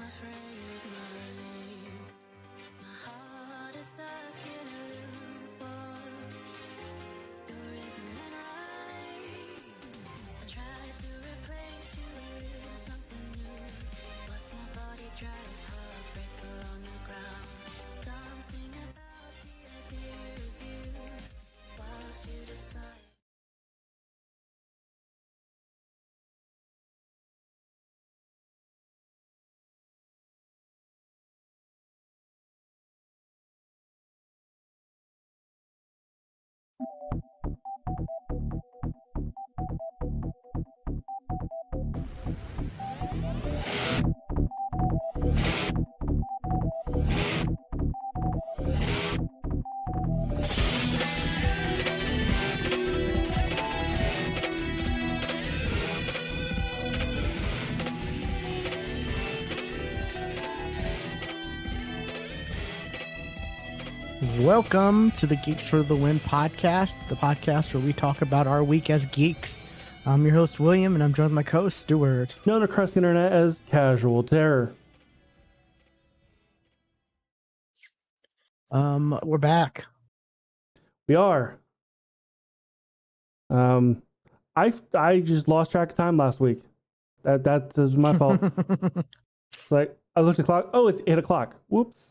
afraid with mine. My heart is stuck in a loop of your rhythm and right. I tried to replace you with something new, but my body tries heartbreak along the ground, dancing about the idea of you, whilst you decide. Welcome to the Geeks for the Win podcast, the podcast where we talk about our week as geeks. I'm your host, William, and I'm joined with my co-host, Stuart. Known across the internet as Casual Terror. We're back. We are. I just lost track of time last week. That is my fault. It's like I looked at the clock. Oh, it's 8 o'clock. Whoops.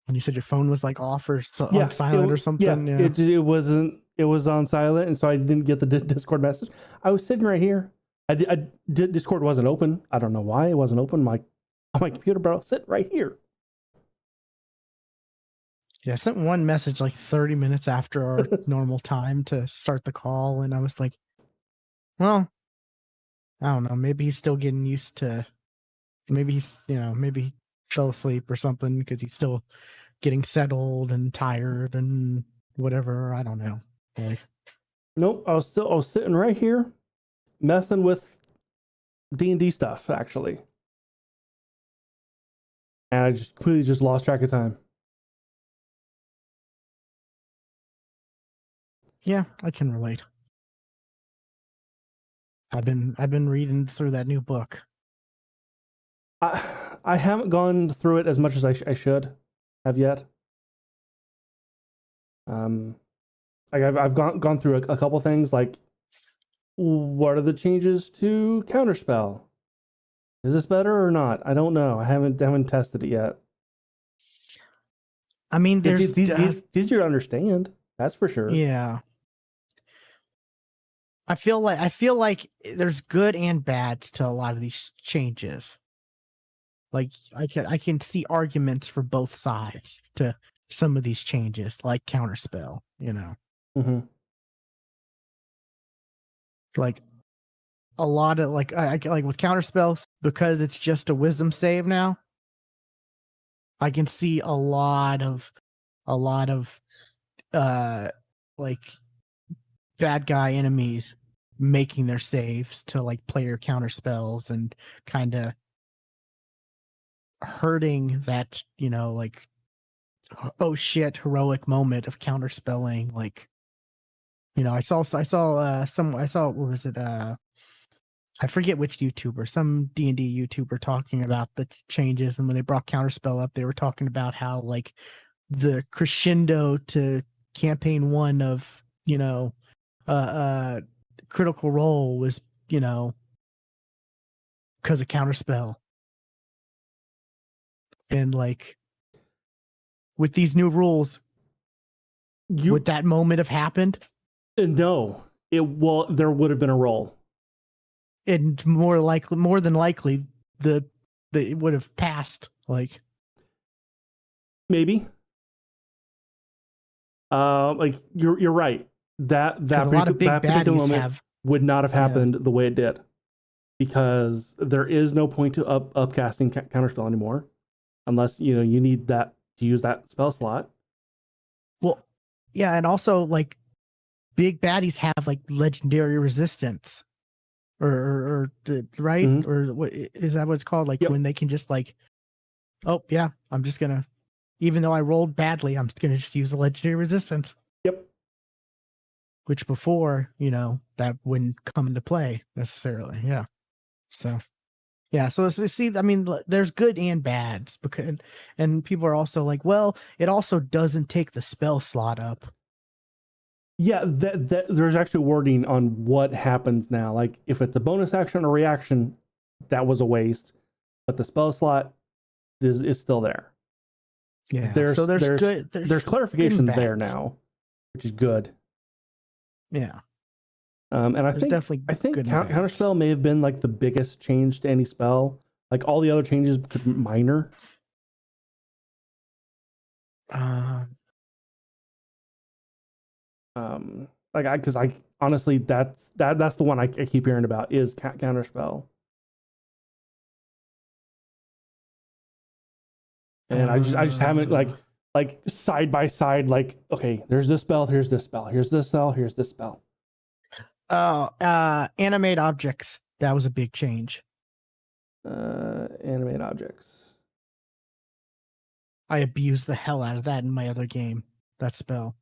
And you said your phone was like off or on silent or something. Yeah, it wasn't. It was on silent, and so I didn't get the Discord message. I was sitting right here. Discord wasn't open. I don't know why it wasn't open. On my computer, but I was sitting right here. Yeah, I sent one message like 30 minutes after our normal time to start the call, and I was like, well, I don't know. Maybe he's still getting used to. Maybe he's, maybe he fell asleep or something because he's still getting settled and tired and whatever. I don't know. Like, nope, I was sitting right here, messing with D&D stuff actually, and I just completely lost track of time. Yeah, I can relate. I've been reading through that new book. I haven't gone through it as much as I should have yet. I've gone through a couple things, like what are the changes to Counterspell? Is this better or not? I don't know. I haven't tested it yet. I mean, there's it's easier to understand. That's for sure. Yeah. I feel like there's good and bad to a lot of these changes. Like I can see arguments for both sides to some of these changes, like Counterspell, Mm-hmm. Like a lot of like I like with Counterspell, because it's just a wisdom save now. I can see a lot of like bad guy enemies making their saves to like play your counter spells and kind of hurting that, like, oh shit, heroic moment of counter spelling. Like, I saw what was it? I forget which YouTuber, some D&D YouTuber talking about the changes, and when they brought Counterspell up, they were talking about how like the crescendo to campaign 1 of Critical Role was because of Counterspell, and like with these new rules, would that moment have happened? No, there would have been a roll. And more than likely, it would have passed. Like maybe. Like you're right. That particular moment would not have happened the way it did, because there is no point to upcasting Counterspell anymore, unless you need that to use that spell slot. Well, yeah, and also like big baddies have like legendary resistance. Or right? Mm-hmm. Or what is that what it's called? Like when they can just like, oh yeah, I'm just gonna, even though I rolled badly, I'm gonna just use a legendary resistance. Yep. Which before, that wouldn't come into play necessarily. Yeah. So Yeah, so see, I mean, there's good and bads because, and people are also like, well, it also doesn't take the spell slot up. Yeah, that there's actually wording on what happens now. Like if it's a bonus action or reaction, that was a waste, but the spell slot is still there. Yeah, There's good. There's clarification there now, which is good. Yeah. And I think Counterspell may have been like the biggest change to any spell. Like all the other changes could be minor. Because I honestly that's the one I keep hearing about is Counterspell. And I just haven't like side by side, like, okay, there's this spell, here's this spell, here's this spell, here's this spell. Animate objects. That was a big change. Animate objects. I abused the hell out of that in my other game. That spell.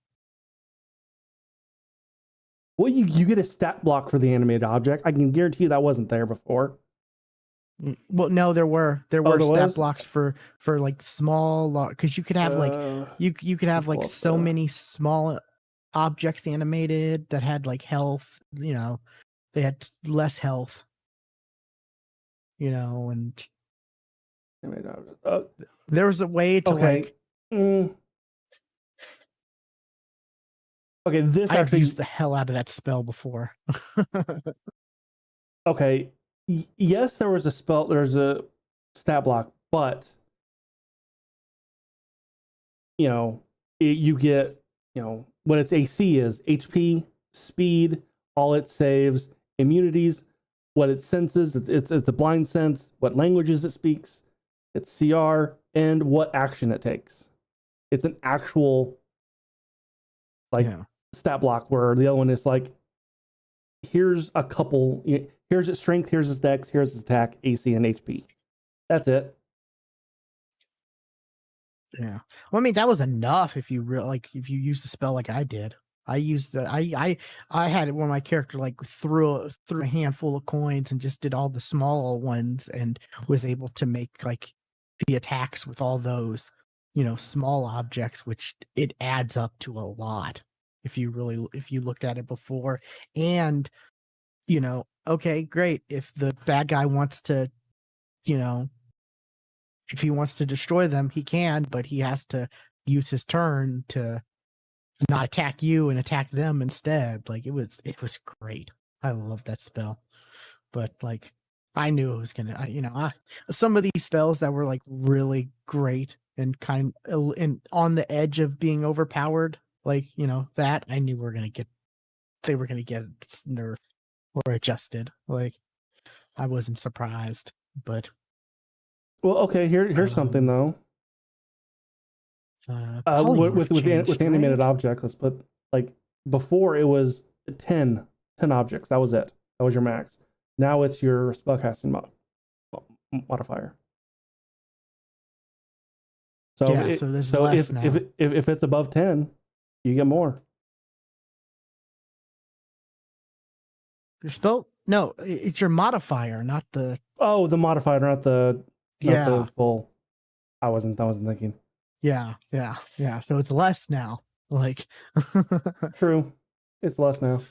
Well, you get a stat block for the animated object. I can guarantee you that wasn't there before. Well, no, there were stat blocks for like small, because you could have like you could have like so many small objects animated that had like health. You know, they had less health. You know, and there was a way to like. Okay, this I used the hell out of that spell before. Okay, yes, there was a spell. There's a stat block, but you get what its AC is: HP, speed, all it saves, immunities, what it senses. It's a blind sense. What languages it speaks, its CR, and what action it takes. It's an actual stat block where the other one is like, here's a couple. Here's its strength, here's its dex, here's its attack, AC, and HP. That's it. Yeah. Well, I mean, that was enough if you if you use the spell like I did. I used I had one of my character like threw a handful of coins and just did all the small ones and was able to make like the attacks with all those, small objects, which it adds up to a lot if you looked at it before. And okay, great. If the bad guy wants to, if he wants to destroy them, he can, but he has to use his turn to not attack you and attack them instead. Like it was great. I love that spell. But like, I knew it was gonna, some of these spells that were like really great and and on the edge of being overpowered, like, that I knew they were gonna get nerfed or adjusted. Like I wasn't surprised, but well, okay, here's something though. With animated objects, let's put like before it was 10 objects. That was it. That was your max. Now it's your spellcasting modifier. So yeah, so there's less now. If it's above 10, you get more. Your spell? No, it's your modifier, not the. Oh, the modifier, not the full. I wasn't thinking. Yeah. So it's less now. Like. True, it's less now.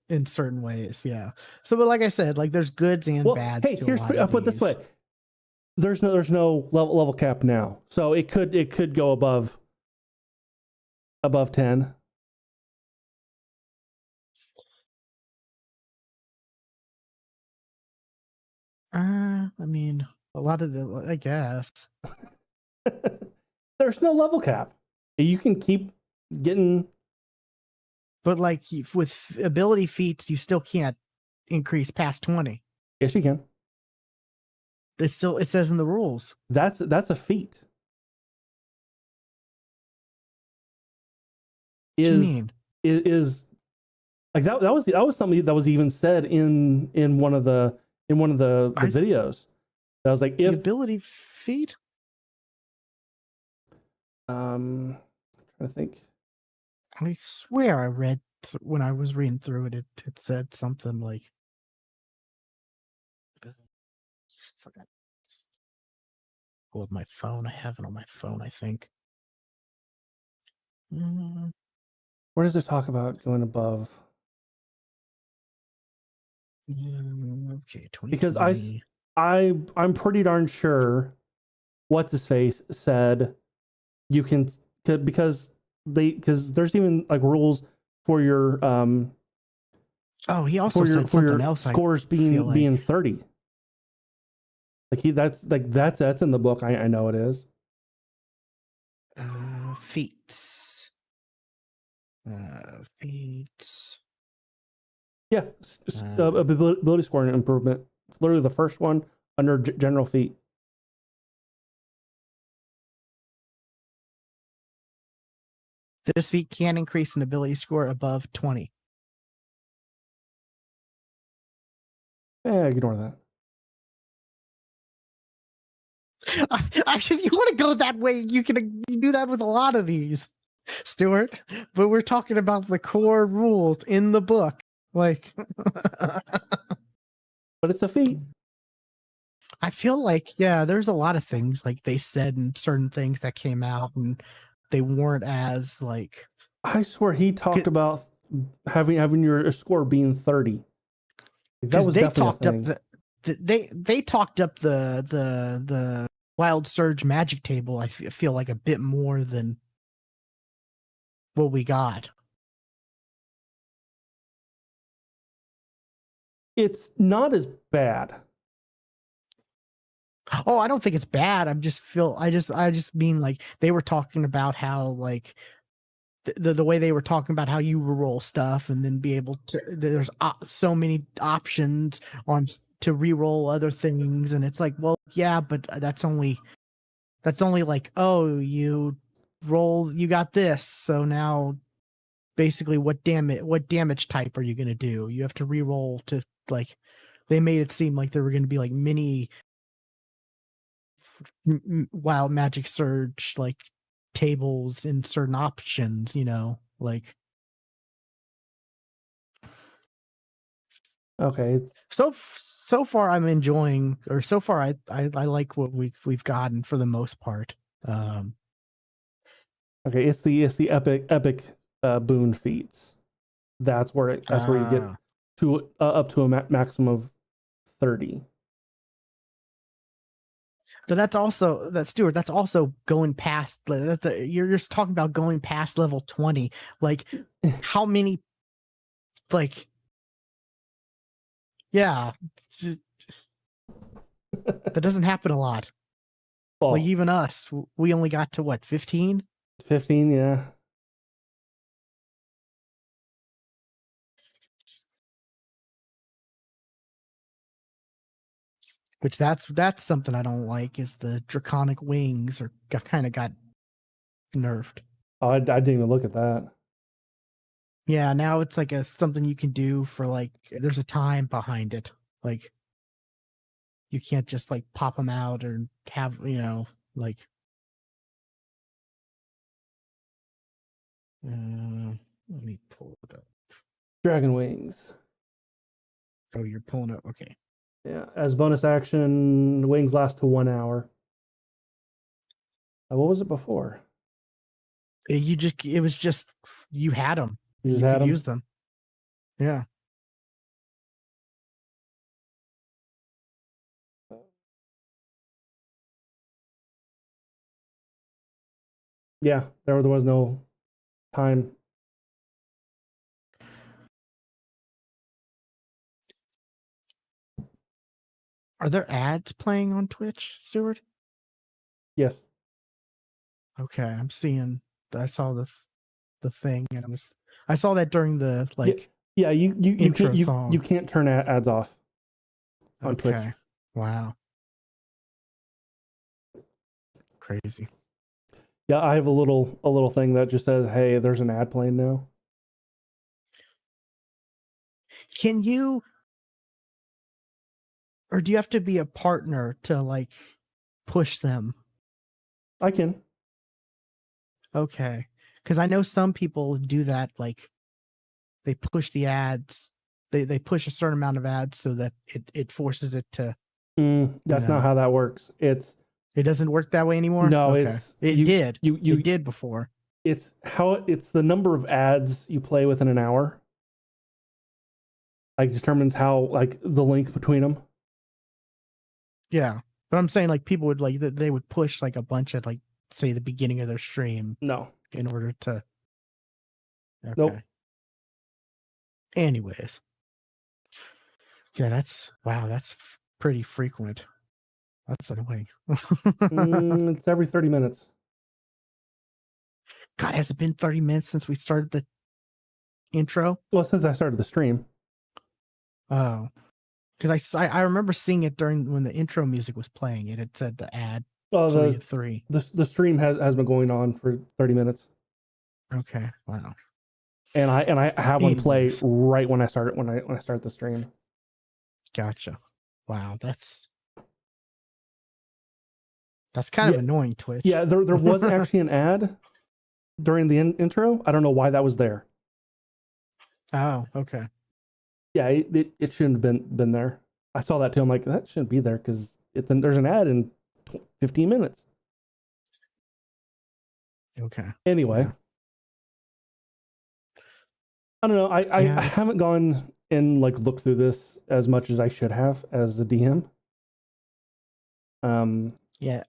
In certain ways, yeah. So, but like I said, like there's goods and bads. Hey, I'll put it this way: there's no level cap now, so it could go above 10. I mean, a lot of I guess. There's no level cap. You can keep getting. But like with ability feats, you still can't increase past 20. Yes, you can. It says in the rules. That's a feat. What do you mean? Is like that was something that was even said in one of the videos. That was like, if the ability feat. I'm trying to think. I swear I read when I was reading through it. It said something like, forgot. Pull up my phone. I have it on my phone, I think. Where does it talk about going above? Okay, 2020. Because I'm pretty darn sure what's his face said you can, because there's even like rules for your oh, he also said something else. Scores being 30. Like that's in the book. I know it is. Feats. Feats. Yeah, ability scoring improvement. It's literally the first one under general feat. This feat can increase an ability score above 20. Yeah, ignore that. Actually, if you want to go that way, you can do that with a lot of these, Stuart. But we're talking about the core rules in the book. Like, but it's a feat. I feel like, yeah, there's a lot of things like they said and certain things that came out and they weren't as like. I swear he talked about having your score being 30. That was definitely they talked up the Wild Surge magic table. I feel like a bit more than what we got. It's not as bad. Oh, I don't think it's bad. I just mean like they were talking about how like the way they were talking about how you roll stuff and then be able to, there's so many options on to re-roll other things, and it's like, well, yeah, but that's only like, oh, you got this, so now basically what damage type are you going to do? You have to re-roll to, like, they made it seem like there were going to be like mini wild magic surge like tables in certain options, like. Okay. So far I'm enjoying, or so far I like what we've gotten for the most part. Okay, it's the epic boon feats. That's where you get to up to a maximum of 30. But that's Stuart. That's also going past. You're just talking about going past level 20. Like, how many? Like, yeah, that doesn't happen a lot. Well, like even us, we only got to what, 15? 15, yeah. Which that's something I don't like, is the draconic wings kind of got nerfed. Oh, I didn't even look at that. Yeah, now it's like something you can do for, like, there's a time behind it. Like, you can't just like pop them out or have, like. Let me pull it up. Dragon wings. Oh, you're pulling it. Okay. Yeah, as bonus action, wings last to 1 hour. What was it before? It was just you had them. You just had could them? use them. Yeah. Yeah, there was no time. Are there ads playing on Twitch, Stuart? Yes. Okay, I'm seeing. I saw the thing, and I saw that during the like. Yeah, you intro can't song. you can't turn ads off on Twitch. Wow. Crazy. Yeah, I have a little thing that just says, "Hey, there's an ad playing now." Can you, or do you have to be a partner to like push them? I can. Okay, because I know some people do that. Like, they push the ads. They push a certain amount of ads so that it forces it to That's not how that works. It doesn't work that way anymore. No, okay. It did before. It's the number of ads you play within an hour. Like determines how like the length between them. Yeah, but I'm saying like people would like they would push like a bunch at like say the beginning of their stream. No, in order to. Okay. Nope. Anyways, yeah, that's pretty frequent. That's annoying. It's every 30 minutes. God, has it been 30 minutes since we started the intro? Well, since I started the stream. Oh, because I remember seeing it during when the intro music was playing. It had said the ad. Oh, 3 of 3. The stream has been going on for 30 minutes. Okay, wow. And I have one play right when I start the stream. Gotcha. Wow, that's kind of annoying, Twitch. Yeah, there was actually an ad during the intro. I don't know why that was there. Oh, okay. Yeah, it shouldn't have been there. I saw that too. I'm like, that shouldn't be there because there's an ad in 15 minutes. Okay. Anyway, yeah. I don't know. I haven't gone and like looked through this as much as I should have as a DM. Yeah.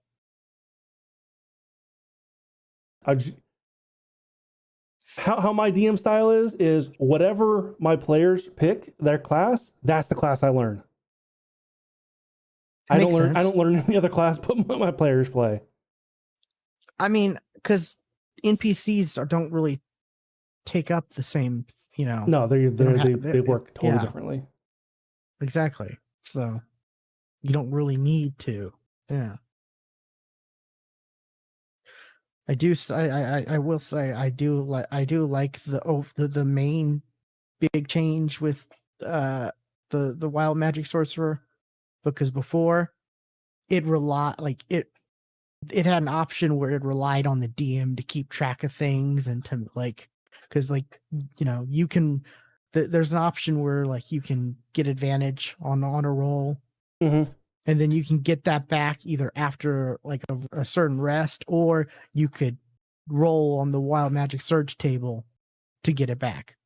How my DM style is whatever my players pick their class, that's the class I learn. I don't learn any other class but what my players play. I mean, because NPCs don't really take up the same, No, they work totally differently. Exactly. So you don't really need to. Yeah. I will say I do like the main big change with the wild magic sorcerer, because before it had an option where it relied on the DM to keep track of things and to because you can there's an option where you can get advantage on a roll. Mm-hmm. And then you can get that back either after a certain rest, or you could roll on the wild magic surge table to get it back.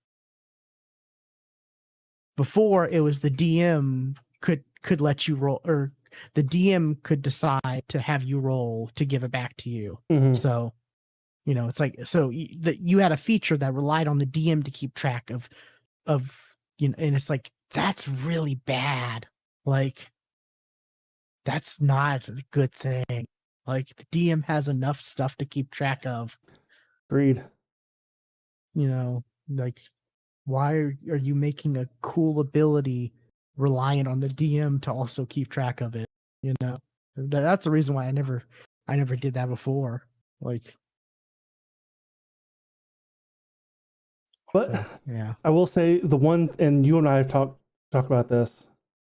Before, it was the DM could let you roll, or the DM could decide to have you roll to give it back to you. Mm-hmm. So, you had a feature that relied on the DM to keep track of and it's that's really bad. That's not a good thing. The DM has enough stuff to keep track of. Agreed. Why are you making a cool ability reliant on the DM to also keep track of it? That's the reason why I never did that before. But yeah, I will say the one, and you and I have talked about this.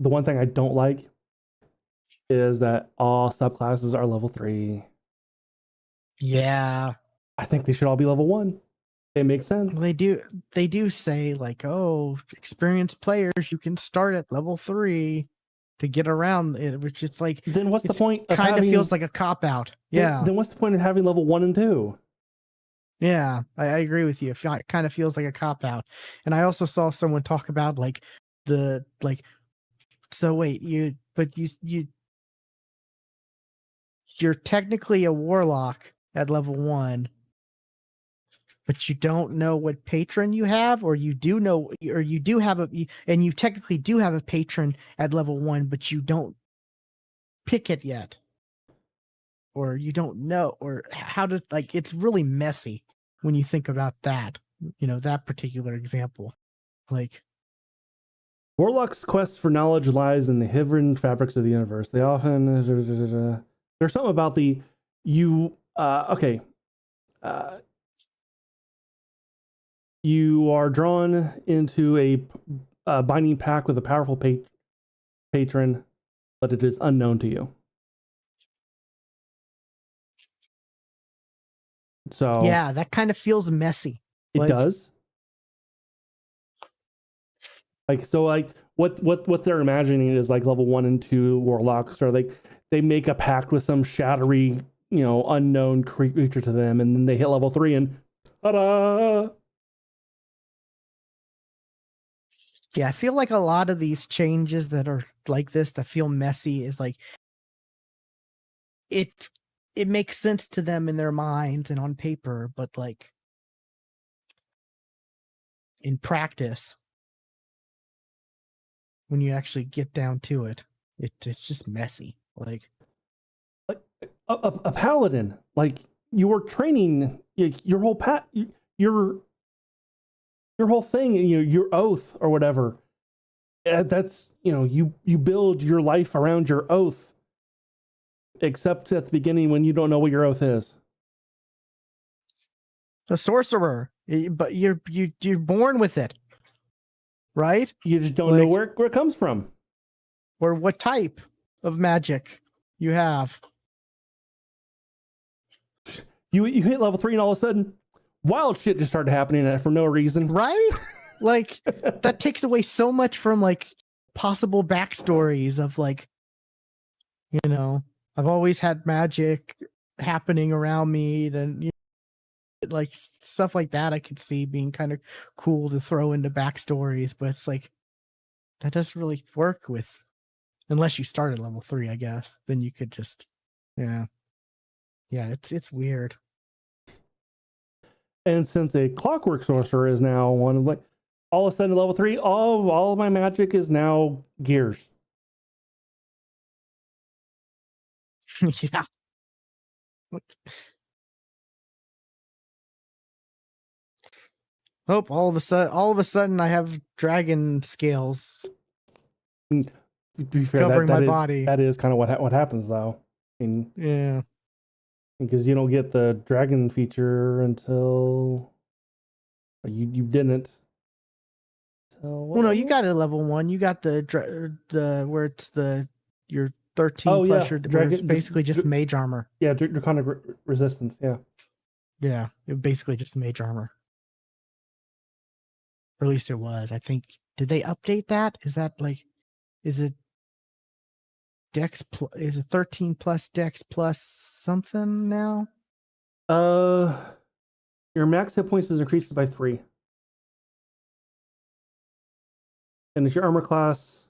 The one thing I don't like is that all subclasses are level 3. Yeah. I think they should all be level 1. It makes sense. They do say experienced players, you can start at level 3 to get around it, which it's then what's the point of kind of feels like a cop-out. Yeah. Then what's the point of having level 1 and 2? Yeah, I agree with you. It kind of feels like a cop-out. And I also saw someone talk about so wait, you're technically a warlock at level 1, but you don't know what patron you have, or you do know, or you do have and you technically do have a patron at level 1, but you don't pick it yet, or you don't know, or how to it's really messy when you think about that. That particular example, Warlock's quest for knowledge lies in the hidden fabrics of the universe. They often there's something about you are drawn into a binding pack with a powerful patron, but it is unknown to you. So yeah, that kind of feels messy. It does. what they're imagining is like level 1 and 2 warlocks are like they make a pact with some shadowy, unknown creature to them, and then they hit level 3 and ta-da! Yeah, I feel like a lot of these changes that are like this that feel messy is like it makes sense to them in their minds and on paper, but like in practice, when you actually get down to it, it's just messy. Like A paladin, like you were training your whole your whole thing, your oath or whatever. That's you build your life around your oath, except at the beginning when you don't know what your oath is. A sorcerer, but you're born with it, right? You just don't know where it comes from, or what type of magic you have. You hit level 3 and all of a sudden wild shit just started happening for no reason, right? Like that takes away so much from like possible backstories of like, I've always had magic happening around me, and like stuff like that I could see being kind of cool to throw into backstories, but it's like that doesn't really work with, unless you start at level 3, I guess. Then you could just it's weird. And since a clockwork sorcerer is now one of like all of a sudden level 3, all of my magic is now gears. Yeah. Oh, all of a sudden I have dragon scales To be fair, covering my body. That is kind of what happens though. Yeah. Because you don't get the dragon feature until you didn't. Well, no, you got it at level 1. You got the where it's your 13 plus your dragon. It's basically just mage armor. Yeah, draconic resistance. Yeah. Yeah, it basically just mage armor. Or at least it was. I think. Did they update that? Is that like? Is it Dex? Is it 13 plus Dex plus something now? Your max hit points is increased by 3. And if your armor class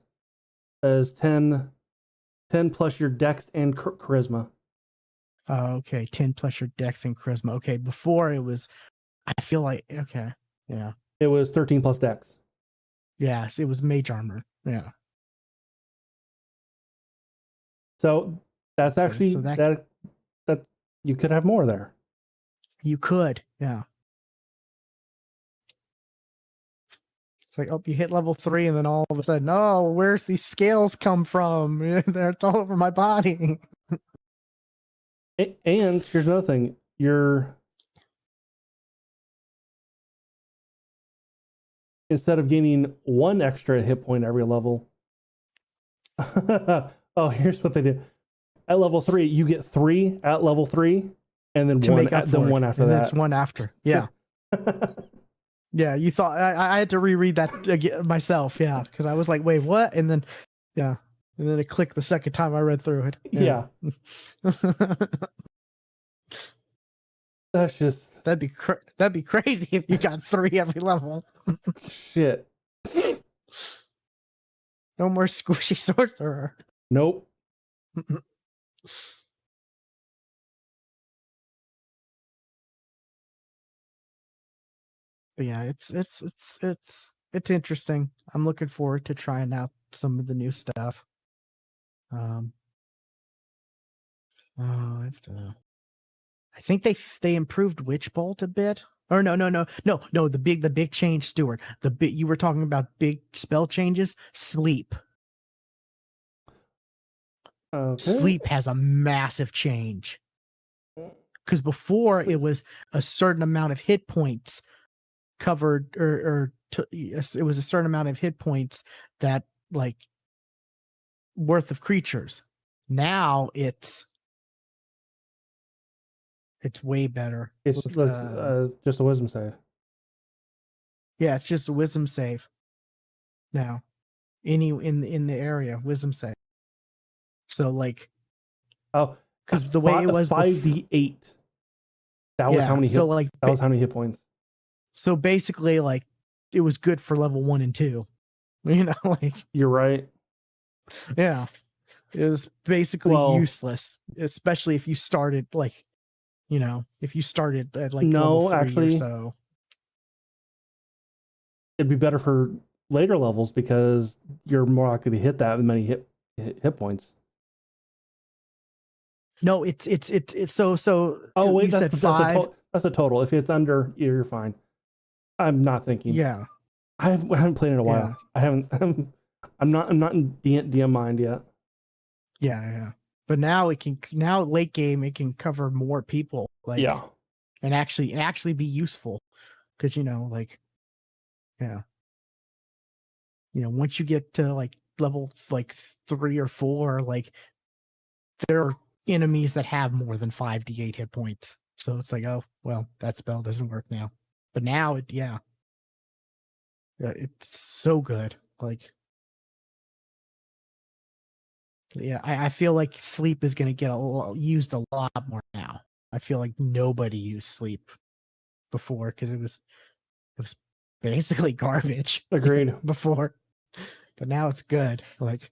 is 10 plus your dex and charisma. Oh, okay. 10 plus your dex and charisma. Okay, before it was, I feel like, okay, yeah. It was 13 plus dex. Yes, it was mage armor. Yeah. So that's actually, that you could have more there. You could, yeah. It's like, oh, you hit level 3, and then all of a sudden, oh, where's these scales come from? It's all over my body. And here's another thing: instead of gaining 1 extra hit point every level. Oh, here's what they did. At level 3, you get 3 at level 3, and then one after that. There's one after. Yeah. Yeah, you thought I had to reread that again myself, yeah, because I was like, wait, what? And then, yeah, and then it clicked the second time I read through it. Yeah. That's just that'd be crazy if you got 3 every level. Shit. No more squishy sorcerer. Nope. But yeah, it's interesting. I'm looking forward to trying out some of the new stuff. I think they improved Witch Bolt a bit. Or no, the big change, Stuart. You were talking about big spell changes. Sleep. Okay. Sleep has a massive change. Because before it was a certain amount of hit points covered, it was a certain amount of hit points that like worth of creatures. Now it's way better. It's just a wisdom save. Yeah, it's just a wisdom save now. any in the area, wisdom save. So like, because the way it was 5d8. That was how many hit. like that was how many hit points. So basically, like, it was good for level 1 and 2. You know, like, you're right. Yeah, it was basically useless, especially if you started like, if you started at like level 3 actually, or so. It'd be better for later levels because you're more likely to hit that many hit points. No, it's so. Oh wait, that's the total. If it's under, you're fine. I'm not thinking. Yeah, I haven't played in a while. Yeah. I'm not in DM mind yet. Yeah. But now late game it can cover more people. Like, and actually be useful, because once you get to like level like 3 or 4, like, there are enemies that have more than 5d8 hit points. So it's like, oh, well, that spell doesn't work now. But now it's so good. Like, I feel like sleep is going to get used a lot more now. I feel like nobody used sleep before because it was basically garbage. Agreed. Before, but now it's good. Like,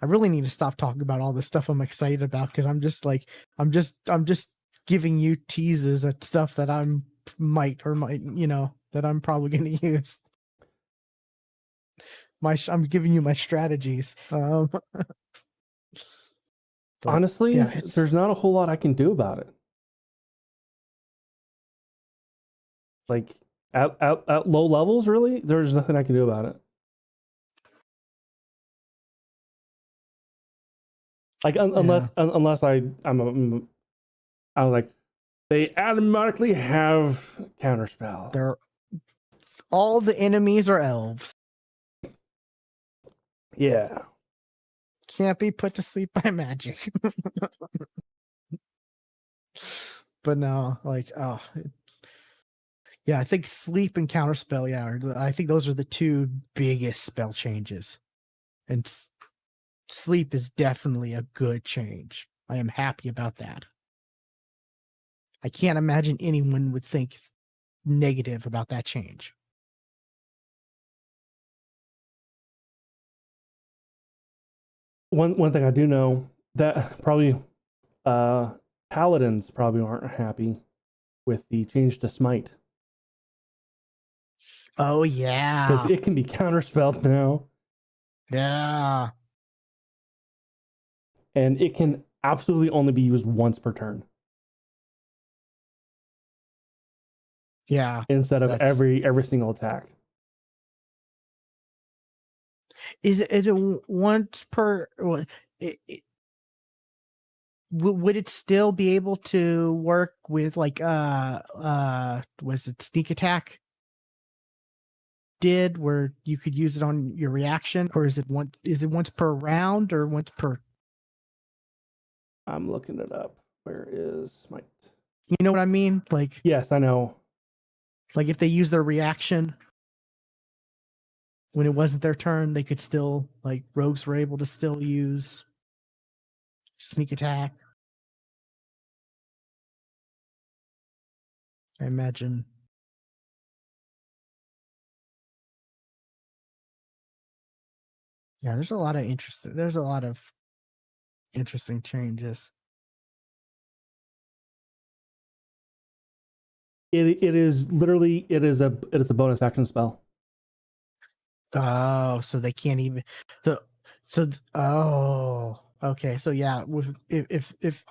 I really need to stop talking about all the stuff I'm excited about, because I'm just giving you teases at stuff that I'm that I'm probably going to use. I'm giving you my strategies. Honestly, there's not a whole lot I can do about it. Like, at low levels, really, there's nothing I can do about it. Like, unless I was like, they automatically have counterspell. All the enemies are elves. Yeah. Can't be put to sleep by magic. But no, like, I think sleep and counterspell, I think those are the two biggest spell changes. And sleep is definitely a good change. I am happy about that. I can't imagine anyone would think negative about that change. One thing I do know, that probably paladins probably aren't happy with the change to smite. Oh yeah, because it can be counterspelled now. Yeah, and it can absolutely only be used once per turn. Yeah, instead of every single attack. Is it once per? Would it still be able to work with like was it sneak attack? Did where you could use it on your reaction, or is it once per round or once per? I'm looking it up. Where is smite? You know what I mean? Like, yes, I know. Like, if they use their reaction when it wasn't their turn, they could still, like, rogues were able to still use sneak attack. I imagine. Yeah, there's a lot of interesting changes. It is literally it is a bonus action spell. Oh, so they can't even okay. So yeah, if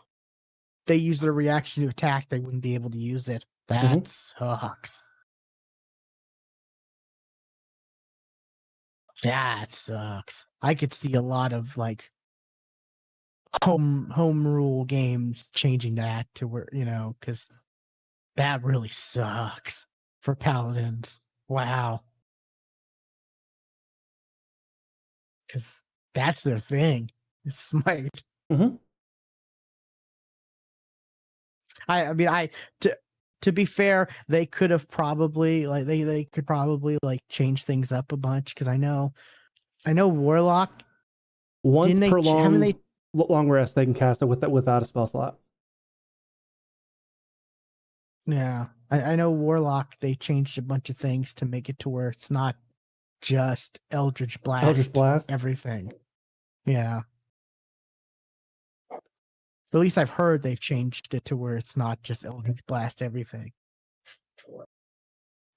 they use their reaction to attack, they wouldn't be able to use it. That sucks. That sucks. I could see a lot of like home rule games changing that to where, because that really sucks for paladins. Wow. Because that's their thing. It's smite. Mm-hmm. I mean, to to be fair, they could have probably they could probably like change things up a bunch, because I know Warlock. Once per haven't long rest, they can cast it without a spell slot. Yeah, I know Warlock. They changed a bunch of things to make it to where it's not just Eldritch Blast. Everything. Yeah. At least I've heard they've changed it to where it's not just Eldritch Blast everything.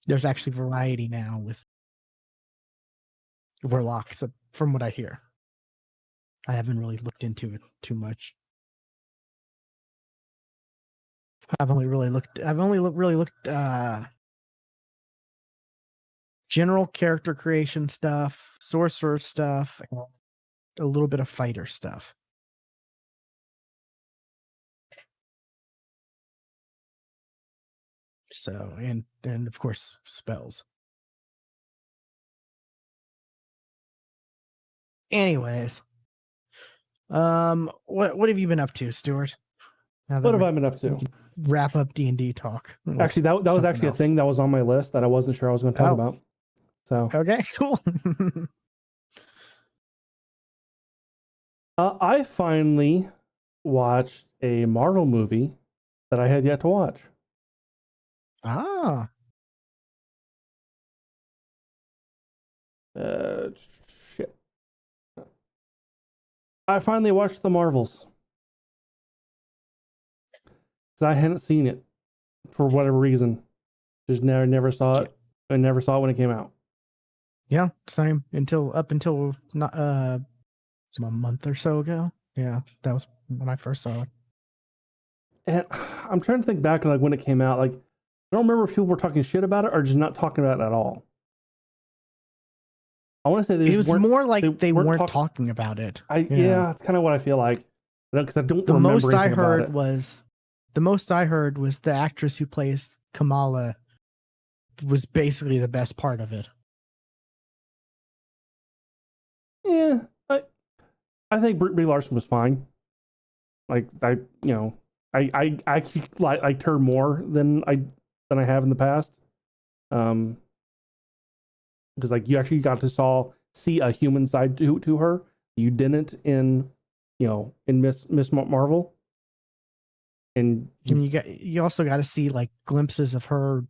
There's actually variety now with Warlocks, from what I hear. I haven't really looked into it too much. I've only really looked general character creation stuff, sorcerer stuff, and a little bit of fighter stuff. So, and of course spells. Anyways, what have you been up to, Stuart? What have I been up to? Wrap up D&D talk. Actually, that was actually a thing that was on my list that I wasn't sure I was going to talk about. So okay, cool. I finally watched a Marvel movie that I had yet to watch. Ah. Shit. I finally watched The Marvels. Because I hadn't seen it for whatever reason. Just never saw it. I never saw it when it came out. Yeah, same. Up until not a month or so ago. Yeah, that was when I first saw it. And I'm trying to think back like when it came out. Like, I don't remember if people were talking shit about it or just not talking about it at all. I want to say it was more like they weren't talking about it. Yeah, it's kind of what I feel like. Because I don't remember anything about it. The most I heard was the actress who plays Kamala was basically the best part of it. Yeah, I think Brie Larson was fine. Like I actually liked her more than I have in the past. Because like you actually got to see a human side to her. You didn't in Miss Marvel. And you also got to see like glimpses of her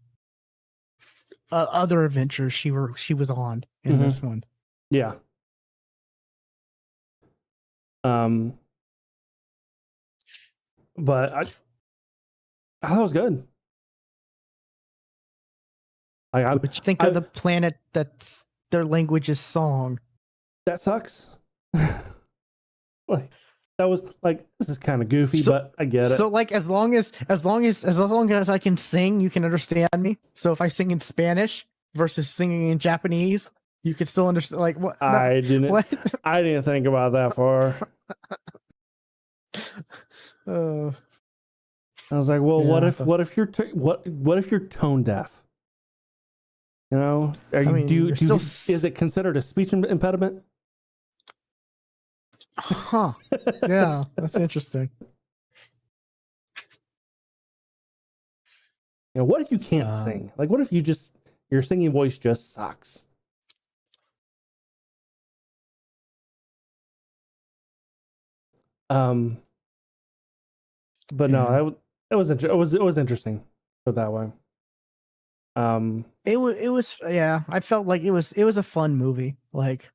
other adventures she was on in this one. Yeah. But I thought it was good. What you think of the planet that's their language is song? That sucks. Like that was like, this is kind of goofy, but I get it. So like as long as I can sing, you can understand me. So if I sing in Spanish versus singing in Japanese, you could still understand. Like what? I didn't think about that far. I was like, well, yeah, what if you're tone deaf? You know, is it considered a speech impediment? Huh. Yeah, that's interesting. You know, what if you can't sing? Like, what if your singing voice just sucks? But no, it was interesting, put it that way. It was yeah. I felt like it was a fun movie. Like,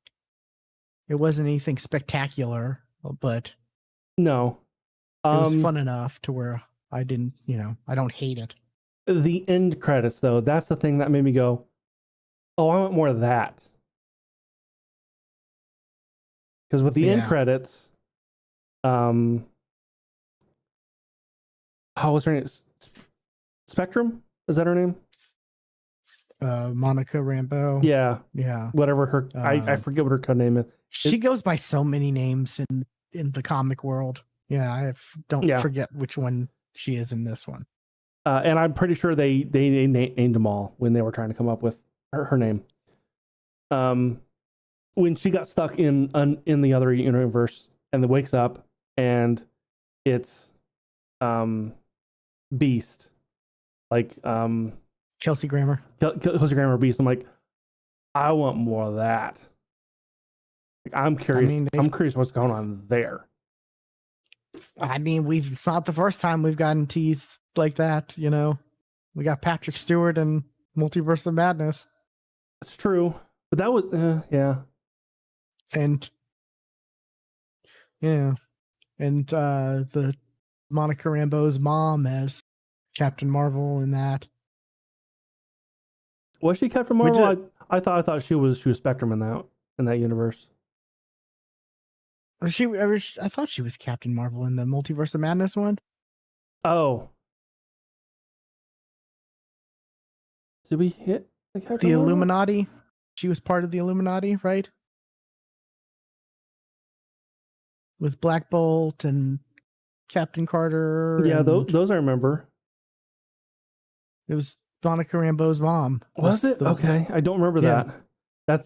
it wasn't anything spectacular, but no, it was fun enough to where I didn't, I don't hate it. The end credits, though, that's the thing that made me go, "Oh, I want more of that." Because with the end credits, what's her name? Spectrum? Is that her name? Monica Rambeau. Yeah. Whatever her, I forget what her code name is. She goes by so many names in the comic world. Yeah, I don't forget which one she is in this one. And I'm pretty sure they named them all when they were trying to come up with her name. When she got stuck in the other universe and then wakes up and it's Beast, like Kelsey Grammer. Kelsey Grammer Beast. I'm like, I want more of that. Like, I'm curious. I'm curious what's going on there. I mean, it's not the first time we've gotten teased like that. You know, we got Patrick Stewart and Multiverse of Madness. It's true, but that was yeah. And yeah, and the Monica Rambeau's mom as Captain Marvel in that. Was she Captain Marvel? I thought she was Spectrum in that universe. I thought she was Captain Marvel in the Multiverse of Madness one. Oh, did we hit the Captain the Marvel? Illuminati? She was part of the Illuminati, right? With Black Bolt and Captain Carter. Yeah, those I remember. It was Monica Rambeau's mom. Was it? Okay, I don't remember that. That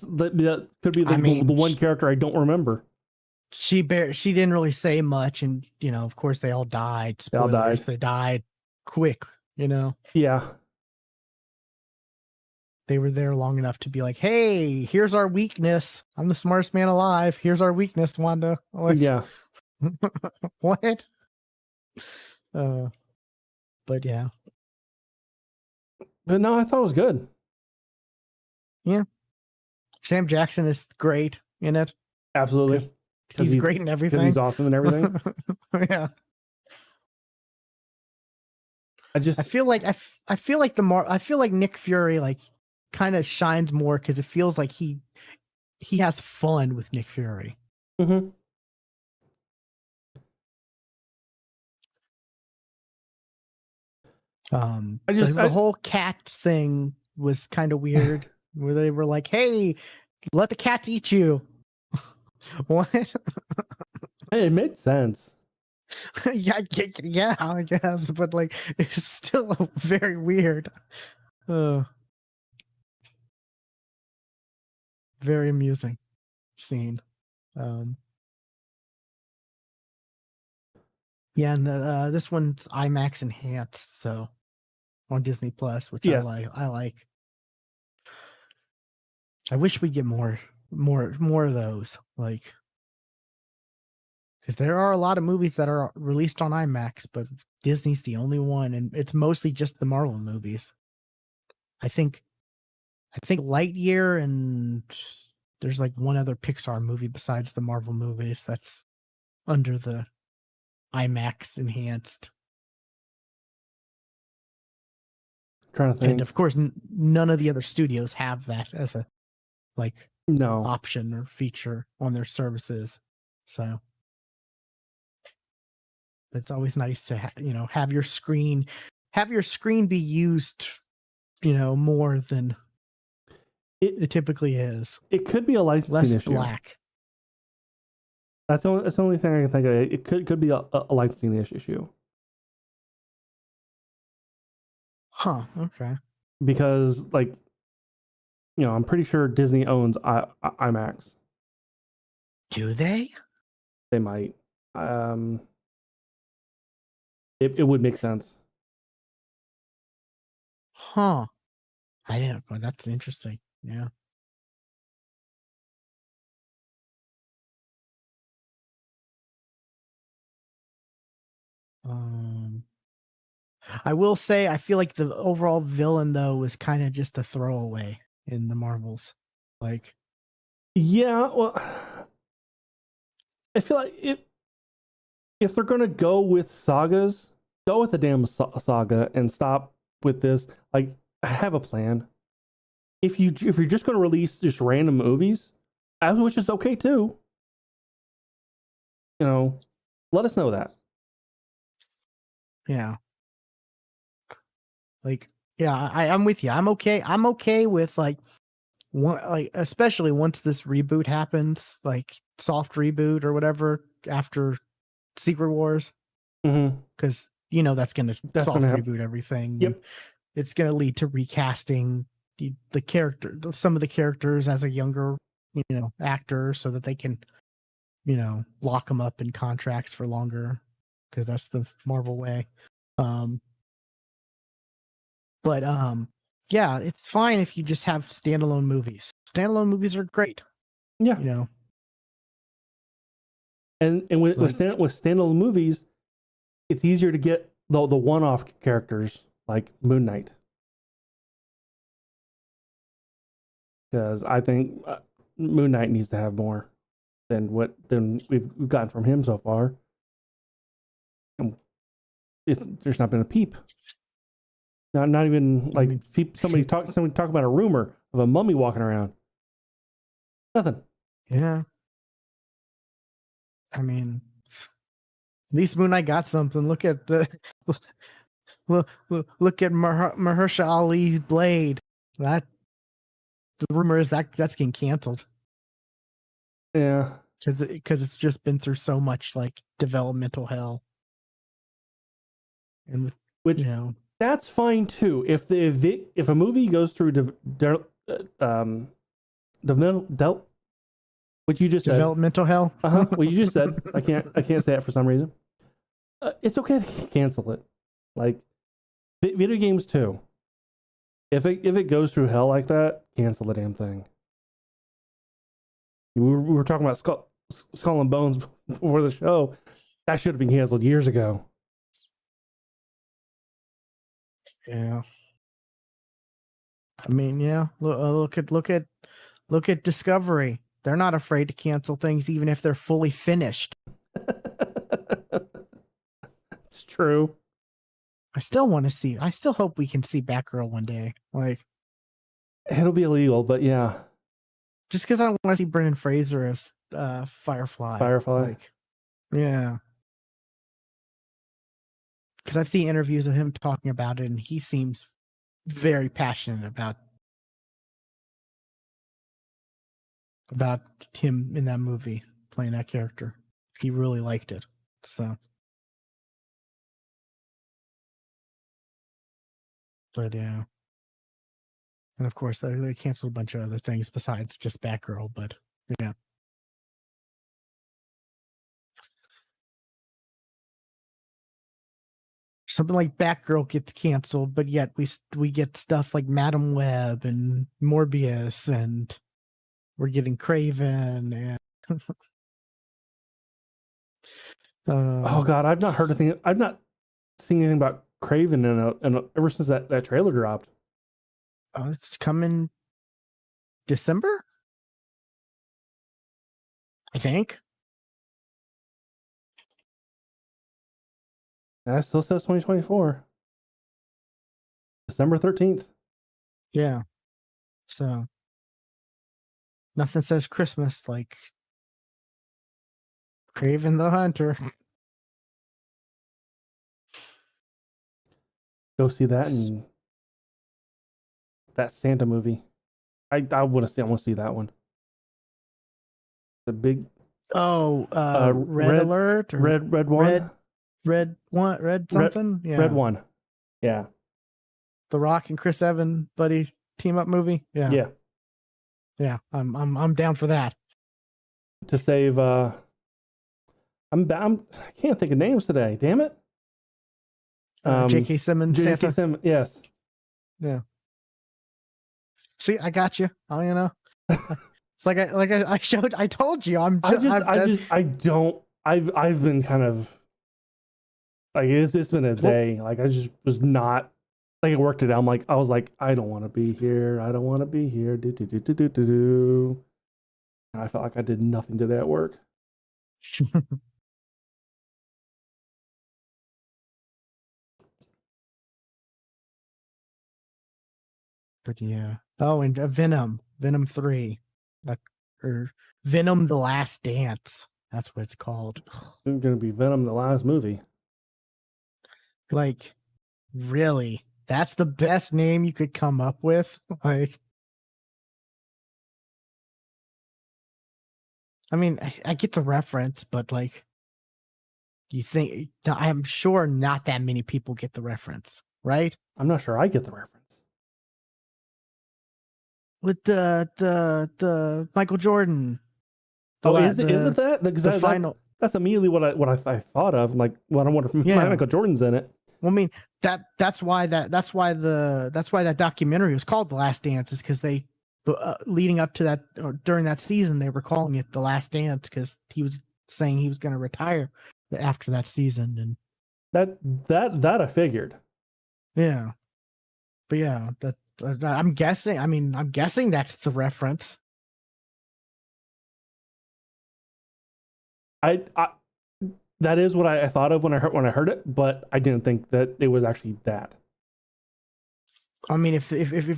could be the one character I don't remember. She didn't really say much, and you know, of course, they all died. Spoilers, they died quick. You know. Yeah. They were there long enough to be like, "Hey, here's our weakness. I'm the smartest man alive. Here's our weakness, Wanda." Like, yeah. What? But yeah. But no, I thought it was good. Yeah. Sam Jackson is great in it. Absolutely. He's great in everything. Because he's awesome in everything. Yeah. I feel like Nick Fury like kind of shines more because it feels like he has fun with Nick Fury. Mm-hmm. The whole cats thing was kind of weird, where they were like, "Hey, let the cats eat you." What? It made sense. yeah, I guess, but like, it's still very weird. Very amusing scene. Yeah, and this one's IMAX enhanced, so on Disney Plus, which I like. I wish we'd get more of those, like, because there are a lot of movies that are released on IMAX, but Disney's the only one, and it's mostly just the Marvel movies. I think Lightyear, and there's like one other Pixar movie besides the Marvel movies that's under the IMAX enhanced. Trying to think. And of course, none of the other studios have that as a option or feature on their services. So it's always nice to have your screen be used, more than it typically is. It could be a licensing issue. Black. That's the only thing I can think of. It could be a licensing issue. Huh. Okay. Because I'm pretty sure Disney owns IMAX. Do they? They might. It would make sense. Huh. I didn't. But that's interesting. Yeah. I will say, I feel like the overall villain though was kind of just a throwaway in the Marvels. Like, yeah, well, I feel like if they're gonna go with sagas, go with the damn saga and stop with this. Like, have a plan. If you're just gonna release just random movies, which is okay too, let us know that. Yeah. Like, yeah, I'm with you. I'm okay. I'm okay with especially once this reboot happens, like soft reboot or whatever after Secret Wars, because that's gonna soft reboot everything. Yep. It's gonna lead to recasting some of the characters as a younger, actor, so that they can, lock them up in contracts for longer, because that's the Marvel way. But yeah, it's fine if you just have standalone movies. Standalone movies are great. Yeah. You know. And with standalone movies, it's easier to get the one-off characters like Moon Knight. Because I think Moon Knight needs to have more than we've gotten from him so far. And there's not been a peep. Not even like somebody talk about a rumor of a mummy walking around. Nothing. Yeah. I mean, at least Moon Knight got something. Look at the look at Mahershala Ali's Blade. That the rumor is that's getting canceled. Yeah, because it's just been through so much like developmental hell, and with, which that's fine too. If a movie goes through what you just developmental said, hell. What you just said, I can't say it for some reason. It's okay to cancel it. Like video games too. If it goes through hell like that, cancel the damn thing. We were talking about Skull and Bones before the show. That should have been canceled years ago. Yeah. I mean, yeah. Look at Discovery. They're not afraid to cancel things even if they're fully finished. It's true. I still hope we can see Batgirl one day. Like, it'll be illegal, but yeah. Just because I don't want to see Brendan Fraser as Firefly. Like, yeah. Because I've seen interviews of him talking about it, and he seems very passionate about him in that movie, playing that character. He really liked it. So. But yeah. And of course, they canceled a bunch of other things besides just Batgirl, but yeah. Something like Batgirl gets canceled, but yet we get stuff like Madam Web and Morbius, and we're getting Craven and oh God, I've not heard anything. I've not seen anything about Craven ever since that trailer dropped. Oh, it's coming December, I think. That still says 2024. December 13th. Yeah. So nothing says Christmas like Craven the Hunter. Go see that and that Santa movie. I want to see that one. The big Red Alert or red one. Red something? Yeah. Red one. Yeah. The Rock and Chris Evans buddy team up movie. Yeah. Yeah. Yeah. I'm down for that. To save I can't think of names today. Damn it. J.K. Simmons. J.K. Simmons. Yes. Yeah. See, I got you. It's like I told you. I've been kind of like it's been a day. Like I just was not like I worked it out. I was like, I don't want to be here. I don't want to be here. Do. And I felt like I did nothing today at work. But yeah. Oh, and Venom 3, or Venom: The Last Dance. That's what it's called. It's gonna be Venom: The Last Movie. Like, really? That's the best name you could come up with? Like, I mean, I get the reference, but like, do you think? I'm sure not that many people get the reference, right? I'm not sure I get the reference. With the Michael Jordan. Is it that? The final. That's immediately what I thought of. I'm like, well, I don't wonder if Michael Jordan's in it. Well, I mean that's why that documentary was called The Last Dance, is because they leading up to that, or during that season, they were calling it The Last Dance because he was saying he was going to retire after that season. And that I figured. Yeah, but yeah, that I'm guessing. I mean, I'm guessing that's the reference. I that is what I thought of when I heard it, but I didn't think that it was actually that. I mean, if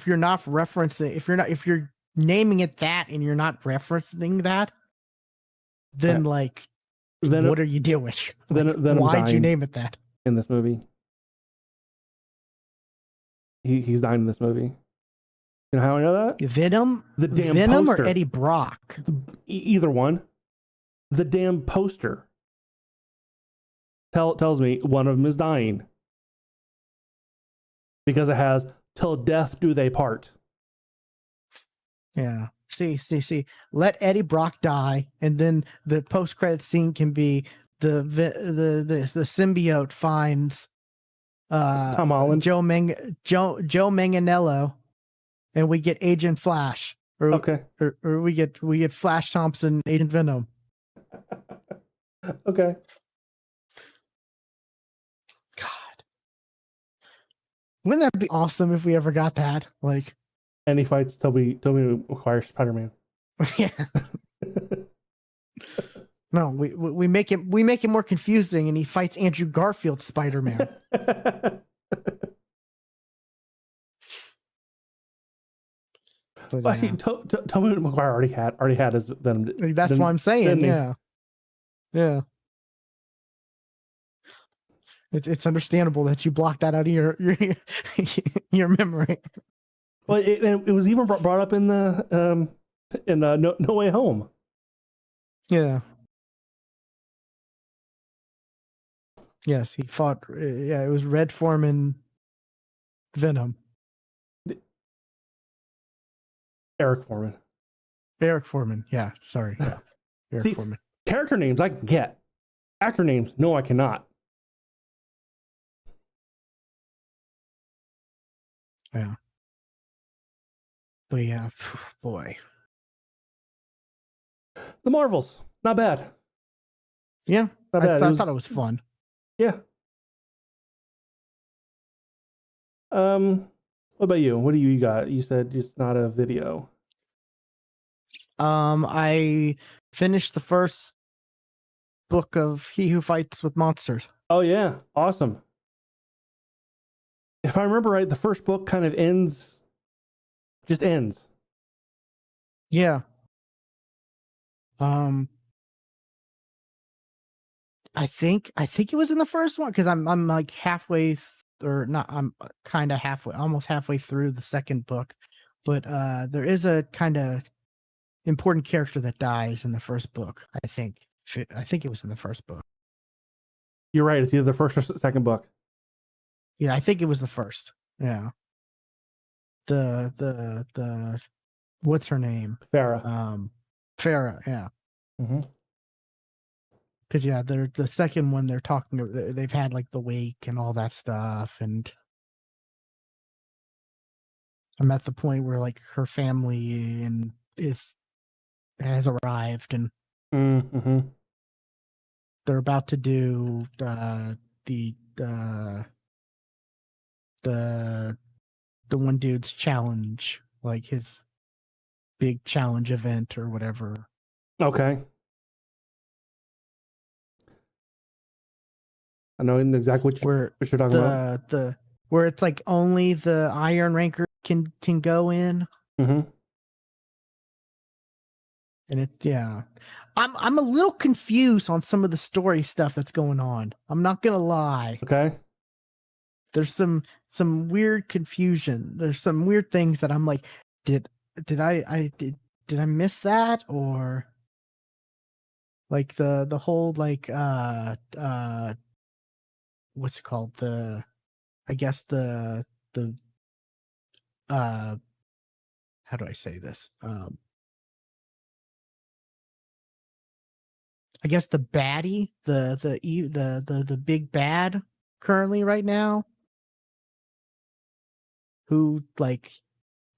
you're not referencing, if you're naming it that and you're not referencing that, then what are you doing? Why'd you name it that in this movie? He's dying in this movie. You know how I know that? Venom, the damn Venom poster. Or Eddie Brock. Either one. The damn poster tells me one of them is dying because it has "till death do they part." Yeah. See. Let Eddie Brock die, and then the post-credit scene can be the symbiote finds Tom Holland, Joe Manganiello, and we get Agent Flash, or we get Flash Thompson, Agent Venom. Okay. God, wouldn't that be awesome if we ever got that? Like, and he fights Toby McGuire Spider-Man. Yeah. No, we make it more confusing, and he fights Andrew Garfield Spider-Man. But, actually, Toby McGuire already had his Venom. That's what I'm saying. Yeah. It's understandable that you blocked that out of your memory. Well, it was even brought up in the No Way Home. Yeah. Yes, he fought. Yeah, it was Red Foreman, Venom. Eric Foreman. Yeah, sorry. Yeah. Eric Foreman. Character names I can get. Actor names, no, I cannot. Yeah. But yeah, boy. The Marvels, not bad. Yeah, not bad. I thought it was fun. Yeah. What about you? What do you got? You said it's not a video. I finished the first book of He Who Fights with Monsters. Oh yeah, awesome. If I remember right, the first book kind of ends. Yeah. I think it was in the first one, because I'm like halfway I'm kind of almost halfway through the second book, but there is a kind of important character that dies in the first book. I think it was in the first book. You're right. It's either the first or second book. Yeah, I think it was the first. Yeah. The what's her name? Farrah. Farrah. Yeah. Mm-hmm. Because they're the second one. They're talking. They've had like the wake and all that stuff, and I'm at the point where like her family has arrived, and mm-hmm. they're about to do the one dude's challenge, like his big challenge event or whatever. Okay. I know exactly what you're talking about. Where it's like only the Iron Ranker can go in. Mm-hmm. And I'm a little confused on some of the story stuff that's going on. I'm not gonna lie. Okay. There's some weird confusion. There's some weird things that I'm like, did I miss that? Or like the whole like what's it called? I guess the how do I say this? I guess the baddie, the big bad currently right now who like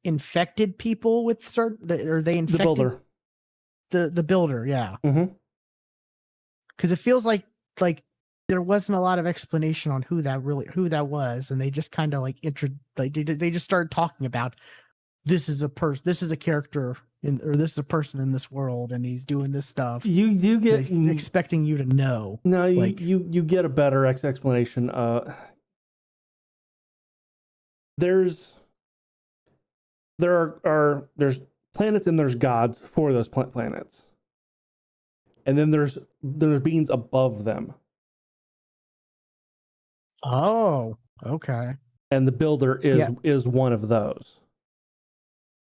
infected people with certain, or they infected The builder. The builder, yeah. Mm-hmm. Because it feels like there wasn't a lot of explanation on who that was, and they just kind of like they just started talking about this is a character or this is a person in this world, and he's doing this stuff. You do get expecting you to know. No, like, you get a better explanation. There's planets and there's gods for those planets, and then there's beings above them. Oh, okay. And the builder is one of those.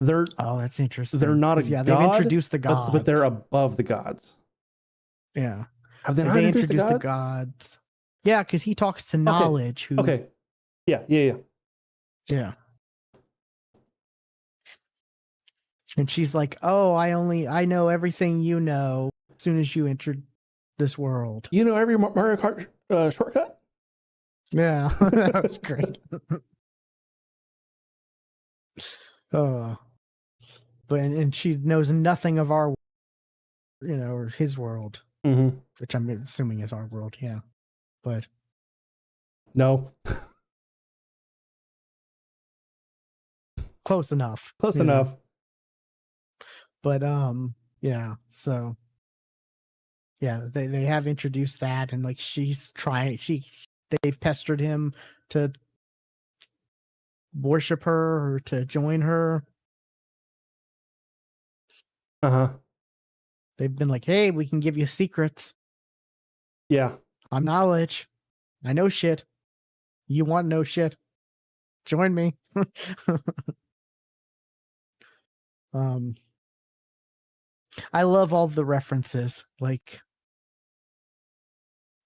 That's interesting. They're not a god. They've introduced the gods, but they're above the gods. Yeah. Have they not introduced the gods? Yeah, because he talks to Knowledge. Okay. Yeah. And she's like, "Oh, I know everything you know as soon as you entered this world. You know every Mario Kart shortcut?" Yeah, that was great. And she knows nothing of our, or his world, which I'm assuming is our world. Yeah, but no, close enough. Close enough. But yeah. So yeah, they have introduced that, and like they've pestered him to worship her or to join her. They've been like, "Hey, we can give you secrets." Yeah. I'm Knowledge. I know shit. You want to know shit? Join me. I love all the references, like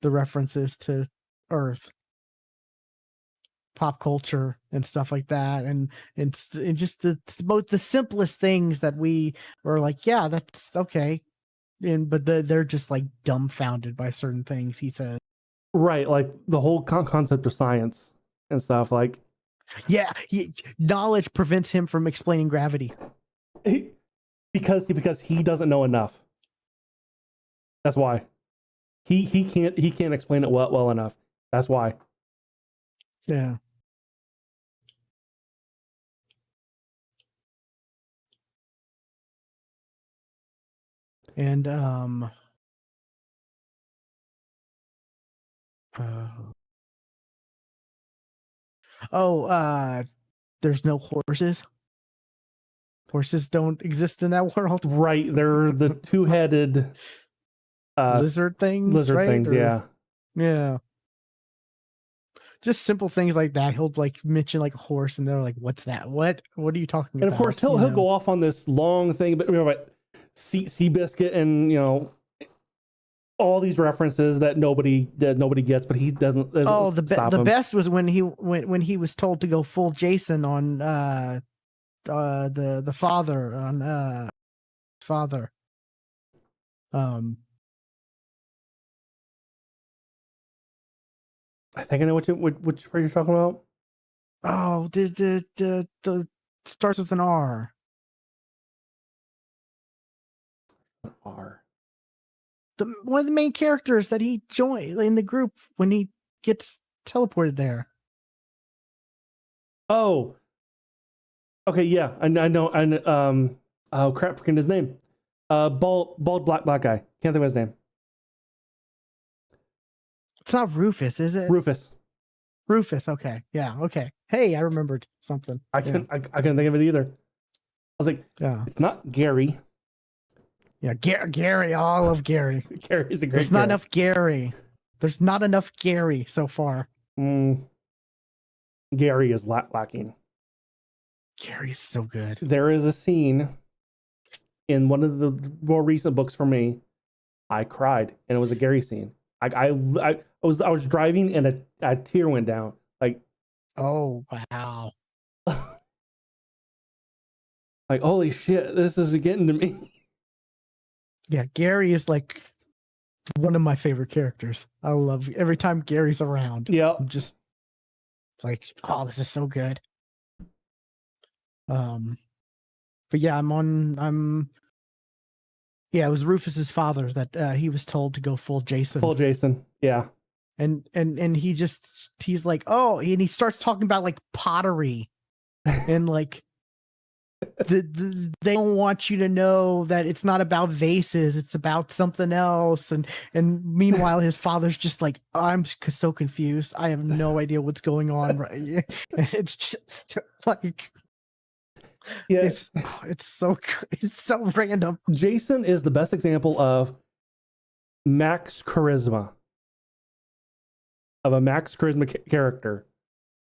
the references to Earth, pop culture, and stuff like that, and just the simplest things that we were like, yeah, that's okay, but they're just like dumbfounded by certain things he says. Right, like the whole concept of science and stuff. Like, yeah, Knowledge prevents him from explaining gravity. Because he doesn't know enough. That's why. He can't explain it well enough. That's why. Yeah. And there's no horses. Horses don't exist in that world. Right, they're the two-headed lizard things, right? Things, yeah. Yeah. Just simple things like that. He'll like mention like a horse, and they're like, "What's that? What are you talking about?" And of course, he'll go off on this long thing, but Seabiscuit and all these references that nobody gets, but he doesn't. The best was when he was told to go full Jason on the father on father. I think I know which part you're talking about. Oh, the starts with an R. R. One of the main characters that he joined in the group when he gets teleported there. Oh. Okay, yeah, I know. Oh crap! Forgetting his name. Bald black guy. Can't think of his name. It's not Rufus, is it? Rufus. Okay. Yeah. Okay. Hey, I remembered something. I couldn't think of it either. I was like, yeah, it's not Gary. Yeah, Gary. Oh, I love Gary. Gary's a great. There's not enough Gary. There's not enough Gary so far. Gary is lacking. Gary is so good. There is a scene in one of the more recent books for me. I cried, and it was a Gary scene. I was driving, and a tear went down. Like, oh wow! Like, holy shit, this is getting to me. Yeah, Gary is like one of my favorite characters. I love every time Gary's around. Yeah. I'm just like, oh, this is so good. But yeah, yeah, it was Rufus's father that he was told to go full Jason. Full Jason. Yeah. And he's like, oh, and he starts talking about like pottery and like they don't want you to know that it's not about vases, it's about something else. And meanwhile his father's just like, I'm so confused, I have no idea what's going on, right? It's just like, yeah, it's so random. Jason is the best example of max charisma, of a max charisma character,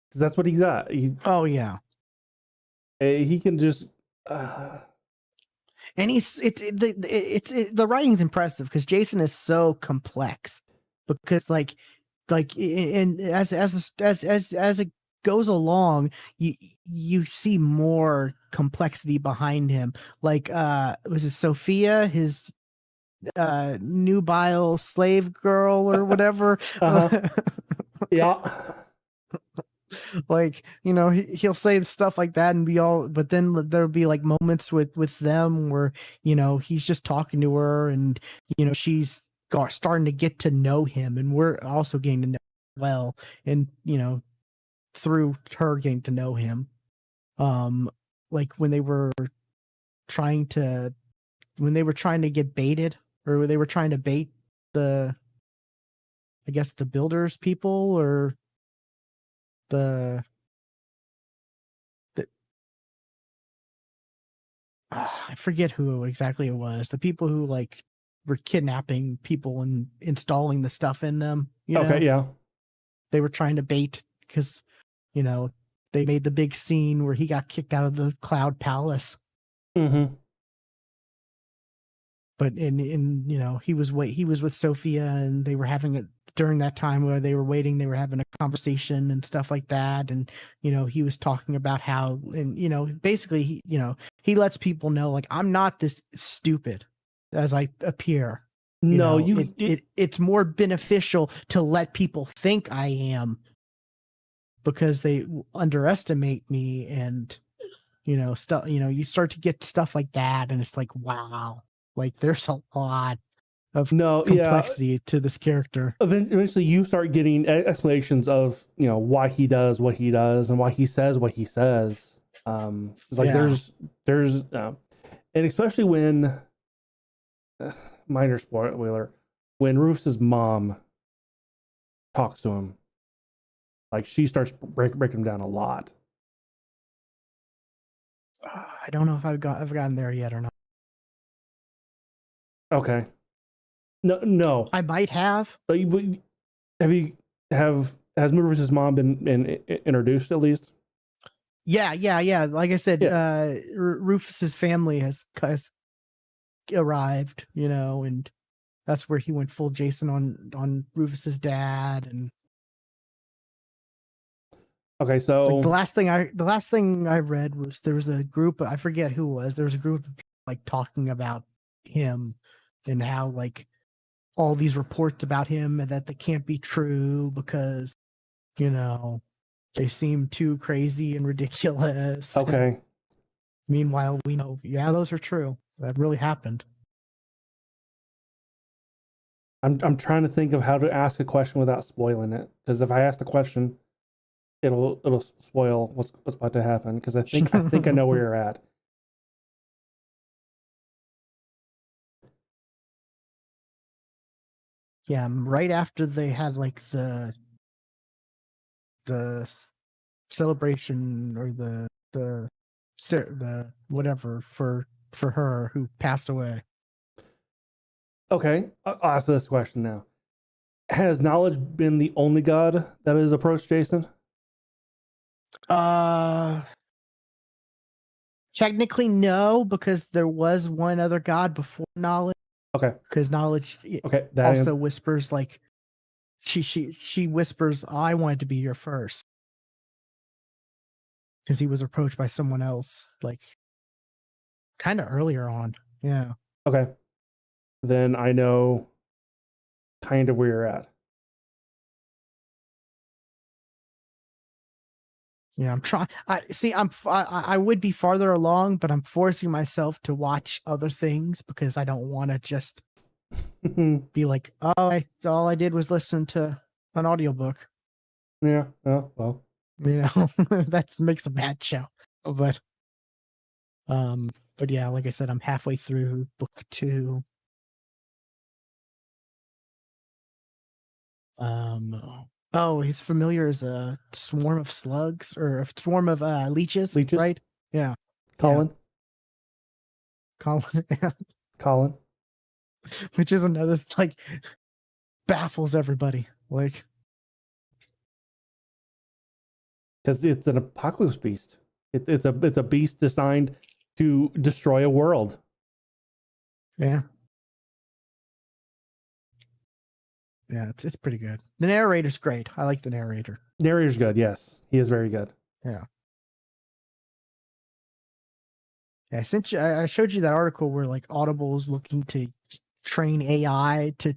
because that's what he's got. Oh yeah, he can just and the writing's impressive because Jason is so complex, because like and as it goes along, you see more complexity behind him. Like was it Sophia, his nubile slave girl or whatever? Yeah. Like, you know, he'll say stuff like that and be all, but then there'll be like moments with them where, you know, he's just talking to her and, you know, she's starting to get to know him, and we're also getting to know him well, and, you know, through her getting to know him. Like when they were trying to get baited, or they were trying to bait the, I guess, the builders people, or I forget who exactly it was. The people who like were kidnapping people and installing the stuff in them. You know? Yeah. They were trying to bait because, you know, they made the big scene where he got kicked out of the Cloud Palace. Mm-hmm. But you know, he was with Sophia, and they were having it during that time where they were waiting. They were having a conversation and stuff like that, and you know, he was talking about how, and you know, basically, he lets people know, like, I'm not this stupid as I appear. No, it's more beneficial to let people think I am, because they underestimate me, and you know, stuff. You know, you start to get stuff like that, and it's like, wow. Like, there's a lot of complexity to this character. Eventually, you start getting explanations of, you know, why he does what he does and why he says what he says. It's like there's, and especially when, minor spoiler, when Rufus's mom talks to him, like she starts breaking him down a lot. I don't know if I've gotten there yet or not. Okay. No. I might have. Has Rufus's mom been introduced at least? Yeah. Like I said, Rufus's family has arrived, you know, and that's where he went full Jason on Rufus's dad. And okay, so like the last thing I read was there was a group, I forget who it was. There was a group of people, like, talking about him and how, like, all these reports about him and that they can't be true because, you know, they seem too crazy and ridiculous. Okay. Meanwhile, we know, yeah, those are true. That really happened. I'm trying to think of how to ask a question without spoiling it, because if I ask the question, it'll spoil what's about to happen, because I think I know where you're at. Yeah, right after they had like the celebration, or the whatever for her who passed away. Okay, I'll ask this question now. Has knowledge been the only god that has approached Jason? Technically no, because there was one other god before knowledge. Okay. Because knowledge also whispers, like, she whispers, I wanted to be your first. Because he was approached by someone else, like, kind of earlier on. Yeah. Okay. Then I know kind of where you're at. Yeah, I'm trying. I would be farther along, but I'm forcing myself to watch other things because I don't want to just be like, oh, all I did was listen to an audiobook. Yeah. Oh, well. That makes a bad show. But yeah, like I said, I'm halfway through book 2. Oh, he's familiar as a swarm of slugs or a swarm of leeches, right? Yeah. Colin. Yeah. Colin. Which is another like baffles everybody. Like, because it's an apocalypse beast. It's a beast designed to destroy a world. Yeah. Yeah, it's pretty good. The narrator's great. I like the narrator. Narrator's good. Yes, he is very good. Yeah. Yeah, I showed you that article where like Audible's looking to train AI to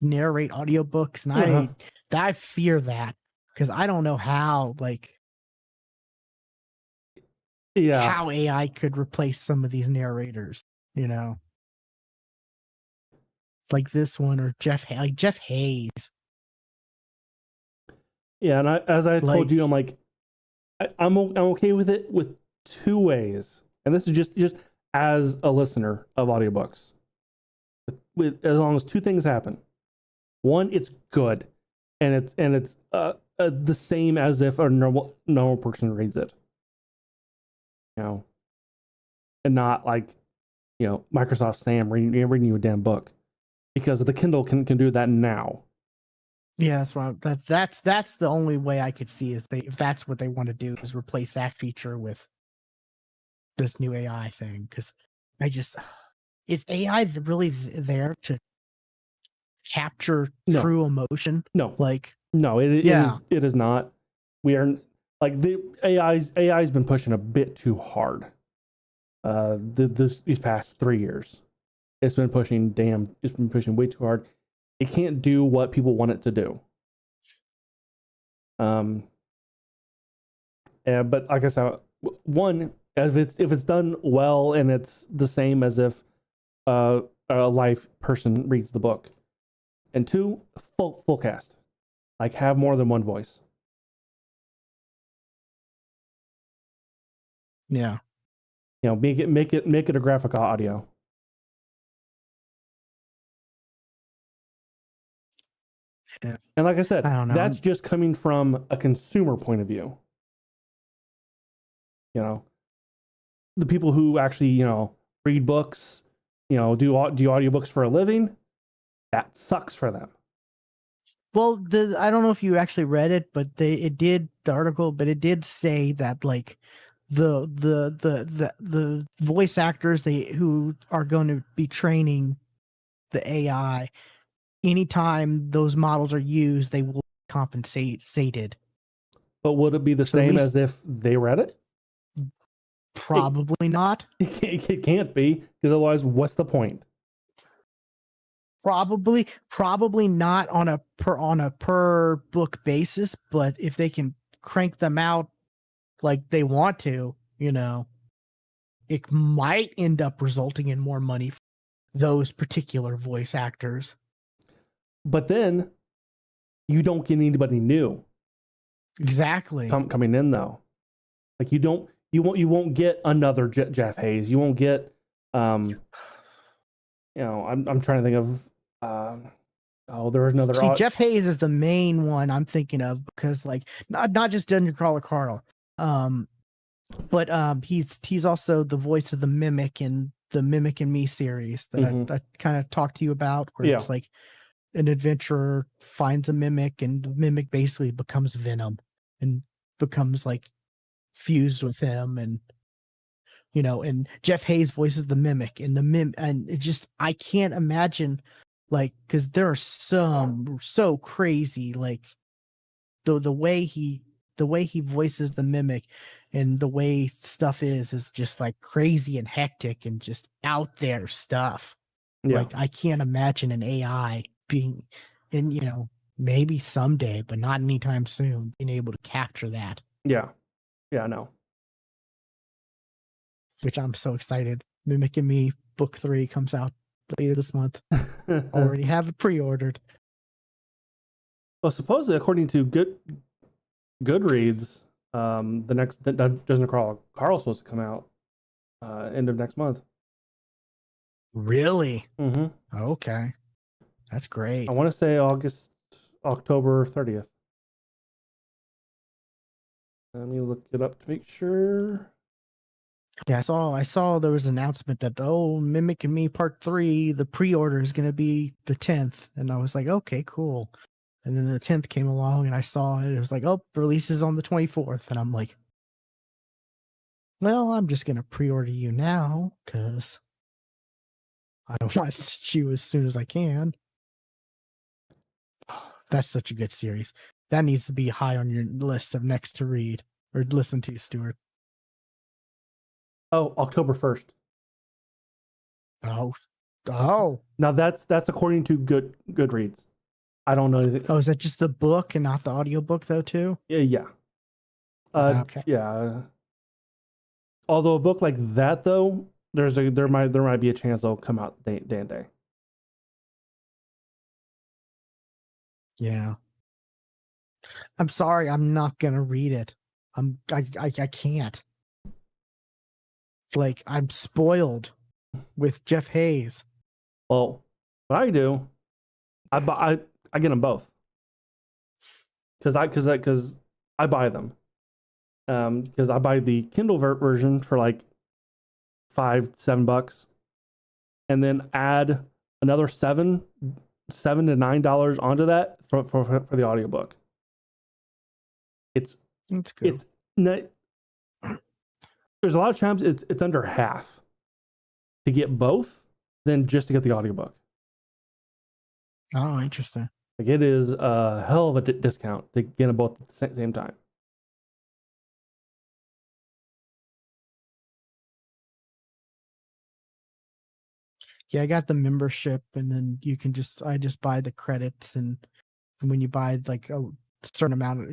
narrate audiobooks, and I fear that because I don't know how how AI could replace some of these narrators, like this one or Jeff Hayes. Yeah, and as I told you, I'm like, I'm okay with it with 2 ways, and this is just as a listener of audiobooks. As long as 2 things happen. One, it's good, and it's the same as if a normal person reads it, and not like Microsoft Sam reading you a damn book, because the Kindle can do that now. Yeah, that's why that's the only way I could see is if that's what they want to do is replace that feature with this new AI thing. Because is AI really there to capture true emotion? No, no, it is not. We are like the AI's been pushing a bit too hard. These past 3 years, it's been pushing way too hard. It can't do what people want it to do. But like I said, one, if it's done well and it's the same as if a live person reads the book, and 2, full cast, like have more than one voice. Yeah, make it a graphic audio. Yeah. And like I said, I don't know. That's just coming from a consumer point of view. The people who actually, read books, do audiobooks for a living, that sucks for them. Well, I don't know if you actually read it, but the article, but it did say that like the voice actors who are going to be training the AI, anytime those models are used, they will be compensated. But would it be the same as if they read it? Probably not. It can't be, because otherwise, what's the point? Probably not on a per book basis, but if they can crank them out like they want to, it might end up resulting in more money for those particular voice actors. But then you don't get anybody new. Exactly. Coming in though. Like you won't get another Jeff Hayes. You won't get I'm trying to think of there was another. See, Jeff Hayes is the main one I'm thinking of because like not just Dungeon Crawler Carl, but he's also the voice of the Mimic in the Mimic and Me series that I kind of talked to you about, where it's like an adventurer finds a Mimic and the Mimic basically becomes Venom and becomes like fused with him, and and Jeff Hayes voices the Mimic and and it just, I can't imagine, like, because there are some so crazy, like the way he voices the Mimic and the way stuff is just like crazy and hectic and just out there stuff. Like I can't imagine an AI and maybe someday, but not anytime soon, being able to capture that. Yeah, I know. Which I'm so excited. Mimicking Me book 3 comes out later this month. Already have it pre-ordered. Well, supposedly, according to Goodreads, the next Dungeon Carl's supposed to come out end of next month. Really? Mm-hmm. Okay, that's great. I want to say October 30th. Let me look it up to make sure. Yeah, I saw there was an announcement that Mimicking Me Part 3, the pre-order is going to be the 10th, and I was like, okay, cool. And then the 10th came along, and I saw it. It was like, releases on the 24th, and I'm like, well, I'm just going to pre-order you now because I want to see you as soon as I can. That's such a good series. That needs to be high on your list of next to read or listen to, Stuart. Oh, October 1st. Oh. Now that's according to Goodreads. I don't know anything. Oh, is that just the book and not the audiobook though too? Yeah. Okay. Yeah. Although a book like that though, there might be a chance it'll come out day and day. Yeah. I'm sorry, I'm not gonna read it. I can't. Like, I'm spoiled with Jeff Hayes. Well, what I do, I get them both because I buy them. Because I buy the Kindle version for like $5-7, and then add another $7 to $9 onto that for the audiobook. It's That's good. It's not, there's a lot of times it's under half to get both than just to get the audiobook. Oh, interesting. Like it is a hell of a discount to get them both at the same time. Yeah, I got the membership, and then I just buy the credits, and when you buy like a certain amount of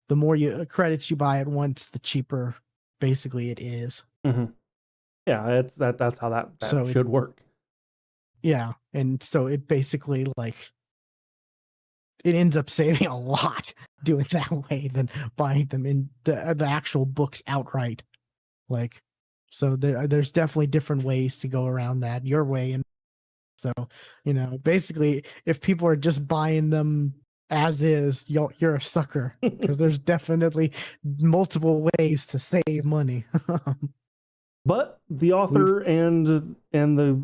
the more credits you buy at once, the cheaper basically it is. Mm-hmm. Yeah, that's how that so should work. Yeah, and so it basically it ends up saving a lot doing that way than buying them in the actual books outright. So there's definitely different ways to go around that. Your way, and so basically, if people are just buying them as is, you're a sucker because there's definitely multiple ways to save money. But the author and the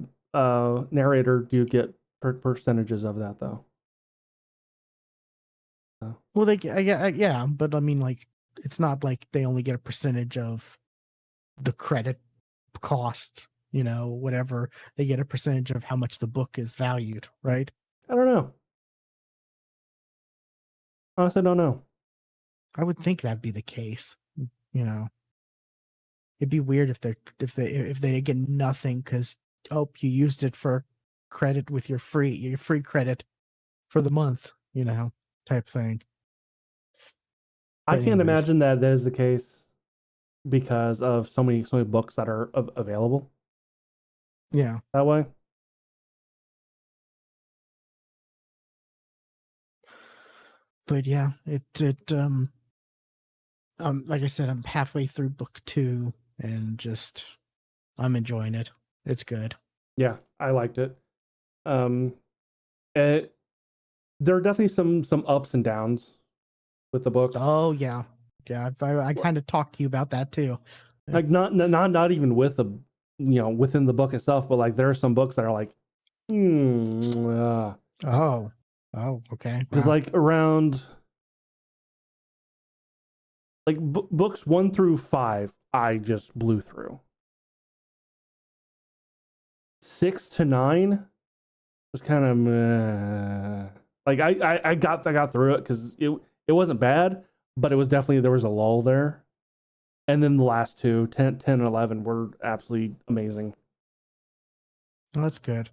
narrator do get percentages of that though. Well, yeah, but I mean, it's not like they only get a percentage of the credit cost, whatever. They get a percentage of how much the book is valued, right? I don't know. Honestly, I don't know. I would think that'd be the case. It'd be weird if they get nothing because you used it for credit with your free credit for the month, type thing. I can't imagine that is the case because of so many books that are available. Yeah, that way. But yeah, like I said, I'm halfway through book 2 and I'm enjoying it. It's good. Yeah, I liked it. There are definitely some ups and downs with the books. Oh yeah. I kind of talked to you about that too. Like not even with the within the book itself, but like there are some books that are like, oh, okay. Because like around like books 1 through 5, I just blew through. 6 to 9 was kind of like I got through it because it wasn't bad, but it was definitely there was a lull there. And then the last 2, 10 and 11 were absolutely amazing. Well, that's good.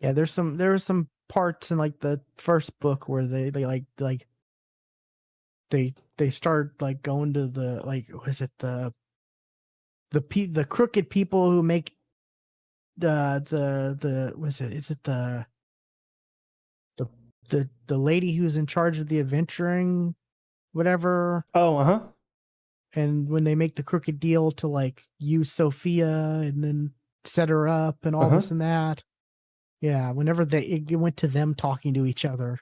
Yeah, there were some parts in like the first book where they start like going to the like was it the crooked people who make the was it is it the lady who's in charge of the adventuring whatever. Oh, And when they make the crooked deal to like use Sophia and then set her up and all this and that. Yeah, whenever it went to them talking to each other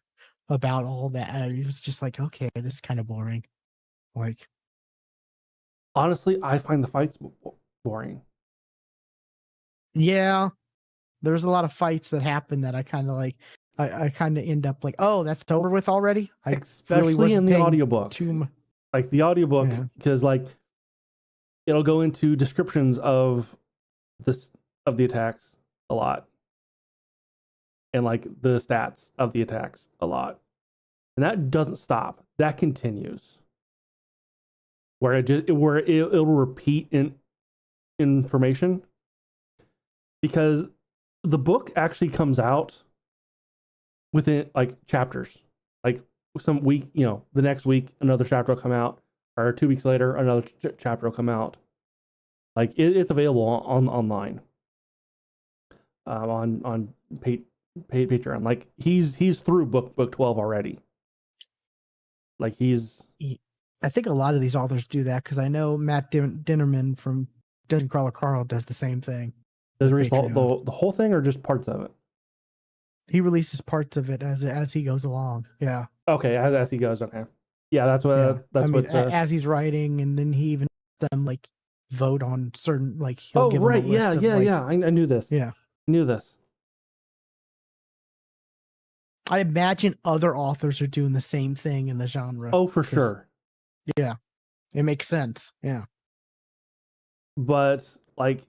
about all that, it was just like, okay, this is kind of boring. Like, honestly, I find the fights boring. yeah, there's a lot of fights that happen that I kind of like. I kind of end up like, oh, that's over with already. I Especially really in the audiobook. Like the audiobook, because like it'll go into descriptions of the attacks a lot. And like the stats of the attacks a lot. And that doesn't stop. That continues. Where it'll repeat information. Because the book actually comes out within like chapters. Like some week, the next week another chapter will come out, or 2 weeks later another chapter will come out. Like it's available online. On Patreon. Like he's through book 12 already. Like I think a lot of these authors do that because I know Matt Dinnerman from Dungeon Crawler Carl does the same thing. Does he release the whole thing or just parts of it? He releases parts of it as he goes along. Yeah. Okay, as he goes. Okay. Yeah, that's what. Yeah. As he's writing, and then he even them like vote on certain like. He'll give right. them a list Yeah. I knew this. Yeah. I knew this. I imagine other authors are doing the same thing in the genre. Oh, for sure. Yeah, it makes sense. Yeah. But like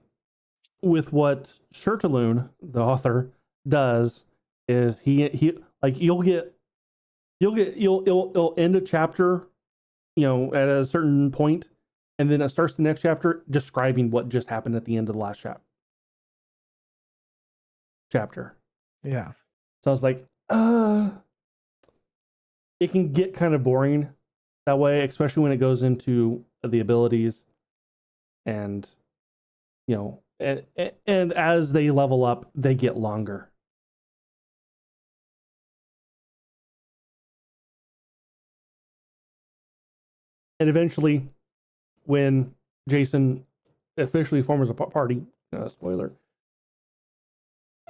with what Shirtaloon, the author, does is he like you'll end a chapter, at a certain point, and then it starts the next chapter describing what just happened at the end of the last chapter. Yeah. So I was like, it can get kind of boring that way, especially when it goes into the abilities and and as they level up, they get longer. And eventually, when Jason officially forms a party, spoiler,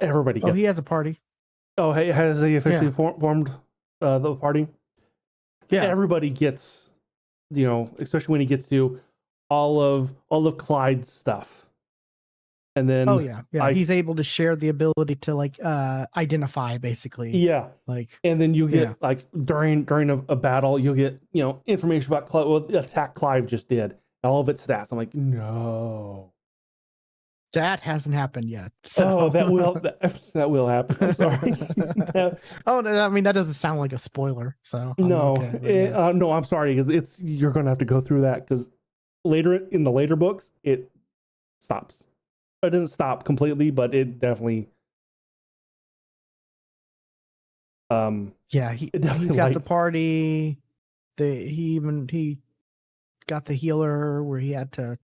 everybody gets... Oh, he has a party. Oh, hey, has he officially formed the party? Yeah. Everybody gets, especially when he gets to all of Clyde's stuff. And then... Oh, yeah. He's able to share the ability to, like, identify, basically. Yeah. Like... And then you get, like, during a battle, you'll get, information about the attack Clive just did. All of its stats. I'm like, no. That hasn't happened yet. So. Oh, that will happen. I'm sorry. Oh, I mean, that doesn't sound like a spoiler. So no, no, I'm sorry, because you're going to have to go through that because later in the later books it stops. It doesn't stop completely, but it definitely. Yeah, he's got the party. He got the healer where he had to,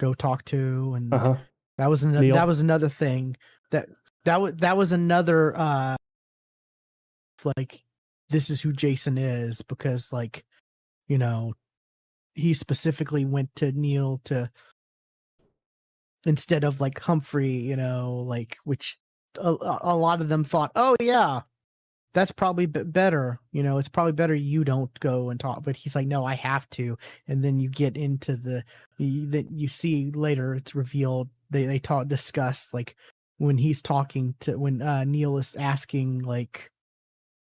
go talk to, and that was another thing that was another like, this is who Jason is, because like, he specifically went to Neil to, instead of like Humphrey, like, which a lot of them thought, oh yeah, that's probably better. It's probably better you don't go and talk. But he's like, no, I have to. And then you get into that you see later, it's revealed they discuss like when he's talking to, when Neil is asking, like,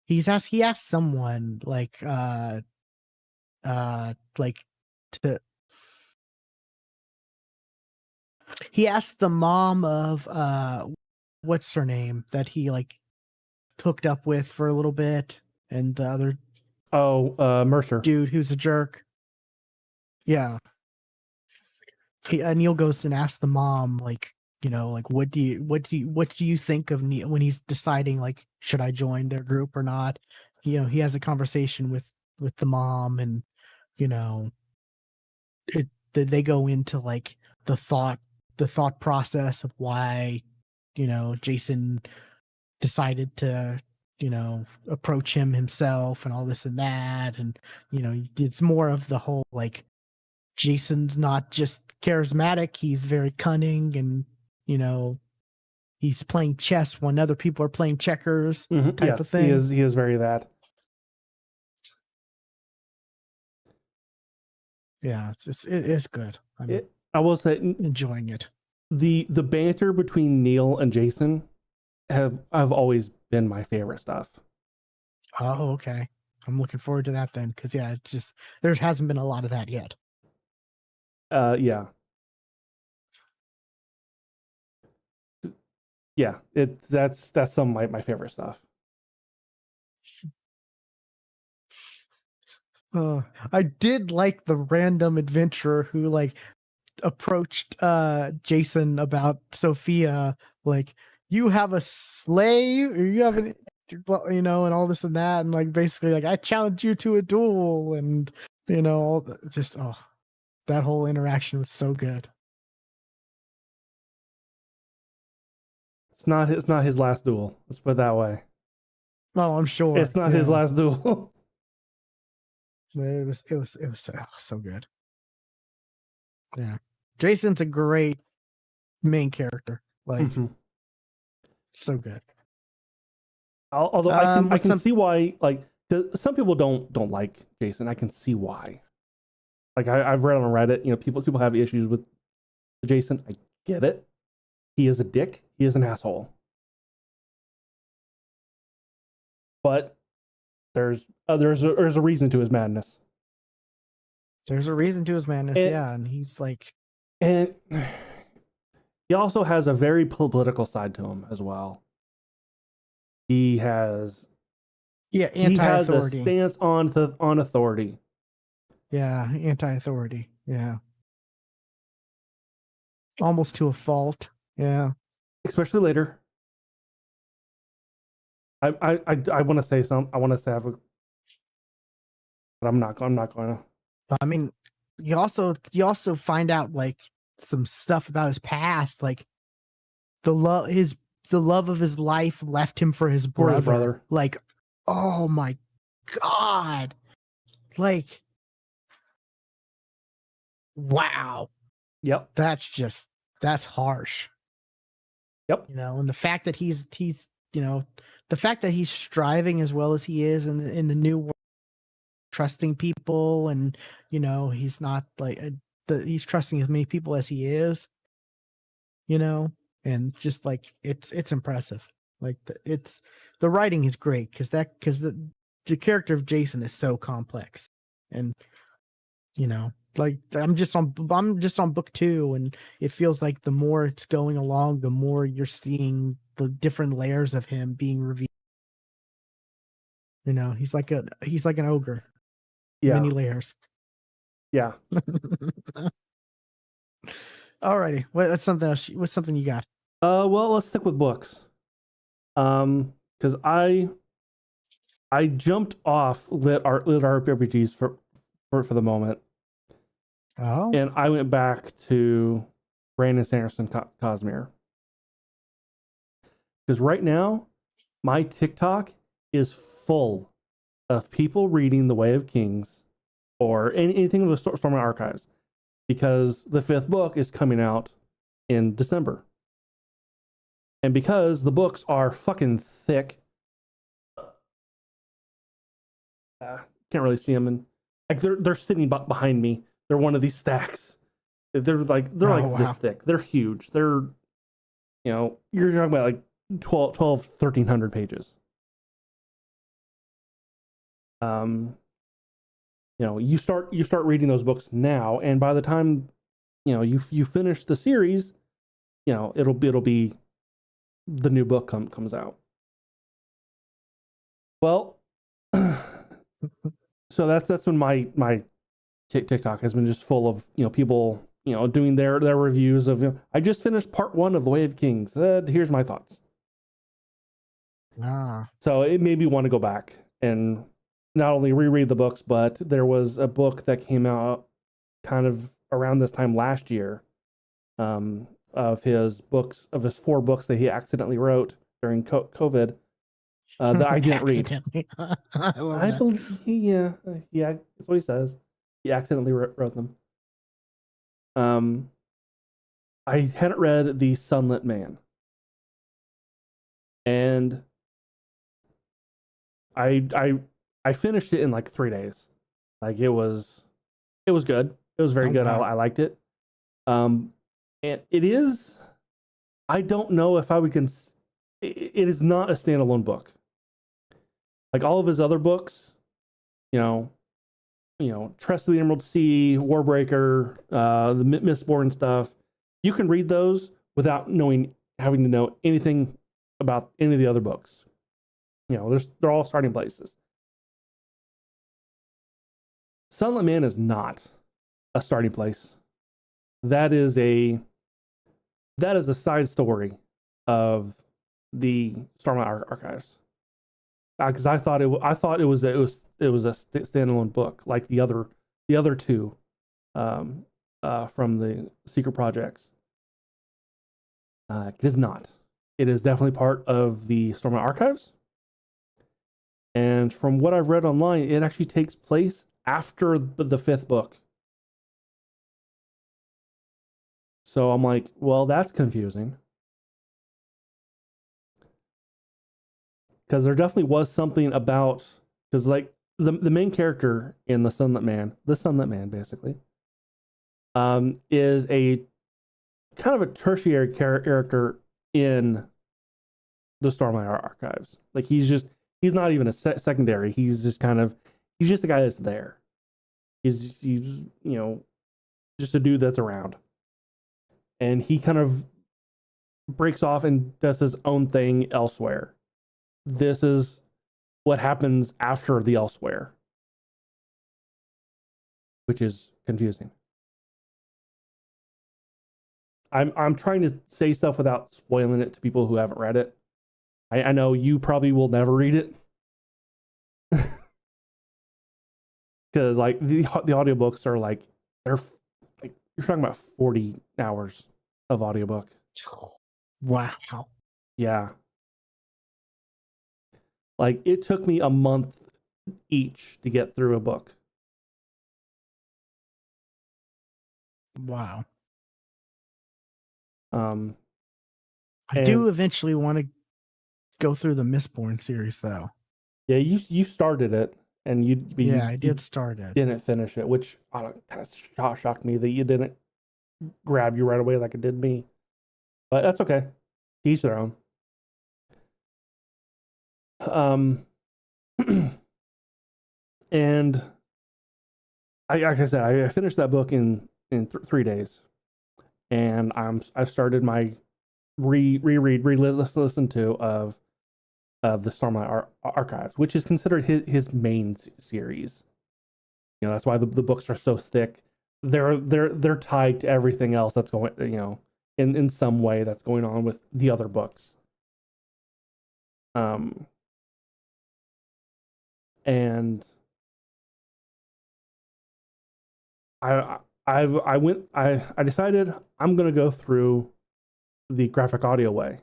he asked someone like to, he asked the mom of what's her name that he like hooked up with for a little bit, and the other Mercer dude who's a jerk. Yeah. Neil goes and asks the mom, like, like what do you think of Neil when he's deciding like should I join their group or not? He has a conversation with the mom, and they go into like the thought process of why Jason decided to approach him himself and all this and that, and it's more of the whole like Jason's not just charismatic, he's very cunning, and he's playing chess when other people are playing checkers, type of thing. He is very that. Yeah, it's good. I will say, enjoying it. The banter between Neil and Jason have always been my favorite stuff. Oh, okay. I'm looking forward to that then, because it's just there hasn't been a lot of that yet. Yeah. Yeah, that's some of my favorite stuff. I did like the random adventurer who like approached Jason about Sophia, like, you have a slave, or you have an and all this and that, and like basically like I challenge you to a duel, and just that whole interaction was so good. It's not his last duel. Let's put it that way. Oh, I'm sure it's not his last duel. It was so good. Yeah, Jason's a great main character. Like, so good. Although I can see why, like, because some people don't like Jason. I can see why. Like I've read on Reddit, people have issues with Jason. I get it. He is a dick. He is an asshole. But there's a reason to his madness. There's a reason to his madness, and he's like, and he also has a very political side to him as well. He has anti-authority. He has a stance on authority. Yeah, anti-authority. Yeah, almost to a fault. Yeah, especially later. I want to say something. I want to say, but I'm not going to. I mean, you also find out like some stuff about his past, like the love of his life left him for his brother. Like, oh my God, like, wow. Yep. That's harsh. Yep. And the fact that he's the fact that he's striving as well as he is in the new world, trusting people, and he's not like he's trusting as many people as he is, and just like it's impressive. Like the writing is great because the character of Jason is so complex, and like I'm just on book 2, and it feels like the more it's going along, the more you're seeing the different layers of him being revealed. He's like an ogre. Yeah. Many layers. Yeah. Alrighty. What's something you got? Well, let's stick with books. Because I jumped off lit RPGs for the moment. Oh. And I went back to Brandon Sanderson Cosmere. Because right now, my TikTok is full of people reading The Way of Kings or anything of the Stormlight Archives, because the 5th book is coming out in December. And because the books are fucking thick, can't really see them, and like they're sitting behind me. They're one of these stacks. They're like wow. This thick. They're huge. They're, you're talking about like 1,300 pages. You start reading those books now, and by the time you finish the series, it'll be the new book comes out. Well, so that's when my TikTok has been just full of people doing their reviews of, I just finished part 1 of The Way of Kings. Here's my thoughts. So it made me want to go back and not only reread the books, but there was a book that came out kind of around this time last year, of his 4 books that he accidentally wrote during COVID, that I didn't read. I believe, yeah, that's what he says. He accidentally wrote them. I hadn't read The Sunlit Man, and I finished it in like 3 days. Like it was good. It was very good. Wow. I liked it. And it is, I don't know if I would it is not a standalone book. Like all of his other books, Trust of the Emerald Sea, Warbreaker, the Mistborn stuff, you can read those without having to know anything about any of the other books. They're all starting places. Sunlit Man is not a starting place. That is a side story of the Stormlight Archives. Because I thought it was a standalone book like the other 2 from the secret projects. It is not. It is definitely part of the Stormlight Archives. And from what I've read online, it actually takes place after the 5th book. So I'm like, well, that's confusing. Because there definitely was something about, because like the main character in the Sunlit Man basically, is a kind of a tertiary character in the Stormlight Archives. Like he's not even a secondary. He's just a guy that's there. He's just a dude that's around, and he kind of breaks off and does his own thing elsewhere. This is what happens after the elsewhere, which is confusing. I'm trying to say stuff without spoiling it to people who haven't read it. I know you probably will never read it. Because like the audiobooks are like, they're like, you're talking about 40 hours of audiobook. Wow. Yeah. Like it took me a month each to get through a book. Wow. I do eventually want to go through the Mistborn series though. Yeah, you started it, and I did start it. Didn't finish it, which kind of shocked me that you didn't grab you right away like it did me. But that's okay. Each their own. And like I said, I finished that book in 3 days, and I've started my listen to of the Stormlight Archives, which is considered his main series. That's why the books are so thick. They're tied to everything else that's going, in some way that's going on with the other books. And I decided I'm gonna go through the graphic audio way,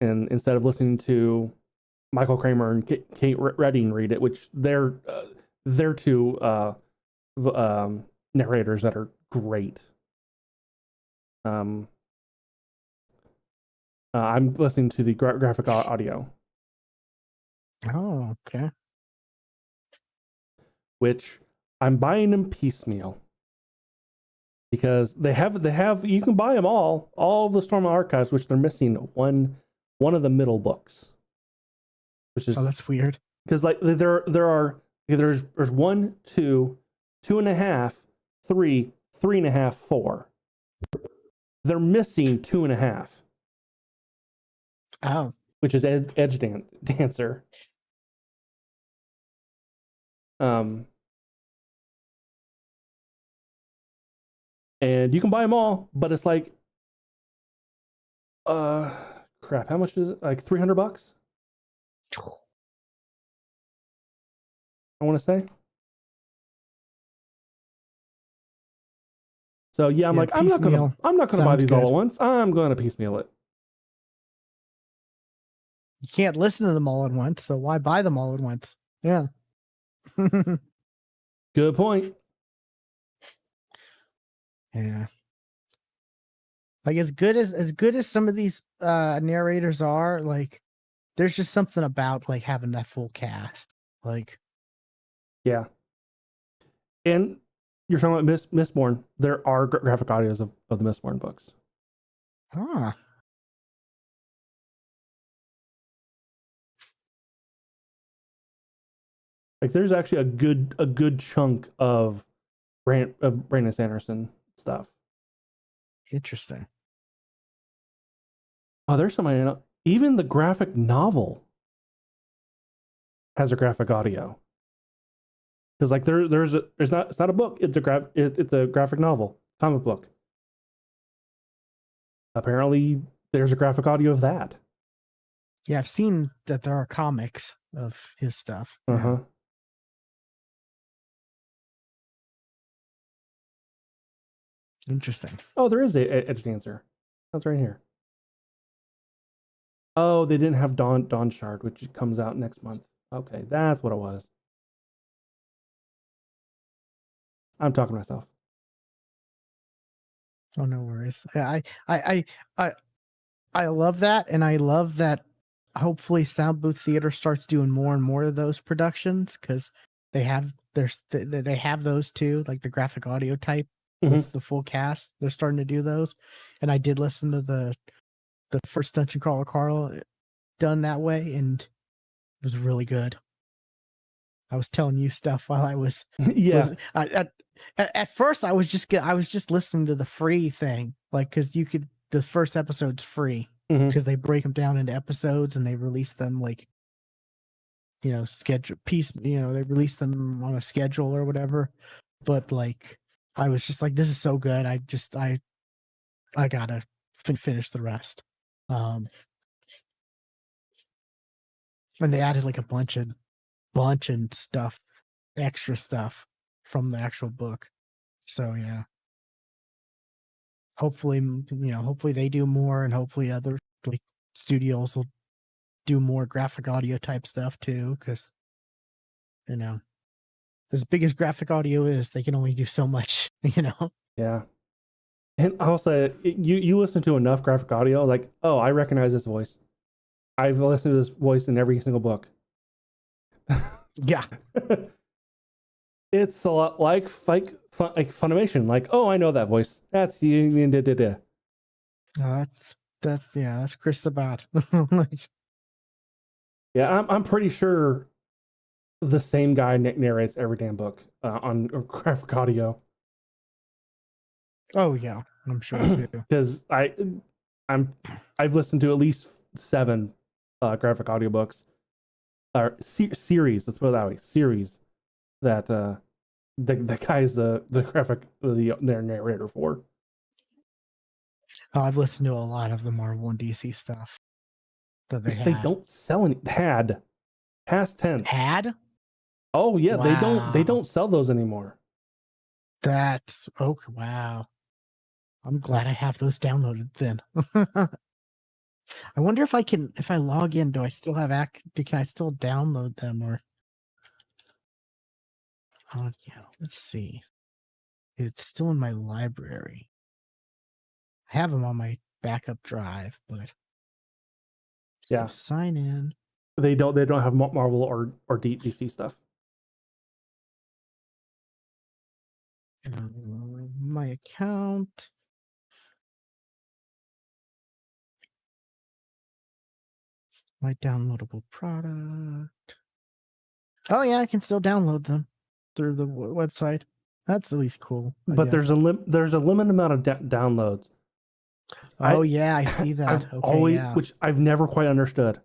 and instead of listening to Michael Kramer and Kate Redding read it, which they're 2 narrators that are great. I'm listening to the graphic audio. Oh, okay. Which I'm buying them piecemeal, because they have you can buy them all the Stormlight Archives, which they're missing one of the middle books, which is, that's weird, because like there's 1, 2, 2.5, 3, 3.5, 4. They're missing 2.5. Oh, which is Edge Dancer. and you can buy them all, but it's like, crap, how much is it? Like $300? I want to say. So yeah, I'm like, I'm not gonna buy these all at once. I'm going to piecemeal it. You can't listen to them all at once, so why buy them all at once? Yeah. Good point. Yeah. Like as good as some of these narrators are, like there's just something about like having that full cast. Like, yeah. And you're talking about Mistborn. There are graphic audios of the Mistborn books. ah. Like there's actually a good chunk of Brandon Sanderson stuff. Interesting. Oh, there's somebody, you know, even the graphic novel has a graphic audio. Because like it's not a book, it's a graphic novel, comic book. Apparently there's a graphic audio of that. Yeah, I've seen that there are comics of his stuff. Uh-huh. Yeah. Interesting. Oh, there is a Edge Dancer. That's right here. Oh, they didn't have Dawn Shard, which comes out next month. Okay, that's what it was. I'm talking to myself. Oh, no worries. I love that, and I love that. Hopefully, Sound Booth Theater starts doing more and more of those productions because they have they have those too, like the graphic audio type with the full cast. They're starting to do those, and I did listen to the first Dungeon Crawler Carl done that way, and it was really good. I was telling you stuff while I was at first I was just listening to the free thing, like because you could the first episode's free because they break them down into episodes and they release them like schedule piece they release them on a schedule or whatever. But like I was just like, this is so good. I gotta finish the rest. And they added like a bunch of stuff, extra stuff from the actual book. So yeah. Hopefully, hopefully they do more, and hopefully other like studios will do more graphic audio type stuff too, because as big as graphic audio is, they can only do so much. Yeah. And also, you listen to enough graphic audio, like, oh, I recognize this voice. I've listened to this voice in every single book. Yeah. It's a lot like Funimation. Like, oh, I know that voice. That's you. That's Chris Sabat. Yeah, I'm pretty sure the same guy narrates every damn book on graphic audio. Oh yeah, I'm sure too. Because I've listened to at least 7 graphic audiobooks or series. Let's put it that way, series that the guy's the graphic their narrator for. Oh, I've listened to a lot of the Marvel and DC stuff that they don't sell any. Had past tense. Had. Oh yeah, wow. they don't sell those anymore. That's okay. Wow. I'm glad I have those downloaded then. I wonder if I log in, do I still have can I still download them or yeah, let's see. It's still in my library. I have them on my backup drive, but yeah, sign in. They don't have Marvel or DC stuff. My account. My downloadable product. Oh yeah, I can still download them through the website. That's at least cool. But there's a limited amount of downloads. Oh yeah, I see that. Which I've never quite understood.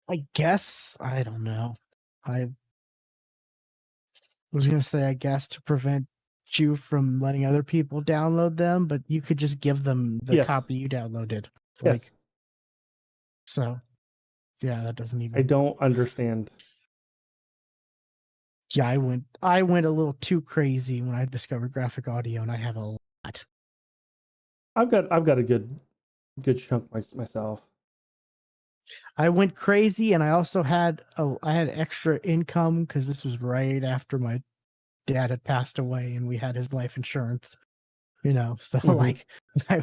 I guess I don't know. was gonna say, I guess, to prevent you from letting other people download them, but you could just give them the Yes. copy you downloaded. Yes. So yeah, that doesn't even. I don't understand. Yeah, I went a little too crazy when I discovered graphic audio, and I have a lot. I've got a good chunk myself. I went crazy, and I also had extra income because this was right after my dad had passed away, and we had his life insurance. So like I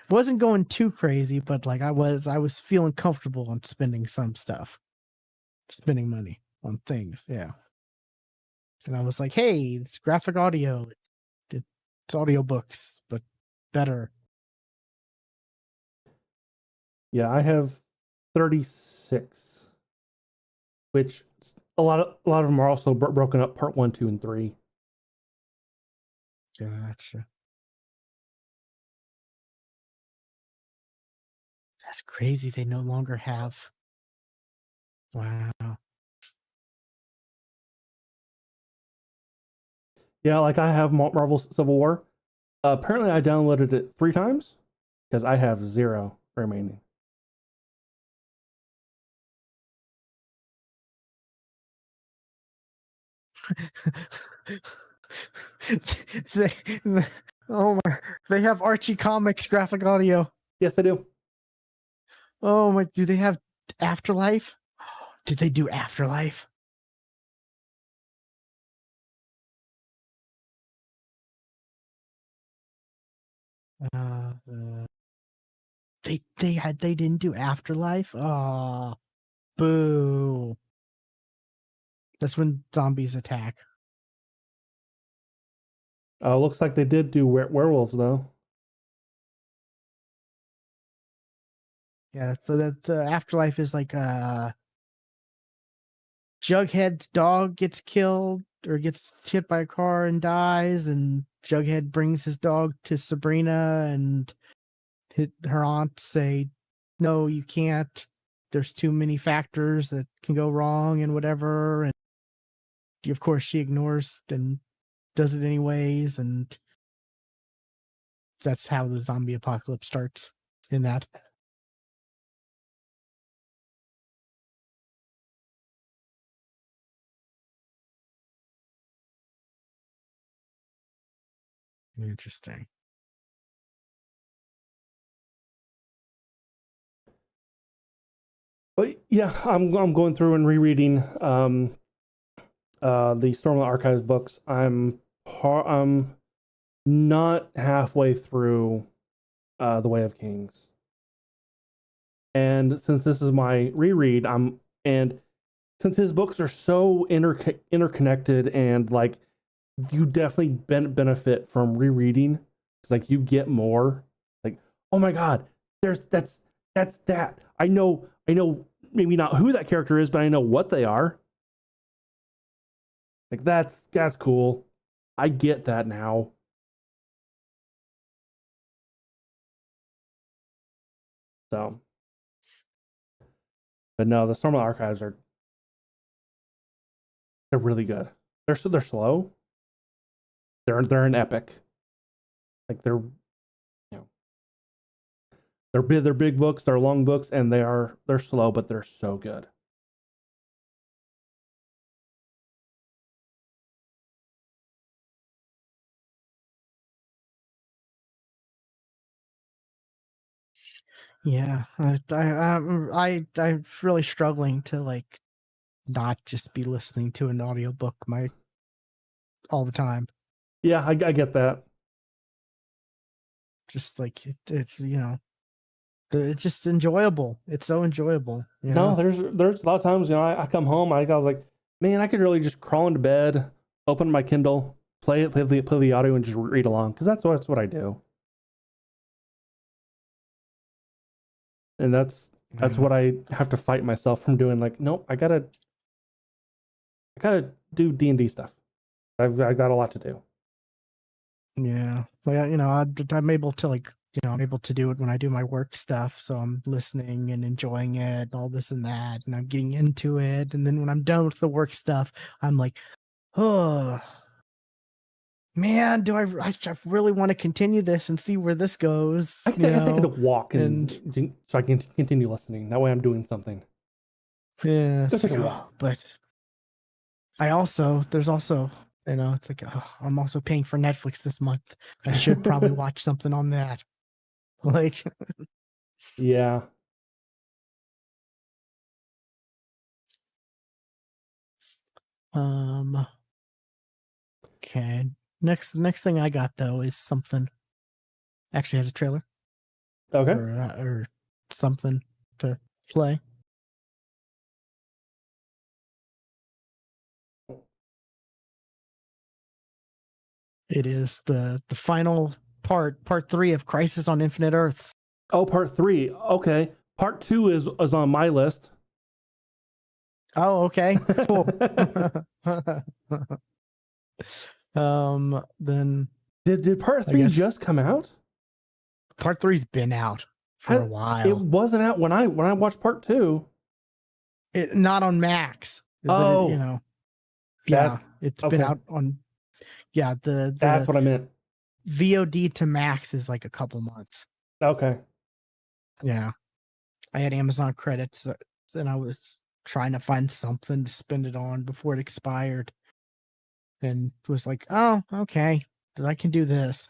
wasn't going too crazy, but like I was feeling comfortable on spending money on things, yeah. And I was like, hey, it's graphic audio, it's audiobooks, but better. Yeah, I have 36, which a lot of them are also broken up part 1, 2, and 3. Gotcha. That's crazy. They no longer have. Wow. Yeah, like I have Marvel Civil War. Apparently, I downloaded it 3 times because I have 0 remaining. they, oh my! They have Archie Comics graphic audio. Yes, I do. Oh my! Do they have Afterlife? Did they do Afterlife? They didn't do Afterlife. Oh, boo! That's when zombies attack. Looks like they did do werewolves though. Yeah, so that Afterlife is like Jughead's dog gets killed or gets hit by a car and dies, and Jughead brings his dog to Sabrina, and her aunts say, no, you can't. There's too many factors that can go wrong and whatever. And of course she ignores and does it anyways. And that's how the zombie apocalypse starts in that. Interesting. But yeah, I'm going through and rereading the Stormlight Archives books. I'm not halfway through The Way of Kings. And since this is my reread, and since his books are so interconnected, and like you definitely benefit from rereading, because like you get more. Like, oh my god, that's that. I know maybe not who that character is, but I know what they are. Like that's cool. I get that now. So, but no, the Stormlight Archives they're really good. They're slow. They're an epic. Like they're big books, they're long books, and they're slow, but they're so good. Yeah, I'm really struggling to like not just be listening to an audiobook all the time. Yeah, I get that. Just like it's it's just enjoyable. It's so enjoyable. No, there's a lot of times I come home, I was like, man, I could really just crawl into bed, open my Kindle, play the audio, and just read along, because that's what I do. And that's what I have to fight myself from doing. Like, nope, I gotta do D&D stuff. I've got a lot to do. Yeah, like I'm able to I'm able to do it when I do my work stuff. So I'm listening and enjoying it, all this and that, and I'm getting into it. And then when I'm done with the work stuff, I'm like, oh man, I really want to continue this and see where this goes. I take a walk and so I can continue listening. That way I'm doing something. Yeah, Go take a walk. But there's also, it's like, I'm also paying for Netflix this month. I should probably watch something on that. Like, yeah. Okay. Next thing I got though is something. Actually, has a trailer. Okay. Or something to play. It is the final part 3 of Crisis on Infinite Earths. Oh, part 3. Okay. Part 2 is on my list. Oh, okay. Cool. Then did part 3 just come out? Part 3's been out for a while. It wasn't out when I watched part 2. It not on Max. Oh, it's been out on. Yeah, that's what I meant. VOD to Max is like a couple months. Okay. Yeah, I had Amazon credits and I was trying to find something to spend it on before it expired, and was like, oh, okay, I can do this.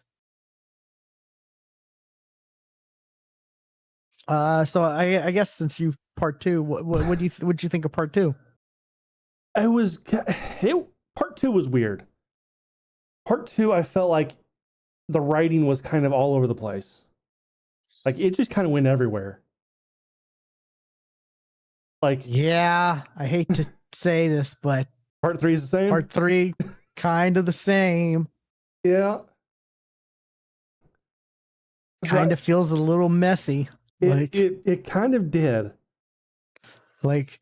So I guess since you part 2, what do you think of part 2? Part 2 was weird. Part 2, I felt like the writing was kind of all over the place. Like it just kind of went everywhere. Like, yeah, I hate to say this, but part 3 is the same. Part 3, kind of the same. Yeah. Kind of feels a little messy. It kind of did. Like,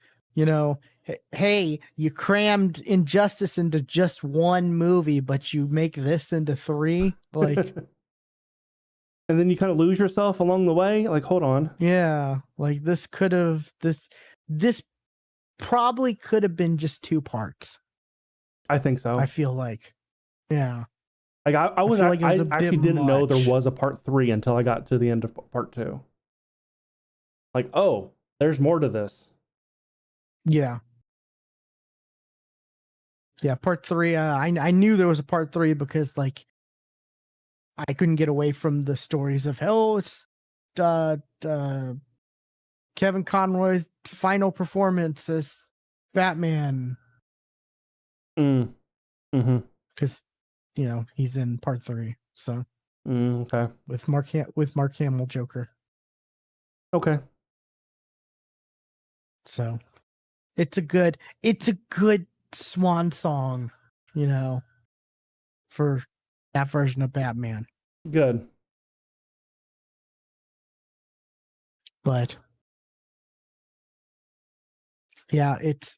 hey, you crammed Injustice into just one movie, but you make this into 3. Like, and then you kind of lose yourself along the way. Like, hold on. Yeah, like this probably could have been just 2 parts. I think so. I feel like, yeah. Like I actually didn't know there was a part 3 until I got to the end of part 2. Like, oh, there's more to this. Yeah. Yeah, part 3. I knew there was a part 3 because like I couldn't get away from the stories of it's Kevin Conroy's final performance as Batman. Mm-hmm. Because he's in part 3. So okay. With Mark Hamill Joker. Okay. So it's a good swan song, for that version of Batman. Good. But yeah, it's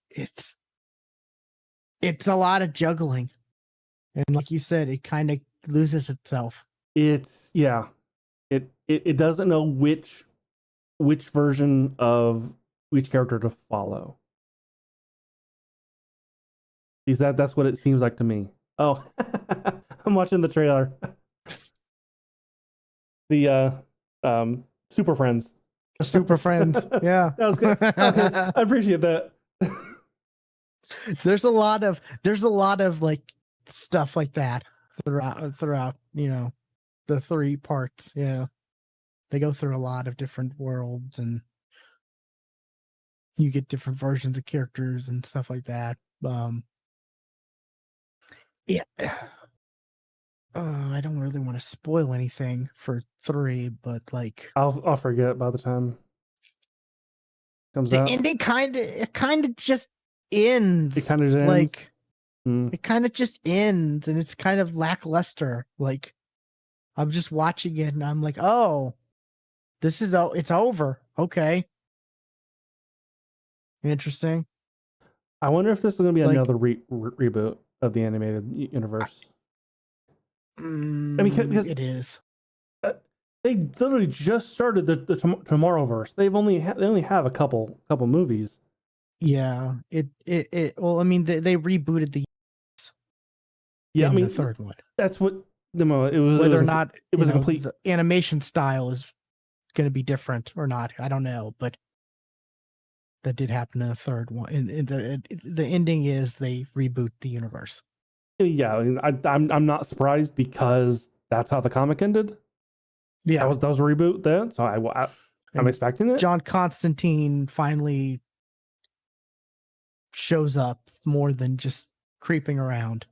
a lot of juggling. And like you said, it kind of loses itself. It doesn't know which version of which character to follow. That's what it seems like to me. Oh, I'm watching the trailer. The Super Friends. Super Friends. Yeah. That was good. Okay. I appreciate that. There's a lot of like stuff like that throughout, the 3 parts. Yeah. They go through a lot of different worlds and you get different versions of characters and stuff like that. Yeah. I don't really want to spoil anything for 3, but like I'll forget by the time it comes out. And it kind of just ends. It kind of ends. Like it kind of just ends, and it's kind of lackluster. Like I'm just watching it, and I'm like, oh, it's over. Okay, interesting. I wonder if this is going to be another reboot of the animated universe. I mean, because it is. They literally just started the Tomorrowverse. They only have a couple movies. Yeah, well, I mean, they rebooted the Yeah, in the third one. That's what it was. Whether or not it was a complete the animation style is going to be different or not, I don't know, but that did happen in the third one. In the ending is they reboot the universe. Yeah, I'm not surprised because that's how the comic ended. Yeah, that was a reboot then, so I'm expecting it. John Constantine finally shows up more than just creeping around.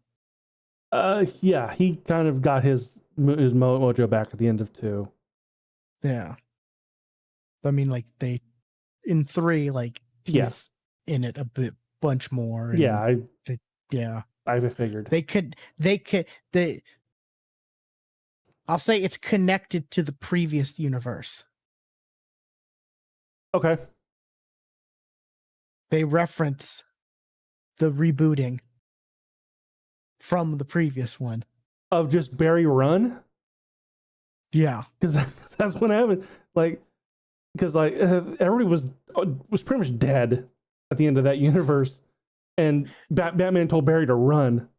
Yeah, he kind of got his mojo back at the end of 2. Yeah, I mean, like in 3, like he's in it a bunch more. And I figured I'll say it's connected to the previous universe. Okay. They reference the rebooting from the previous one. Of just Barry Run? Yeah. Because that's what happened. Because everybody was pretty much dead at the end of that universe. And Batman told Barry to run.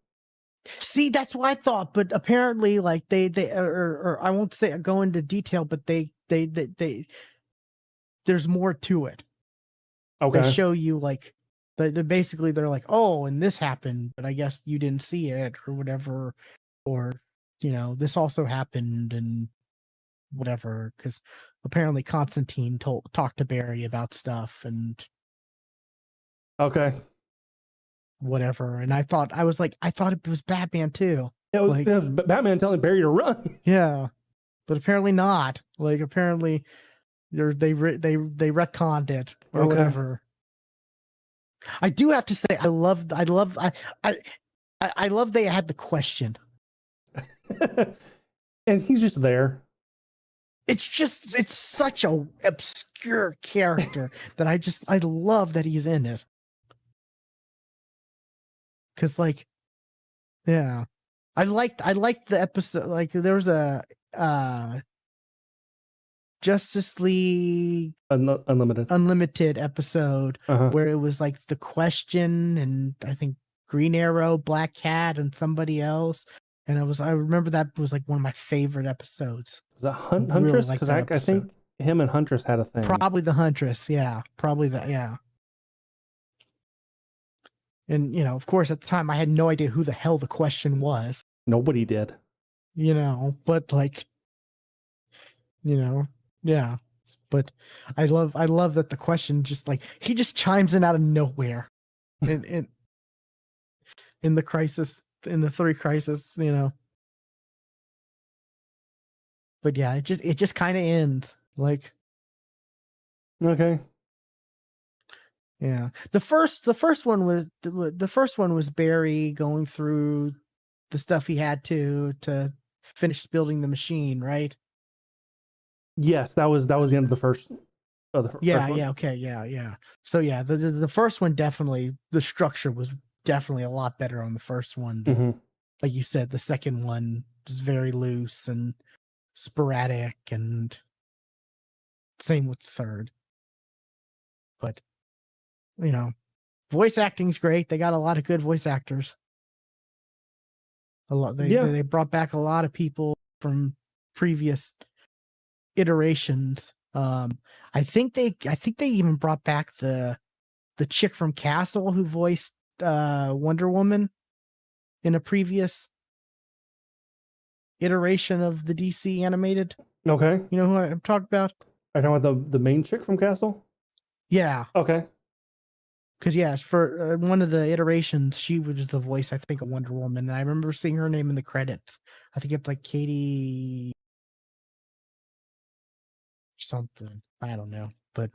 See, that's what I thought, but apparently, like they or I won't say go into detail, but they there's more to it. Okay. They show you like they're like, oh, and this happened, but I guess you didn't see it or whatever, or this also happened and whatever, because apparently Constantine talked to Barry about stuff and okay. Whatever, and I thought it was Batman too. It was Batman telling Barry to run. Yeah, but apparently not. Like apparently, they retconned it or whatever. I do have to say, I love they had the question, and he's just there. It's such a obscure character that I love that he's in it. Cause like, yeah, I liked the episode. Like there was a Justice League Unlimited episode where it was like the question, and I think Green Arrow, Black Cat, and somebody else. And I remember that was like one of my favorite episodes. Was that Huntress? Because I think him and Huntress had a thing. Probably the Huntress, yeah. Probably that, yeah. And of course, at the time, I had no idea who the hell the question was. Nobody did. But like, yeah. But I love that the question just like he just chimes in out of nowhere, in the crisis, in the 3 crisis, But yeah, it just kind of ends like. Okay. Yeah, the first one was Barry going through the stuff he had to finish building the machine, right? Yes, that was the end of the first. Yeah, okay, yeah. So yeah, the first one definitely, the structure was definitely a lot better on the first one. Like you said, the second one was very loose and sporadic, and same with the third. But voice acting's great. They got a lot of good voice actors. They brought back a lot of people from previous iterations. I think they even brought back the chick from Castle who voiced Wonder Woman in a previous iteration of the DC animated. Okay. You know who I'm talking about? Are you talking about the main chick from Castle? Yeah. Okay. Because for one of the iterations, she was the voice, I think, of Wonder Woman, and I remember seeing her name in the credits. I think it's like Katie something. I don't know, but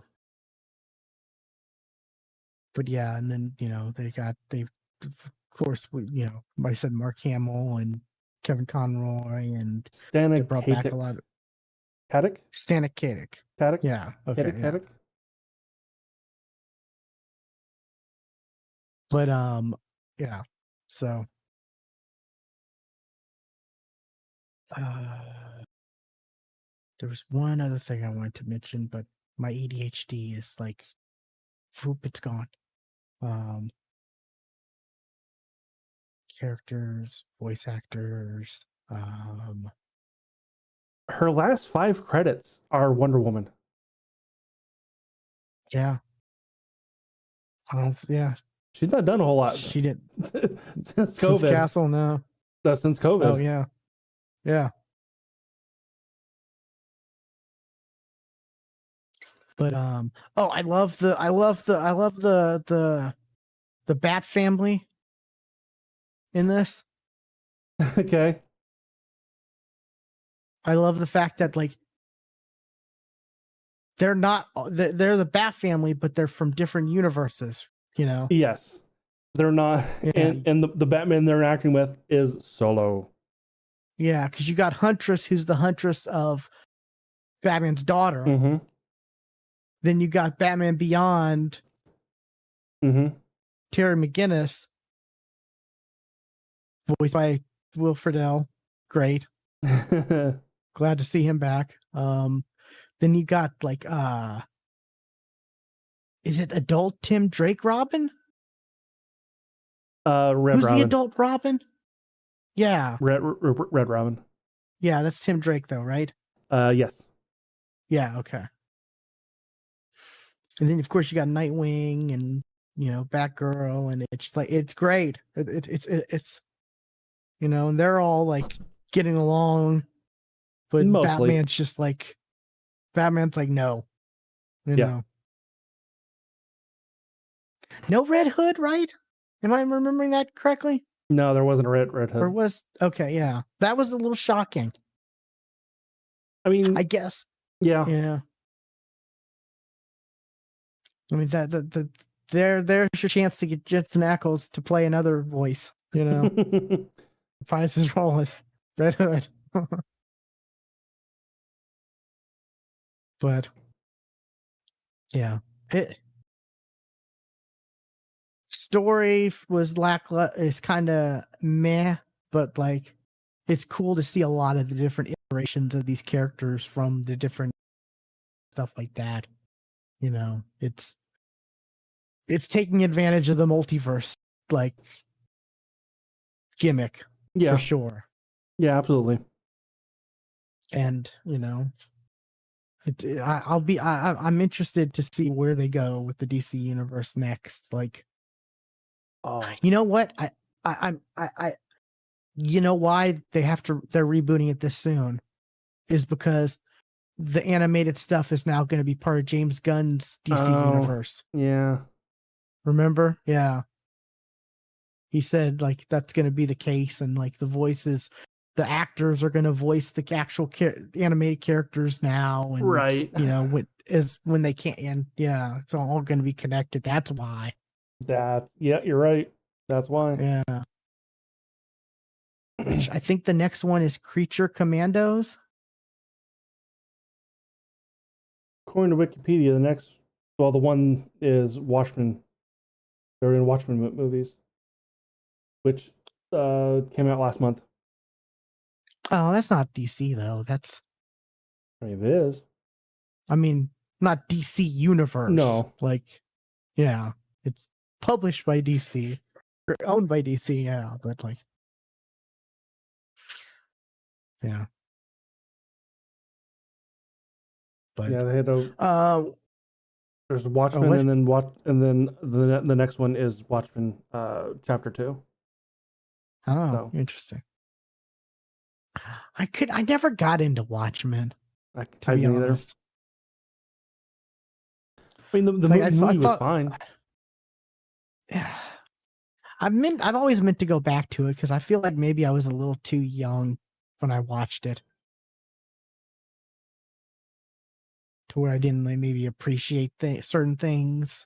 yeah, and then they of course I said Mark Hamill and Kevin Conroy, and they brought back a lot of Stanek Katic. Yeah. Okay. Yeah. But yeah. So there was one other thing I wanted to mention, but my ADHD is like, whoop, it's gone. characters, voice actors. Her last 5 credits are Wonder Woman. Yeah. Yeah. She's not done a whole lot. She did since COVID. Since Castle, no. Since COVID. Oh yeah. Yeah. But I love the Bat family in this. Okay. I love the fact that like they're the Bat family, but they're from different universes, you know? Yes. They're not, Yeah. and the Batman they're acting with is Solo. Yeah, because you got Huntress, who's the Huntress of Batman's daughter. Mm-hmm. Then you got Batman Beyond, Terry McGinnis, voiced by Will Friedle. Great. Glad to see him back. Then you got like is it adult Tim Drake Robin? Red Who's Robin. the adult Robin? Yeah. Red Robin. Yeah, that's Tim Drake though, right? Yes. Yeah, okay. And then of course you got Nightwing and Batgirl, and it's like it's great. It's and they're all like getting along, but Mostly. Batman's like no, know. No Red Hood, right? Am I remembering that correctly? No, there wasn't a Red Hood. Or was okay, yeah. That was a little shocking. I mean, I guess. Yeah. Yeah. I mean there's your chance to get Jensen Ackles to play another voice, Finds his role as Red Hood. But yeah, story was lackluster. It's kind of meh, but like it's cool to see a lot of the different iterations of these characters from the different stuff like that. It's taking advantage of the multiverse like gimmick, for sure. Yeah, absolutely. And I'm interested to see where they go with the DC universe next. Like, you know what? You know why they're rebooting it this soon is because the animated stuff is now going to be part of James Gunn's DC universe. Yeah. Remember? Yeah. He said like that's going to be the case, and like the actors are going to voice the actual animated characters now, and right. When they can't, and yeah, it's all going to be connected. That's why. You're right. That's why. Yeah. Which I think the next one is Creature Commandos. According to Wikipedia, the one is Watchmen. They're in Watchmen movies, which came out last month. Oh, that's not DC though. I mean, it is. I mean, not DC Universe. No. Like, yeah, it's published by DC, or owned by DC. Yeah, but like, yeah. But yeah, they had there's Watchmen, and then the next one is Watchmen Chapter 2. Oh, interesting. I never got into Watchmen. To be honest. I mean, the movie was fine. Yeah. I've always meant to go back to it because I feel like maybe I was a little too young when I watched it, to where I didn't maybe appreciate certain things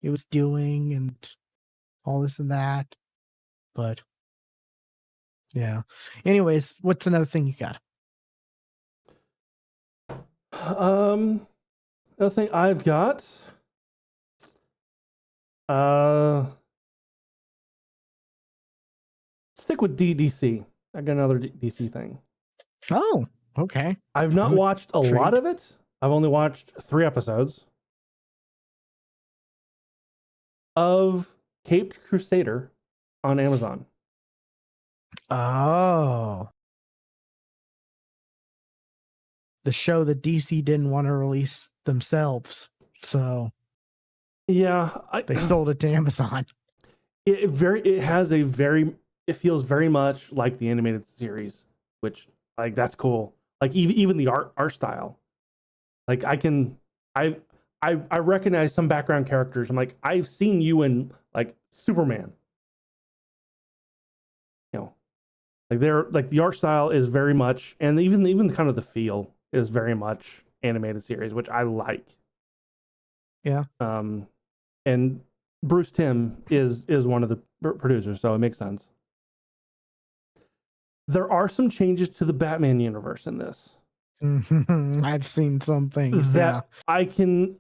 it was doing and all this and that. But yeah. Anyways, what's another thing you got? Another thing I've got. Stick with DC. I got another DC thing. Oh, okay. I've not watched a lot of it. I've only watched 3 episodes of Caped Crusader on Amazon. Oh. The show that DC didn't want to release themselves. So yeah, they sold it to Amazon. It feels very much like the animated series, which like that's cool. Like even the art style. Like I recognize some background characters. I'm like, I've seen you in like Superman. You know, like they're like the art style is very much, and even kind of the feel is very much animated series, which I like. Yeah. And Bruce Timm is one of the producers, so it makes sense. There are some changes to the Batman universe in this. I've seen some things that I can,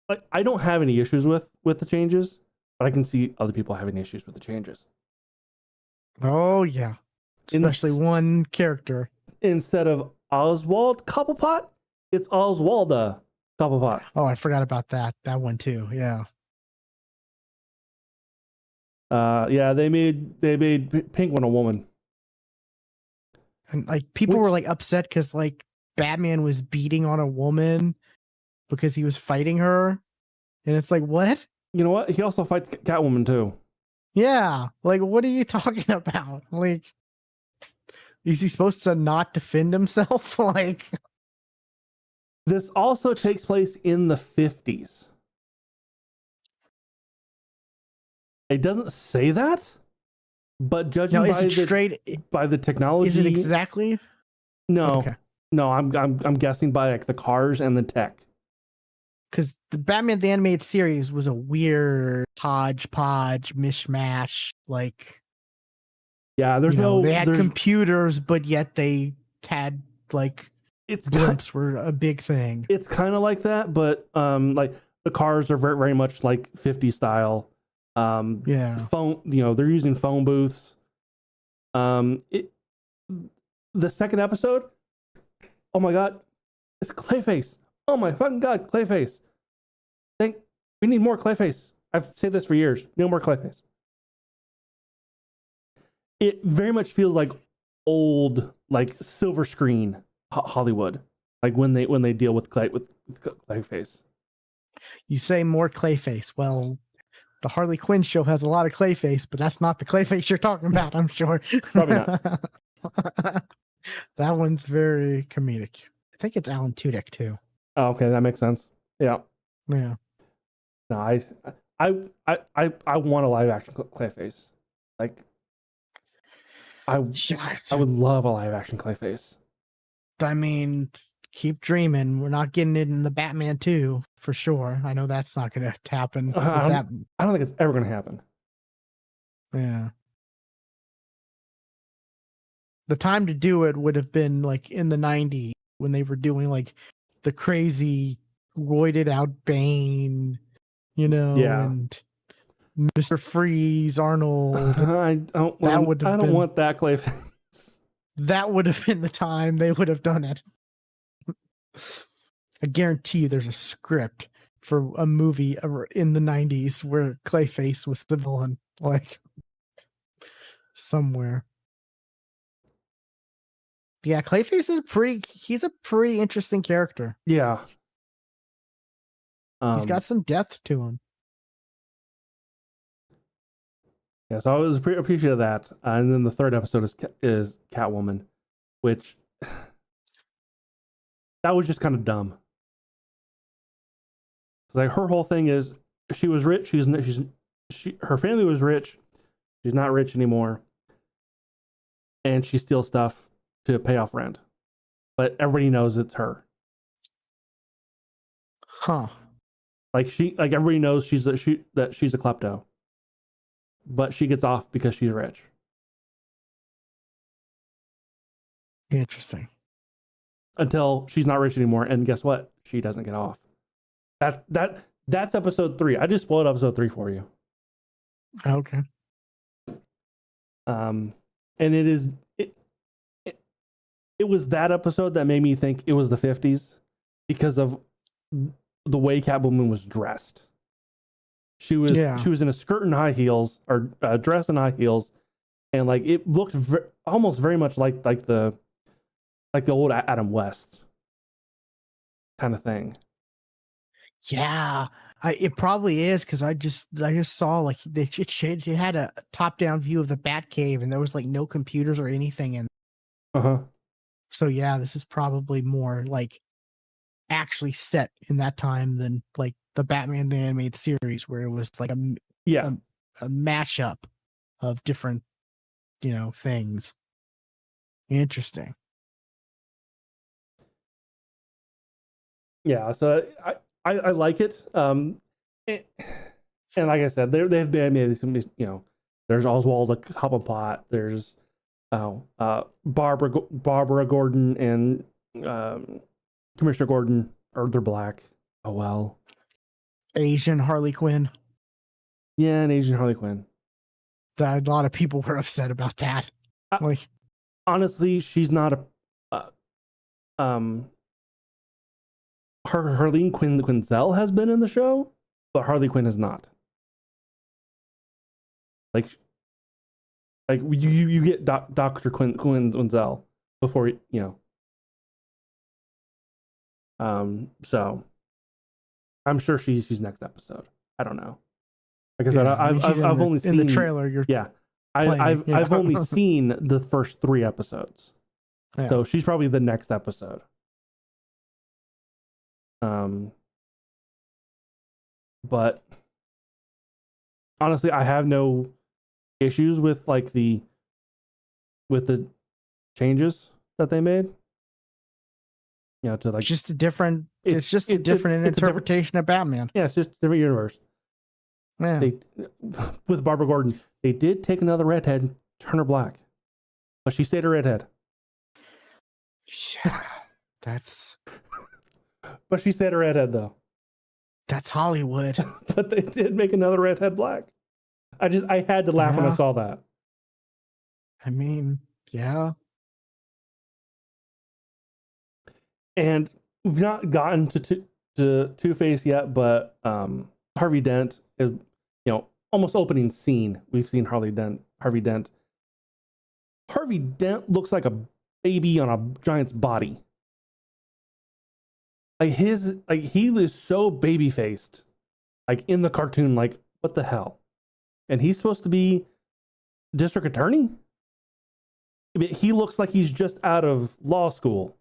like, I don't have any issues with the changes, but I can see other people having issues with the changes. Oh yeah, especially one character. Instead of Oswald Cobblepot, it's Oswalda Cobblepot. Oh, I forgot about that one too. Yeah. Yeah, they made Penguin a woman, and like people were like upset because like Batman was beating on a woman because he was fighting her, and it's like, what? You know what? He also fights Catwoman too. Yeah, like what are you talking about? Like, is he supposed to not defend himself? Like, this also takes place in the 50s. It doesn't say that, but judging by the technology, is it exactly? No, okay. No, I'm guessing by like the cars and the tech. Because the Batman the Animated Series was a weird hodgepodge mishmash. Like, yeah, they had computers, but yet they had like blimps were a big thing. It's kind of like that, but like the cars are very very much like 50s style. Phone, they're using phone booths. The second episode, oh my god, it's Clayface. Oh my fucking god, Clayface. We need more Clayface. I've said this for years. No more Clayface. It very much feels like old, like silver screen Hollywood, like when they deal with Clayface. You say more Clayface. Well, the Harley Quinn show has a lot of Clayface, but that's not the Clayface you're talking about, I'm sure. Probably not. That one's very comedic. I think it's Alan Tudyk too. Oh, okay, that makes sense. Yeah. Yeah. No, I want a live action Clayface. Like, I would love a live action Clayface. I mean, keep dreaming. We're not getting it in the Batman 2 for sure. I know that's not going to happen. I don't think it's ever going to happen. Yeah. The time to do it would have been like in the 90s when they were doing like the crazy roided out Bane, and Mr. Freeze, Arnold. I don't want that Clayface. That would have been the time they would have done it. I guarantee you there's a script for a movie in the 90s where Clayface was the villain, like somewhere. Yeah, Clayface is he's a pretty interesting character. Yeah. He's got some depth to him. Yeah, so I was appreciative of that. And then the third episode is Catwoman, which that was just kind of dumb. Like her whole thing is she was rich. Her family was rich. She's not rich anymore, and she steals stuff to pay off rent. But everybody knows it's her. Huh. Like everybody knows she's a klepto. But she gets off because she's rich. Interesting. Until she's not rich anymore, and guess what? She doesn't get off. That's episode 3. I just spoiled episode 3 for you. Okay. And it was that episode that made me think it was the 50s because of the way Catwoman was dressed. She was in a skirt and high heels, or dress and high heels, and like it looked almost very much like the old Adam West kind of thing. Yeah, it probably is because I just saw like it had a top down view of the Batcave and there was like no computers or anything, and so yeah, this is probably more like actually set in that time than like the Batman the Animated Series where it was like a mashup of different things. Interesting. Yeah, so I like it. And like I said, they've been made some, there's Oswald Cobblepot, there's Barbara Gordon and Commissioner Gordon, or they're black. Oh well. Asian Harley Quinn. Yeah, an Asian Harley Quinn. A lot of people were upset about that. Like, honestly, she's not Harley Quinzel has been in the show, but Harley Quinn has not. Like you get Dr. Quinzel before so I'm sure she's next episode. I don't know. Like I said, I've only seen in the trailer. I've only seen the first 3 episodes, so she's probably the next episode. But honestly, I have no issues with the changes that they made. To like just a different. It's just a different interpretation of Batman. Yeah, it's just a different universe. Yeah. With Barbara Gordon, they did take another redhead and turn her black, but she stayed a redhead. Yeah, that's. But she stayed a redhead though. That's Hollywood. But they did make another redhead black. I had to laugh when I saw that. I mean, yeah. And we've not gotten to Two-Face yet, but Harvey Dent is, almost opening scene. We've seen Harvey Dent. Harvey Dent looks like a baby on a giant's body. Like he is so baby faced, like in the cartoon. Like what the hell? And he's supposed to be district attorney. I mean, he looks like he's just out of law school.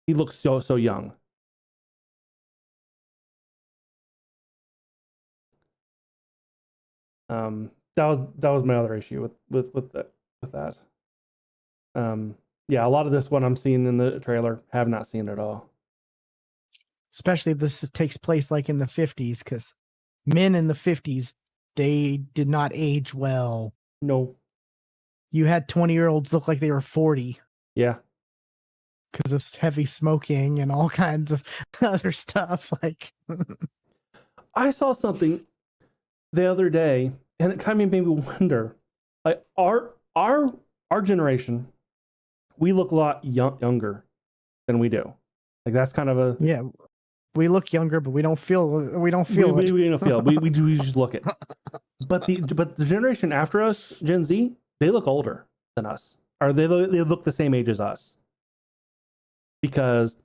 He looks so young. That was my other issue with that. Yeah, a lot of this one I'm seeing in the trailer, have not seen at all. Especially if this takes place like in the 50s, because men in the 50s, they did not age well. No. You had 20-year-olds look like they were 40. Yeah. Because of heavy smoking and all kinds of other stuff. Like, I saw something the other day, and it kind of made me wonder. Like our generation, we look a lot younger than we do. Like that's kind of a we look younger, but we don't feel it. We don't feel. We just look it. But the generation after us, Gen Z, they look older than us, or they look the same age as us. Because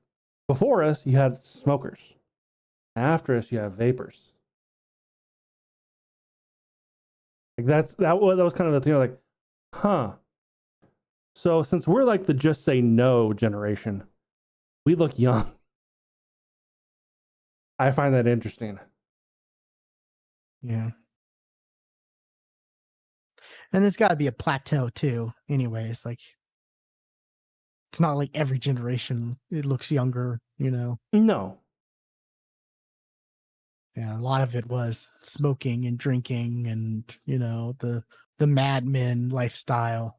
before us, you had smokers. After us, you have vapors. Like that was kind of the thing. Like, huh. So since we're like the just say no generation, we look young. I find that interesting. Yeah. And there's got to be a plateau too. Anyways, like it's not like every generation it looks younger, No. Yeah, a lot of it was smoking and drinking and, the Mad Men lifestyle.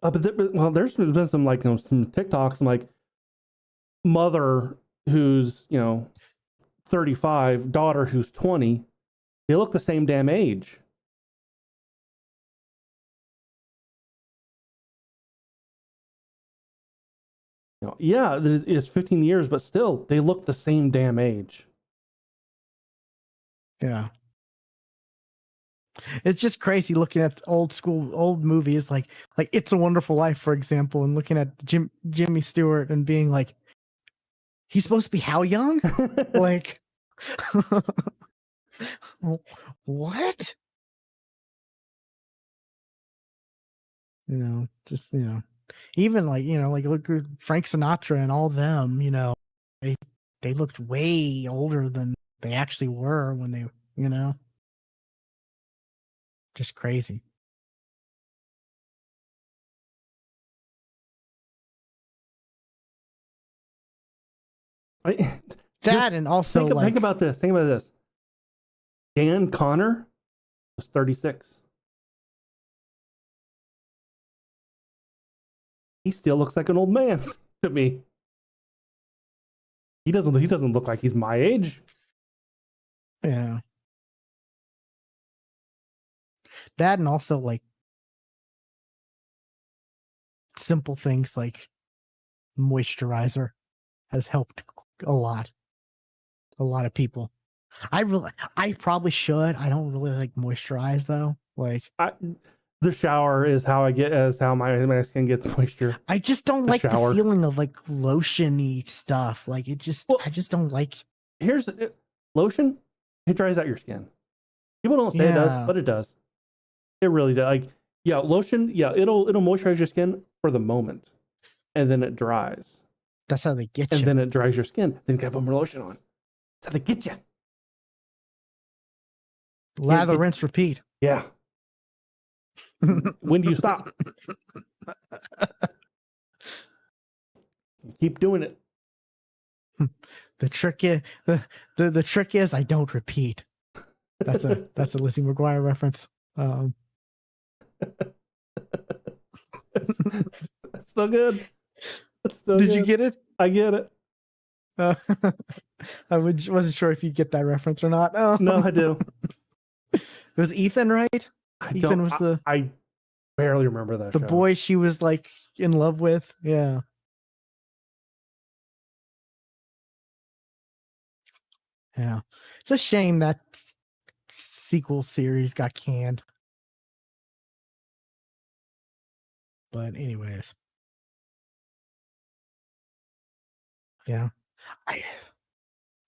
But there's been some like some TikToks, like mother who's 35, daughter who's 20. They look the same damn age. Yeah, it's 15 years, but still, they look the same damn age. Yeah. It's just crazy looking at old movies like It's a Wonderful Life, for example, and looking at Jimmy Stewart and being like, he's supposed to be how young? Like, what? Just even like look at Frank Sinatra and all them. They looked way older than they actually were when they just crazy. And also think about this. Think about this. Dan Connor was 36. He still looks like an old man to me. He doesn't look like he's my age. Yeah. That and also like simple things like moisturizer has helped a lot of people. I probably should. I don't really like moisturize though. Like the shower is how my skin gets moisture. I just don't like the feeling of like lotiony stuff. Like I just don't like. Here's lotion. It dries out your skin. People don't say it does, but it does. It really does. Like lotion. Yeah, it'll moisturize your skin for the moment, and then it dries. That's how they get you. And then it dries your skin. Then you gotta put more lotion on. That's how they get you. Lather, rinse, repeat. Yeah. When do you stop? You keep doing it. The trick is the trick is I don't repeat. That's a Lizzie McGuire reference. That's so good. Did you get it? I get it. I wasn't sure if you get that reference or not. No, I do. It was Ethan, right? Ethan was I barely remember that. The show. Boy she was like in love with. Yeah. Yeah. It's a shame that sequel series got canned. But anyways. Yeah.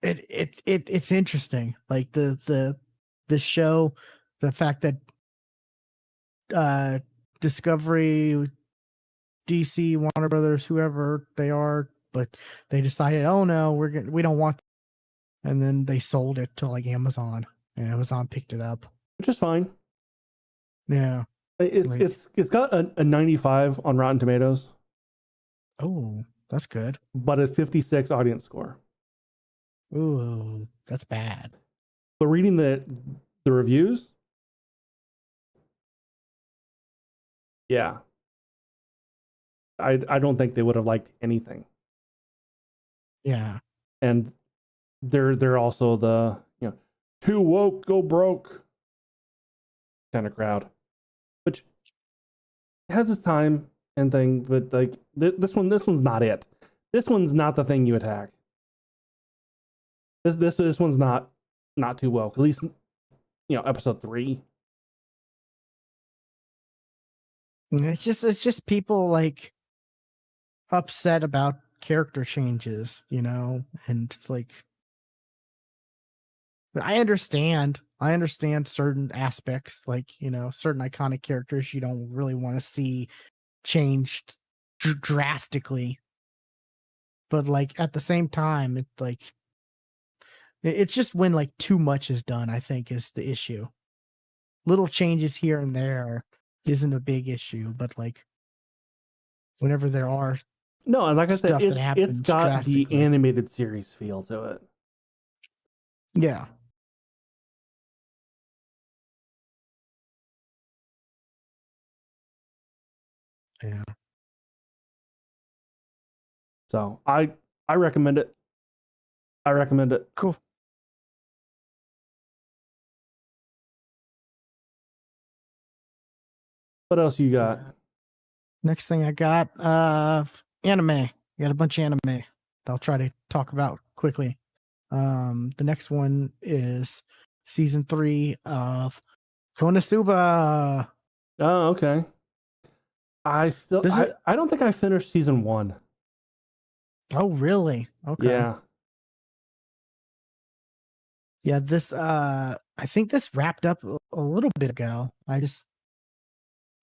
It's interesting. Like the show, the fact that Discovery, DC, Warner Brothers, whoever they are, but they decided, oh no, we don't want, and then they sold it to like Amazon, and Amazon picked it up, which is fine. Yeah, it's got a 95 on Rotten Tomatoes. Oh, that's good. But a 56 audience score. Ooh, that's bad. But reading the reviews, yeah, I don't think they would have liked anything. Yeah, and they're also the too woke, go broke kind of crowd, which has its time and thing. But like this one's not it. This one's not the thing you attack. This one's not too woke. At least episode 3. It's just people like upset about character changes, and it's like I understand certain aspects, like certain iconic characters you don't really want to see changed drastically, but like at the same time it's like it's just when like too much is done, I think, is the issue. Little changes here and there isn't a big issue, but like whenever there are and like I said, it's got the animated series feel to it. Yeah. Yeah. So I recommend it. Cool. What else you got? Next thing I got, anime. I got a bunch of anime I'll try to talk about quickly. The next one is season 3 of Konosuba. Oh, okay. I don't think I finished season 1. Oh, really? Okay. Yeah. Yeah, this I think this wrapped up a little bit ago.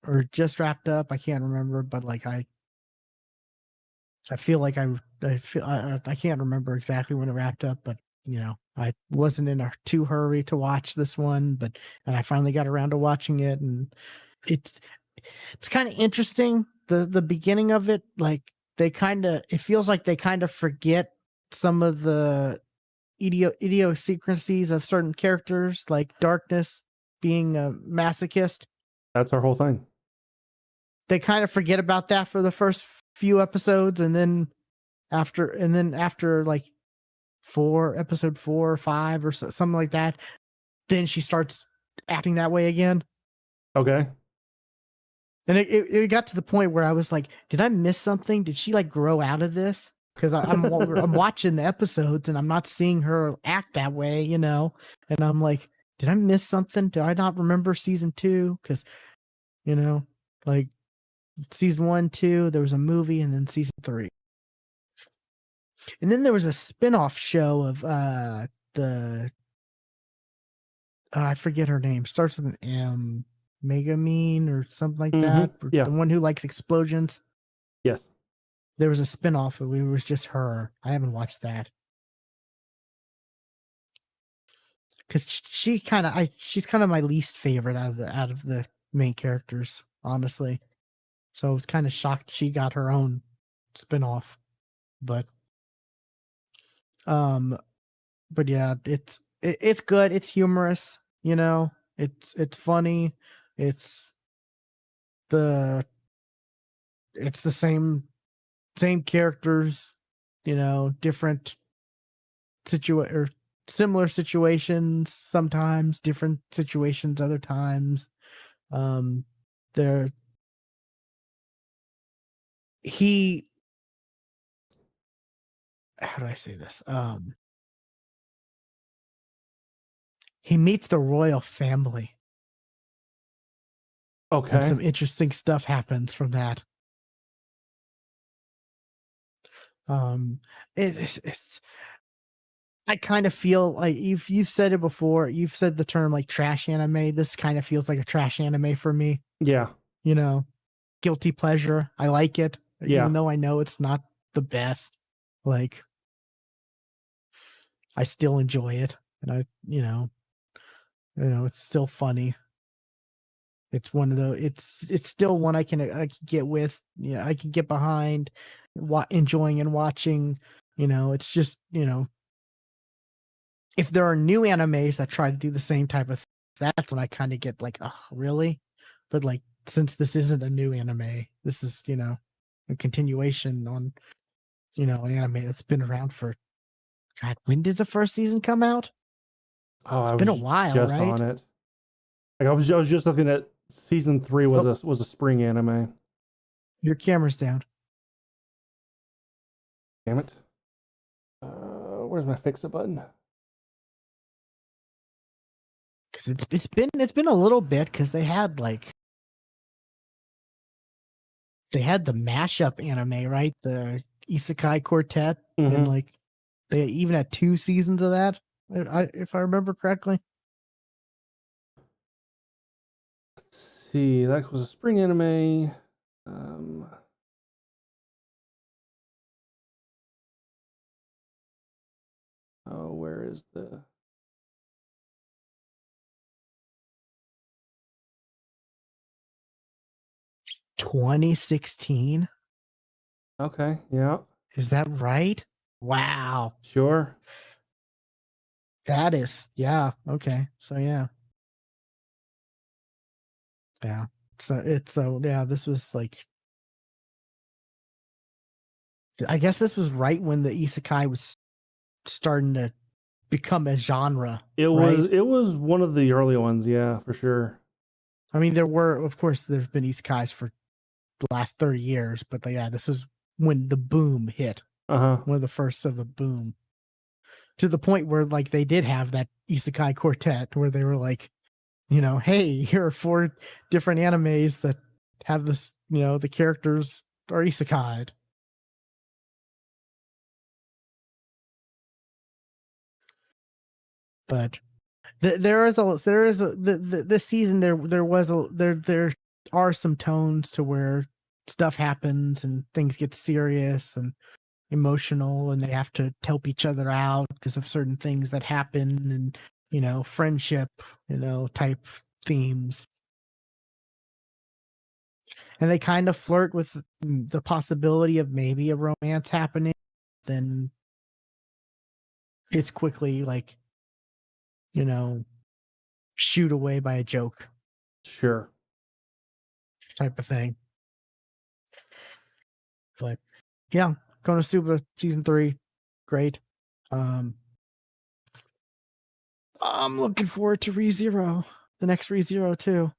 Or just wrapped up. I can't remember, but like I feel like I can't remember exactly when it wrapped up, but I wasn't in a too hurry to watch this one, and I finally got around to watching it, and it's kind of interesting. The beginning of it, like it feels like they kind of forget some of the idiosyncrasies of certain characters, like Darkness being a masochist. That's our whole thing. They kind of forget about that for the first few episodes, and then after like episode 4 or 5 or something like that, then she starts acting that way again. Okay. And it got to the point where I was like, did I miss something? Did she like grow out of this? Because I'm watching the episodes and I'm not seeing her act that way, and I'm like, did I miss something? Did I not remember season 2? Because like season 1, 2, there was a movie, and then season 3, and then there was a spin-off show of the I forget her name, starts with an M, Megamine or something like that. Yeah. The one who likes explosions. Yes. There was a spin-off of it was just her. I haven't watched that. Because she's kind of my least favorite out of the main characters, honestly. So I was kind of shocked she got her own spin-off. But yeah, it's good. It's humorous, it's funny. It's the same characters, different or similar situations sometimes, different situations other times. There how do I say this? He meets the royal family. Okay. And some interesting stuff happens from that. It's I kind of feel like you've said it before. You've said the term like trash anime. This kind of feels like a trash anime for me. Yeah. Guilty pleasure. I like it, Yeah. even though I know it's not the best. Like, I still enjoy it, and it's still funny. It's one of the. It's still one I can get with. Yeah, I can get behind, enjoying and watching. It's just if there are new animes that try to do the same type of thing, that's when I kind of get like, oh, really? But like, since this isn't a new anime, this is a continuation on an anime that's been around for, God, when did the first season come out? Oh, It's been a while, just right? on it. Like I was just looking at season 3 was a spring anime. Your camera's down. Damn it. Where's my fix it button? Because it's been a little bit, because they had the mashup anime, right? The Isekai Quartet, and like they even had 2 seasons of that, if I remember correctly. Let's see, that was a spring anime. Oh, where is the 2016? Okay, yeah. Is that right? Wow. Sure. That is, yeah. Okay. So yeah. Yeah. Yeah, this was like, I guess this was right when the isekai was starting to become a genre. It was one of the early ones, yeah, for sure. I mean, of course, there's been isekais for the last 30 years, but yeah, this was when the boom hit. One of the first of the boom. To the point where like they did have that isekai quartet where they were like hey, here are 4 different animes that have this, the characters are isekai'd. But this season there are some tones to where stuff happens and things get serious and emotional, and they have to help each other out because of certain things that happen, and friendship, type themes. And they kind of flirt with the possibility of maybe a romance happening, then it's quickly like, shoot away by a joke. Sure. Type of thing. But yeah, Konosuba season 3, great. I'm looking forward to ReZero, the next ReZero too.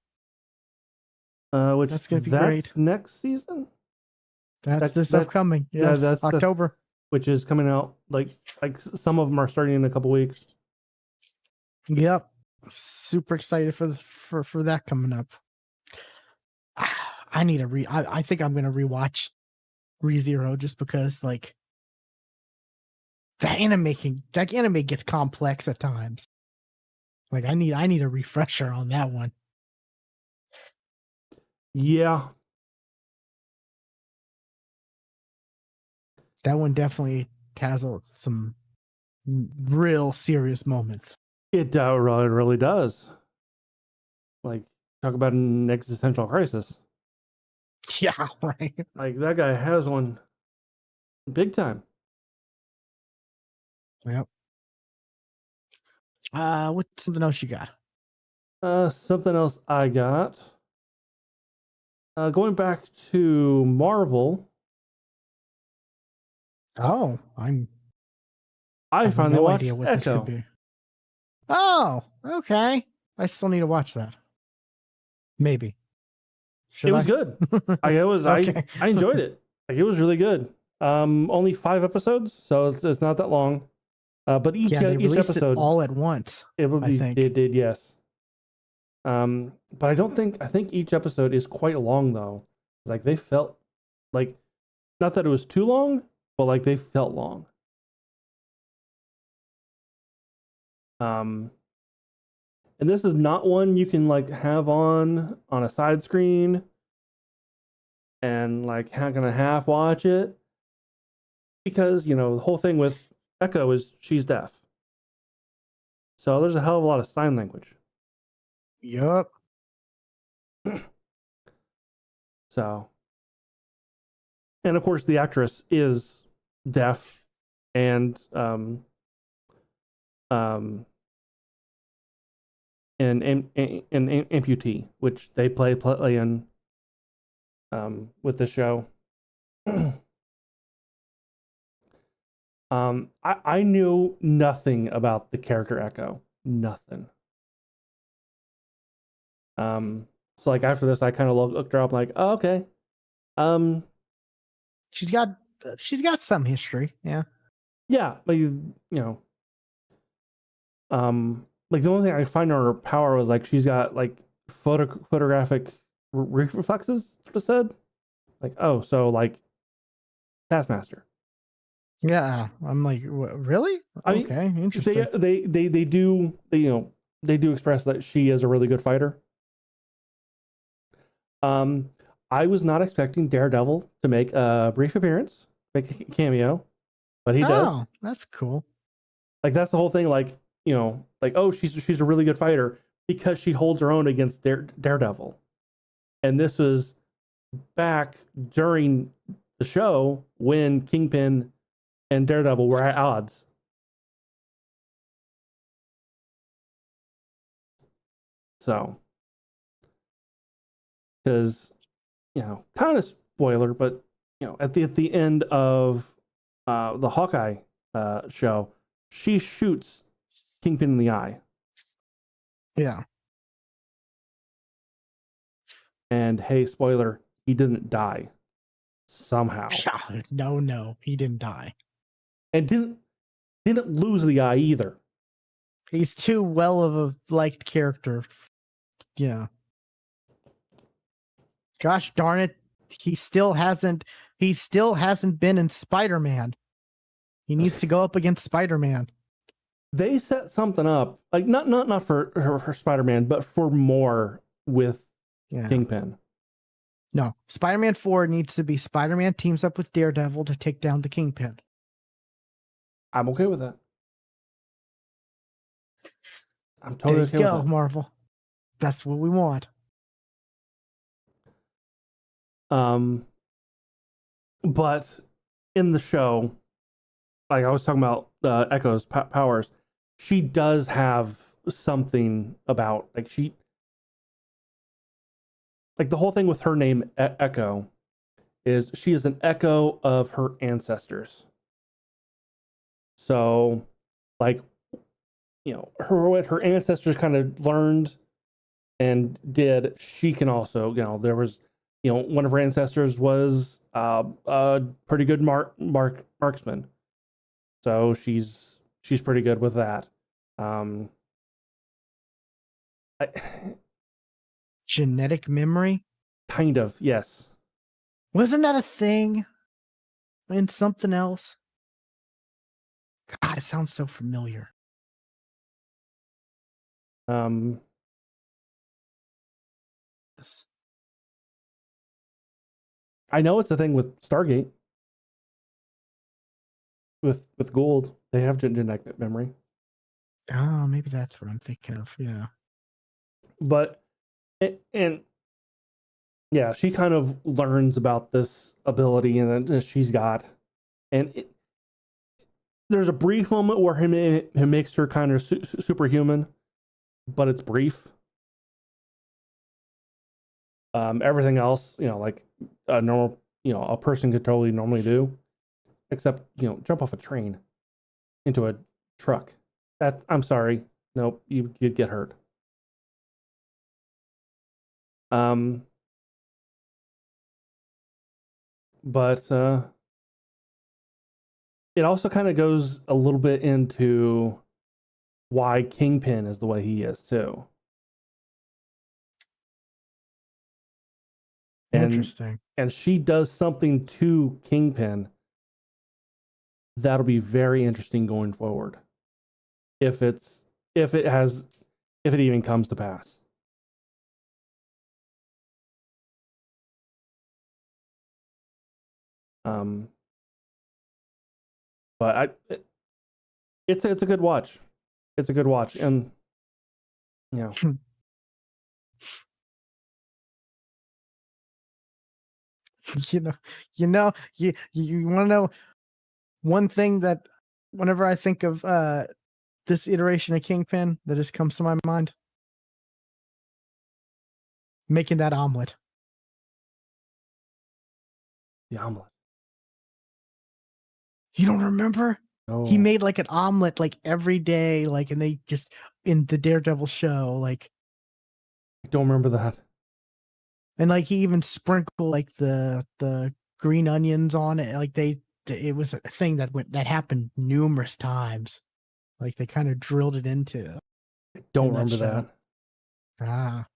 That's gonna be great. Next season. That's upcoming. Yes, that's October. Which is coming out like some of them are starting in a couple weeks. Yep, super excited for that coming up. I need I think I'm gonna rewatch ReZero just because like that anime gets complex at times. Like I need a refresher on that one. Yeah. That one definitely has some real serious moments. It really does. Like, talk about an existential crisis. Yeah, right. Like, that guy has one big time. Yep. What's something else you got? Something else I got. Going back to Marvel. Oh, I finally no watched idea what Echo. This could be. Oh, okay. I still need to watch that. Maybe. It was good. I enjoyed it. Like, it was really good. Only 5 episodes, so it's not that long. But each episode all at once. It would be. It did, yes. But I think each episode is quite long though. Like they felt like, not that it was too long, but like they felt long. And this is not one you can like have on a side screen and like gonna half watch it, because the whole thing with Echo is she's deaf, so there's a hell of a lot of sign language. Yup. So, and of course the actress is deaf and an amputee, which they play in with the show. I knew nothing about the character Echo. Nothing. So like after this, I kind of looked her up, like, oh, okay. She's got some history, yeah. Yeah, like like the only thing I find on her power was like she's got like photographic reflexes. Sort of said, like, oh, so like Taskmaster. Yeah, I'm like, really? Okay, interesting. They do express that she is a really good fighter. I was not expecting Daredevil to make a brief appearance, make a cameo, but he does. Oh, that's cool. Like that's the whole thing. Like like, oh, she's a really good fighter because she holds her own against Daredevil, and this was back during the show when Kingpin and Daredevil were at odds. So, because kind of spoiler, but at the end of the Hawkeye show, she shoots Kingpin in the eye. Yeah. And hey, spoiler, he didn't die. Somehow. No, he didn't die. And didn't lose the eye either. He's too well of a liked character yeah. Gosh darn it. He still hasn't been in Spider-Man. He needs to go up against Spider-Man. They set something up, like not for Spider-Man, but for more with Kingpin. No, Spider-Man 4 needs to be Spider-Man teams up with Daredevil to take down the Kingpin. I'm okay with that. I'm totally okay with that. Marvel. That's what we want. But in the show, like I was talking about Echo's powers, she does have something about, like, the whole thing with her name Echo is she is an echo of her ancestors. So, like, you know, what her ancestors kind of learned and did, she can also, you know, there was, you know, one of her ancestors was a pretty good marksman. So she's pretty good with that. Genetic memory? Kind of, yes. Wasn't that a thing in something else? God, it sounds so familiar. I know it's a thing with Stargate. With Gould, they have genetic memory. Oh, maybe that's what I'm thinking of. Yeah. But and yeah, she kind of learns about this ability and that she's got, and there's a brief moment where he makes her kind of superhuman, but it's brief. Everything else, you know, like a normal, you know, a person could totally normally do, except, you know, jump off a train into a truck. That, I'm sorry, nope, you'd get hurt. But it also kind of goes a little bit into why Kingpin is the way he is too. Interesting. And she does something to Kingpin that'll be very interesting going forward. If it even comes to pass. But it's a good watch. It's a good watch, and yeah. You want to know one thing that whenever I think of this iteration of Kingpin that just comes to my mind? Making that omelet. The omelet. You don't remember? No. He made like an omelet like every day, like, and they just in the Daredevil show, like, I don't remember that. And like he even sprinkled like the green onions on it. Like it was a thing that happened numerous times. Like they kind of drilled it into. I don't remember that. Ah.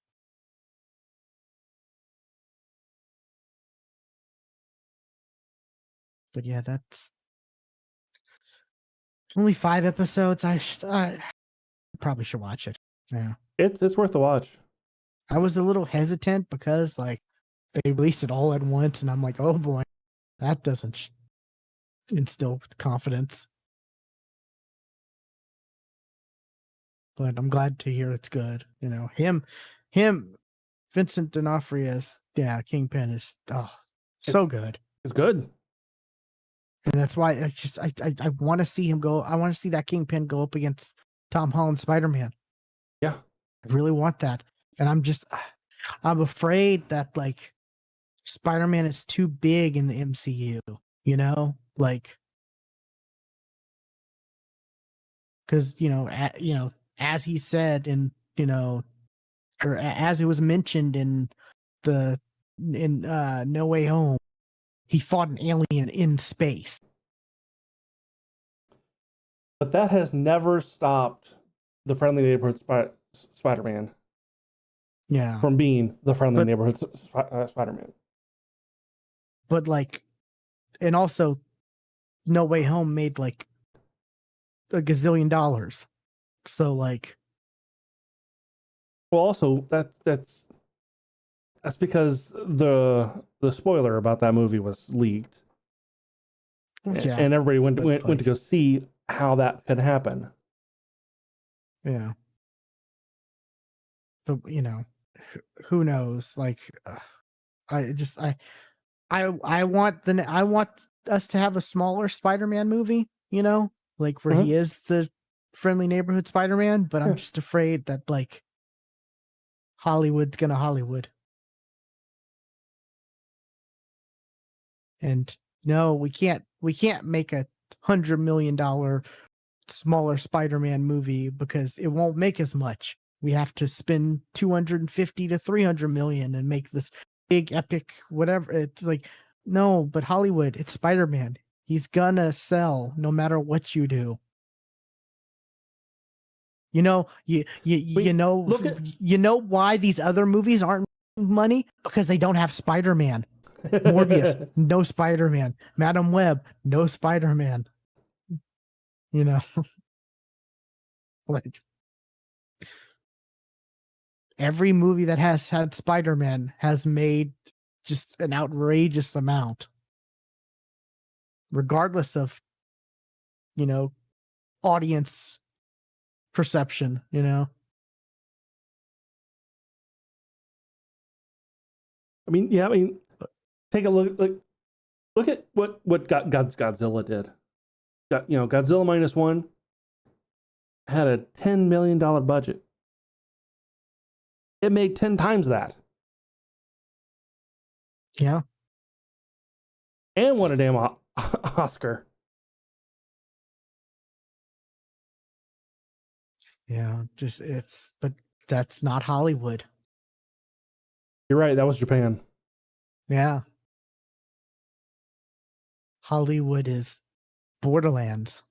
But yeah, that's only 5 episodes. I probably should watch it. Yeah. It's worth a watch. I was a little hesitant because like they released it all at once and I'm like, oh boy, that doesn't instill confidence. But I'm glad to hear it's good. You know, him, Vincent D'Onofrio's, Kingpin is so good. It's good. And that's why I want to see him go. I want to see that Kingpin go up against Tom Holland's Spider-Man. Yeah. I really want that. And I'm afraid that like Spider-Man is too big in the MCU, you know? Like, because, as he said in, or as it was mentioned in No Way Home, he fought an alien in space. But that has never stopped the friendly neighborhood Spider-Man. Yeah. From being the friendly neighborhood Spider-Man. But like, and also, No Way Home made like a gazillion dollars. So like, well, also that's because the spoiler about that movie was leaked. yeah, and everybody went to go see how that could happen. Yeah. But you know, who knows? Like, I want us to have a smaller Spider-Man movie, you know, like where he is the friendly neighborhood Spider-Man, but I'm just afraid that like Hollywood's gonna Hollywood. And no, we can't make $100 million smaller Spider-Man movie because it won't make as much. We have to spend 250 to 300 million and make this big epic whatever. It's like, no, but Hollywood, it's Spider-Man. He's gonna sell no matter what you do. You know, you know why these other movies aren't making money? Because they don't have Spider-Man. Morbius, no Spider-Man. Madam Web, no Spider-Man. You know, like every movie that has had Spider-Man has made just an outrageous amount, regardless of, you know, audience perception, you know. I mean, take a look at what Godzilla did. Godzilla minus one had a $10 million budget. It made 10 times that. Yeah. And won a damn Oscar. Yeah, but that's not Hollywood. You're right, that was Japan. Yeah. Hollywood is Borderlands.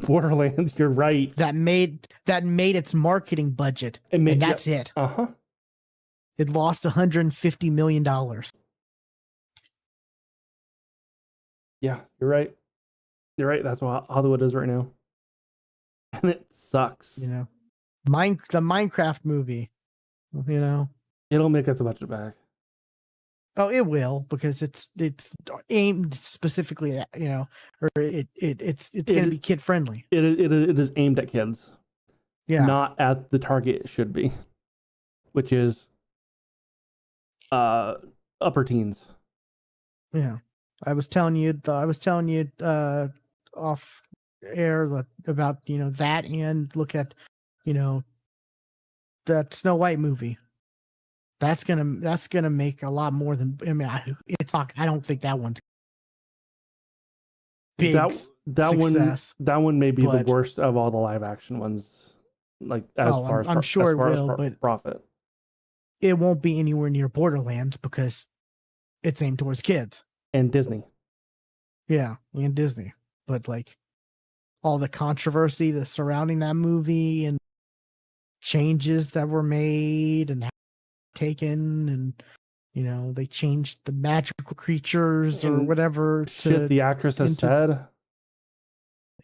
Borderlands, you're right. That made its marketing budget, and that's it. Uh-huh. It lost $150 million. Yeah, you're right. You're right. That's what Hollywood is right now. And it sucks. You know, the Minecraft movie, you know. It'll make its budget back. Oh, it will, because it's aimed specifically at, you know, or it's going to be kid friendly. It is aimed at kids. Yeah. Not at the target it should be, which is upper teens. Yeah. I was telling you off air about, you know, that, and look at, you know, that Snow White movie. That's gonna make a lot more than, I mean, it's not. I don't think that one's big success. That one may be the worst of all the live action ones. Like I'm sure it will, but profit. It won't be anywhere near Borderlands because it's aimed towards kids and Disney. Yeah, and Disney, but like all the controversy that's surrounding that movie and changes that were made and taken, and you know, they changed the magical creatures or whatever shit the actress has said.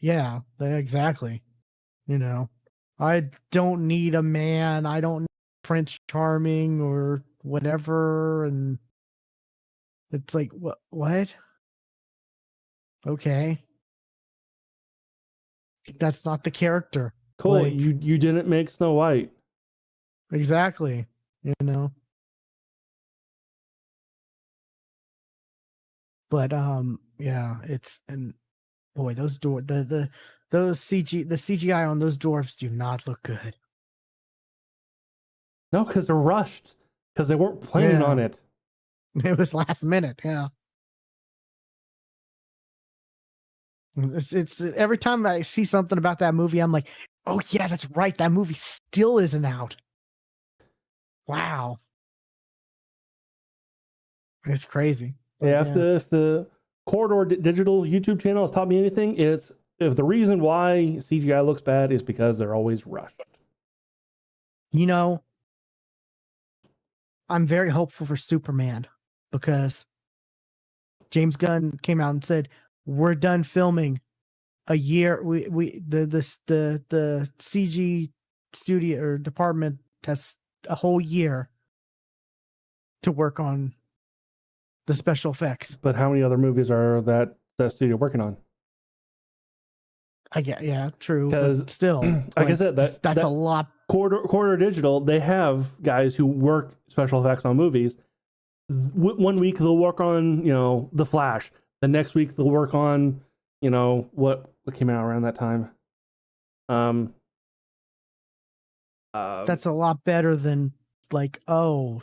Yeah, exactly. You know, I don't need a man. I don't need Prince Charming or whatever. And it's like, what? Okay. That's not the character. Cool. Like, you didn't make Snow White. Exactly. You know. But yeah, and boy, those the CGI on those dwarves do not look good. No, because they're rushed. Because they weren't planning on it. It was last minute, yeah. It's every time I see something about that movie, I'm like, oh yeah, that's right. That movie still isn't out. Wow. It's crazy. Yeah, if the Corridor Digital YouTube channel has taught me anything, it's if the reason why CGI looks bad is because they're always rushed. You know, I'm very hopeful for Superman because James Gunn came out and said we're done filming. A year, the CG studio or department has a whole year to work on the special effects. But how many other movies are that studio working on? I get, yeah, true, Because but still, like I said, that's a lot. Quarter Digital, they have guys who work special effects on movies. One week they'll work on, The Flash. The next week they'll work on, what came out around that time. That's a lot better than the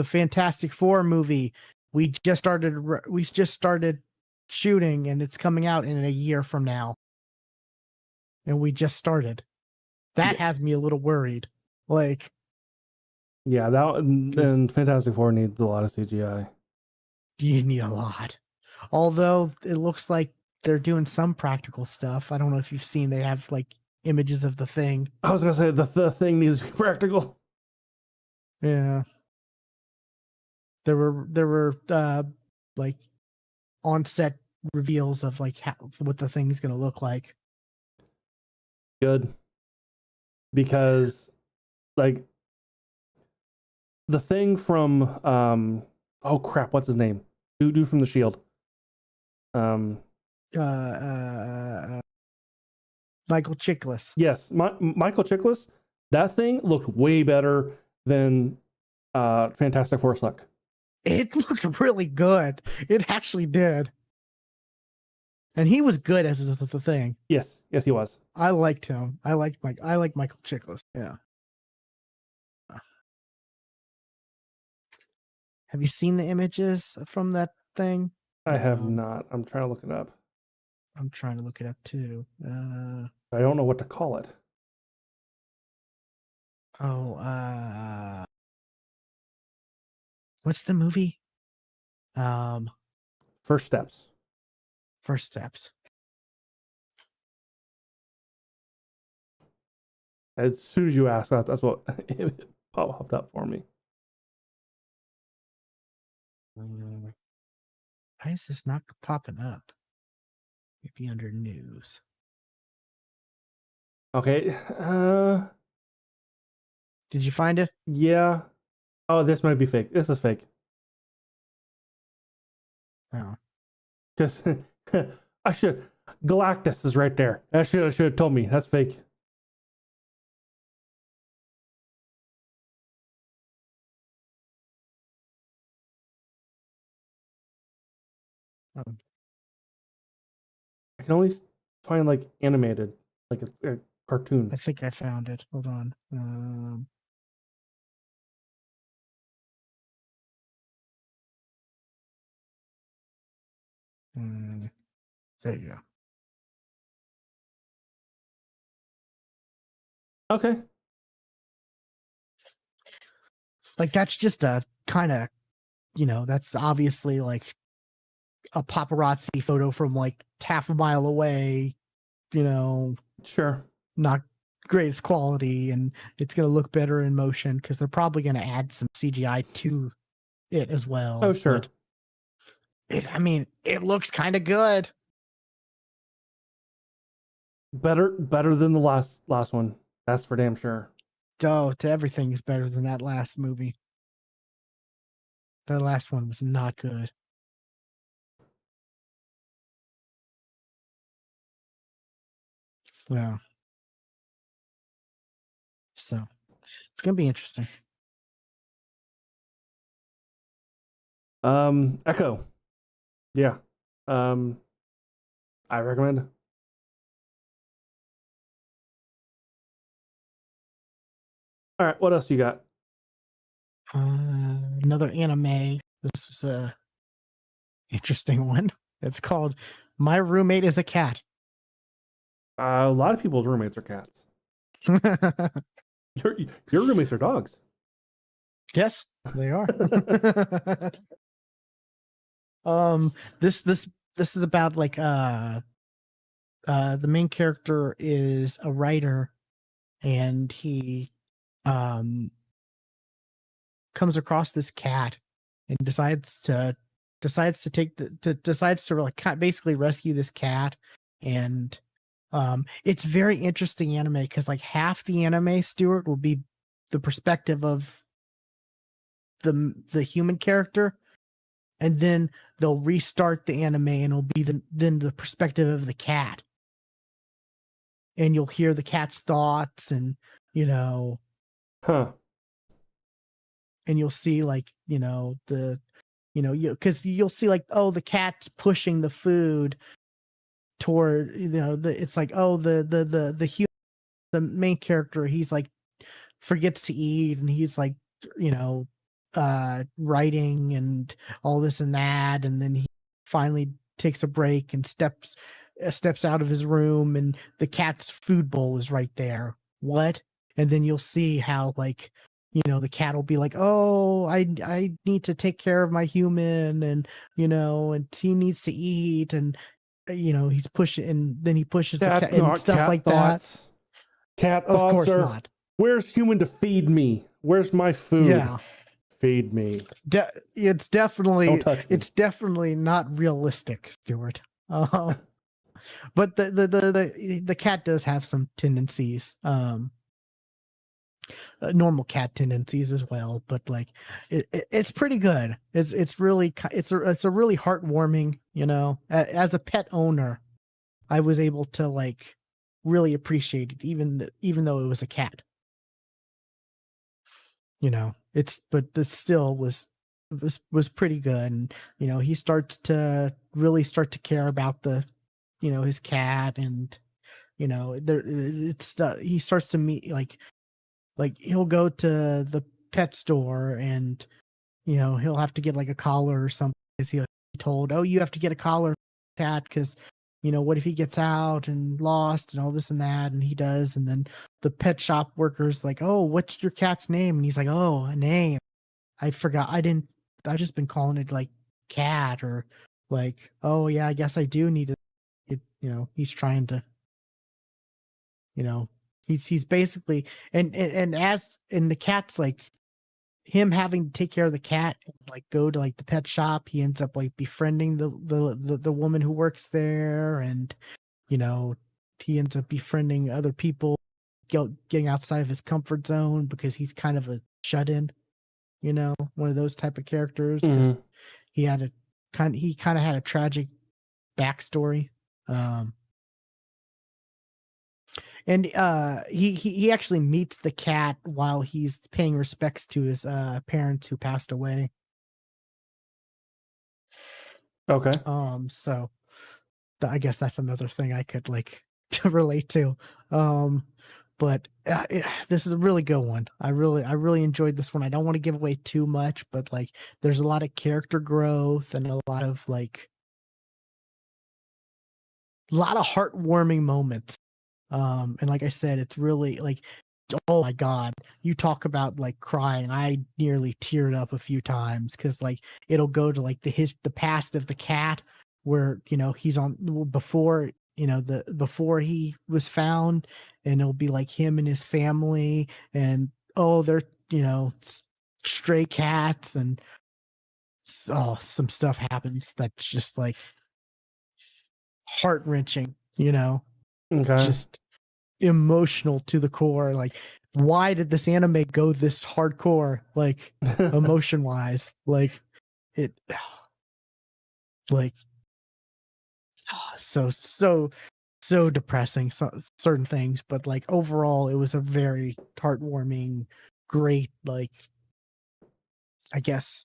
Fantastic Four movie. We just started shooting and it's coming out in a year from now. And we just started. That has me a little worried. Yeah, that and Fantastic Four needs a lot of CGI. You need a lot. Although it looks like they're doing some practical stuff. I don't know if you've seen, they have images of the Thing. I was gonna say the Thing needs to be practical. Yeah. There were on set reveals of what the Thing's gonna look like. Good. Because the Thing from oh crap, what's his name? Dude from the Shield. Michael Chiklis. Yes, Michael Chiklis. That thing looked way better than Fantastic Four suck. It looked really good. It actually did. And he was good as the Thing. Yes, he was. I liked him. I like Michael Chiklis. Yeah. Have you seen the images from that thing? I have not. I'm trying to look it up. I'm trying to look it up too. I don't know what to call it. What's the movie? First Steps. First Steps. As soon as you asked that, that's what it popped up for me. Why is this not popping up? Maybe under news. Okay. Did you find it? Yeah. Oh, this might be fake. This is fake. Oh. Because I should. Galactus is right there. I should have told me. That's fake. Oh. I can only find animated, like a cartoon. I think I found it. Hold on. There you go. Okay. That's just a kind of, that's obviously a paparazzi photo from half a mile away, Sure. Not greatest quality, and it's going to look better in motion because they're probably going to add some CGI to it as well. Oh, sure. It looks kind of good. Better than the last one. That's for damn sure. To everything is better than that last movie. The last one was not good. Yeah. So it's gonna be interesting. Echo. Yeah. I recommend. All right, what else you got? Another anime. This is a interesting one. It's called My Roommate is a Cat. A lot of people's roommates are cats. Your roommates are dogs. Yes, they are. This is about the main character is a writer, and he kind comes across this cat and decides to basically rescue this cat. And it's very interesting anime because like half the anime, Stuart, will be the perspective of the human character, and then they'll restart the anime and it'll be then the perspective of the cat, and you'll hear the cat's thoughts, and Huh. and you'll see like because you'll see like, oh, the cat's pushing the food toward it's like, oh, the main character, he's like forgets to eat, and he's like writing and all this and that, and then he finally takes a break and steps out of his room, and the cat's food bowl is right there. What? And then you'll see how like the cat will be like, oh, I need to take care of my human, and and he needs to eat, and he's pushing, and then he pushes the cat and stuff like thoughts. that. Cat of thoughts course are, not. Where's human to feed me? Where's my food? Yeah. Feed me. It's definitely Don't touch me. It's definitely not realistic, Stuart. But the cat does have some tendencies, normal cat tendencies as well. But like it's pretty good. It's a really heartwarming. As a pet owner, I was able to like really appreciate it, even though it was a cat. But it still was pretty good. And he starts to care about his cat, and he starts to meet like he'll go to the pet store, and he'll have to get like a collar or something, because he'll be told, oh, you have to get a collar for cat, because what if he gets out and lost and all this and that, and he does. And then the pet shop worker's like, oh, what's your cat's name? And he's like, oh, a name, I forgot. I've just been calling it like cat, or like, oh yeah, I guess I do need to, he's trying to, he's basically, and the cat's like, him having to take care of the cat and like go to like the pet shop, he ends up like befriending the woman who works there, and he ends up befriending other people, getting outside of his comfort zone, because he's kind of a shut-in, one of those type of characters, because he kind of had a tragic backstory. And he actually meets the cat while he's paying respects to his parents who passed away. Okay. So I guess that's another thing I could like to relate to. But this is a really good one. I really enjoyed this one. I don't want to give away too much, but like there's a lot of character growth and a lot of heartwarming moments. And like I said, it's really like, oh my God, you talk about like crying. I nearly teared up a few times, because like it'll go to like the past of the cat, where he's on before before he was found, and it'll be like him and his family, and oh, they're stray cats, and some stuff happens that's just like heart-wrenching, Okay. just emotional to the core. Like, why did this anime go this hardcore, like emotion wise? Like it like so depressing, certain things, but like overall it was a very heartwarming, great, like I guess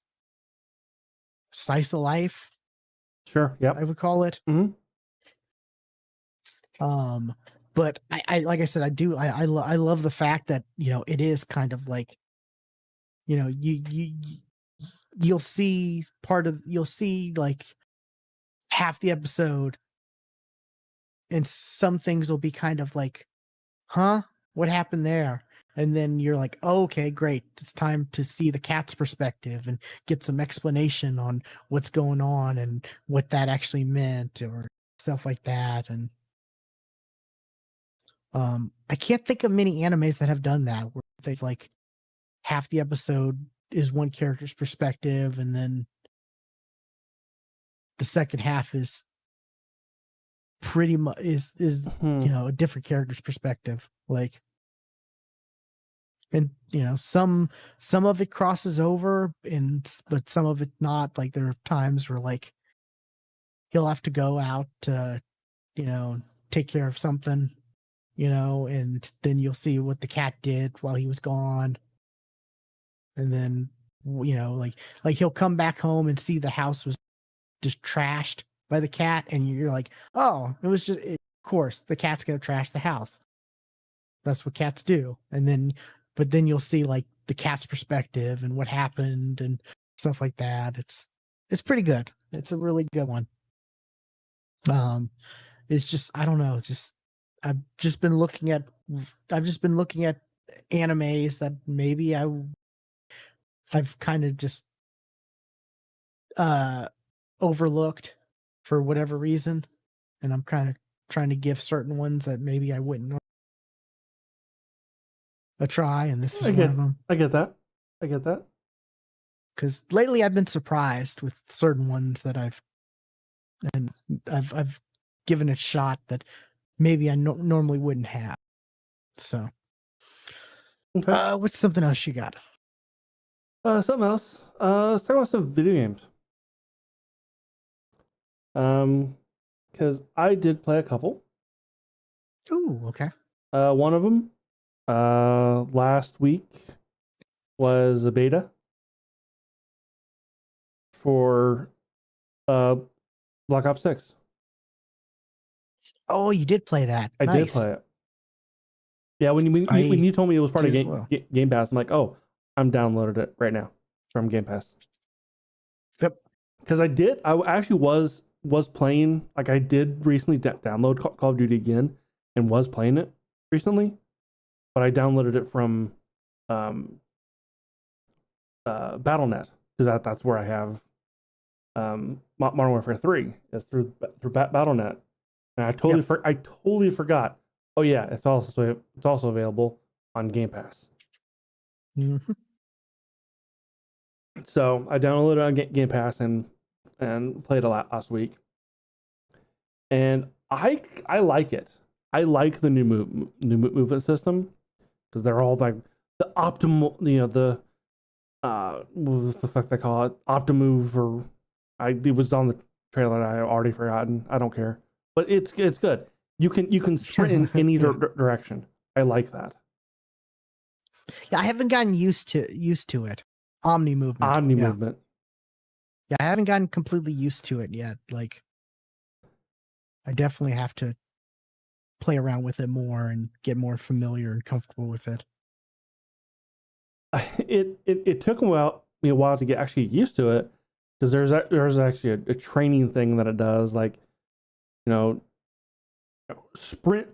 slice of life. Sure. Yep. I would call it. But I like I said, I love the fact that it is kind of like you'll see like half the episode, and some things will be kind of like, huh, what happened there? And then you're like, oh, okay, great, it's time to see the cat's perspective and get some explanation on what's going on and what that actually meant, or stuff like that. And I can't think of many animes that have done that, where they've like half the episode is one character's perspective, and then the second half is pretty much is a different character's perspective. Like, and some of it crosses over, but some of it not. Like, there are times where like he'll have to go out to take care of something, and then you'll see what the cat did while he was gone. And then, like he'll come back home and see the house was just trashed by the cat. And you're like, oh, it was just, of course, the cat's going to trash the house. That's what cats do. But then you'll see like the cat's perspective and what happened and stuff like that. It's pretty good. It's a really good one. It's just, I don't know, I've just been looking at animes that maybe I've kind of just overlooked for whatever reason, and I'm kind of trying to give certain ones that maybe I wouldn't know a try, and this was one of them. I get that. Because lately I've been surprised with certain ones that I've given a shot that maybe I normally wouldn't have. So, okay. What's something else you got? Something else. Let's talk about some video games. Because I did play a couple. Ooh, okay. One of them, last week was a beta for Black Ops 6. Oh, you did play that. I did play it. Yeah, when you told me it was part of Game Pass, I'm like, oh, I'm downloaded it right now from Game Pass. Yep. Because I actually was playing, like I did recently download Call of Duty again and was playing it recently, but I downloaded it from Battle.net because that's where I have Modern Warfare 3. It's through Battle.net, and I totally forgot. Oh yeah, it's also available on Game Pass. Mm-hmm. So I downloaded it on Game Pass and played a lot last week, and I like it. I like the new movement system because they're all like the optimal, what the fuck they call it, Optimove, or it was on the trailer. I already forgotten. I don't care, but it's good. You can sprint in any direction. I like that. Yeah, I haven't gotten used to it. Omni movement. Yeah, I haven't gotten completely used to it yet. Like, I definitely have to play around with it more and get more familiar and comfortable with it. It took me a while to get used to it because there's actually a training thing that it does, like, sprint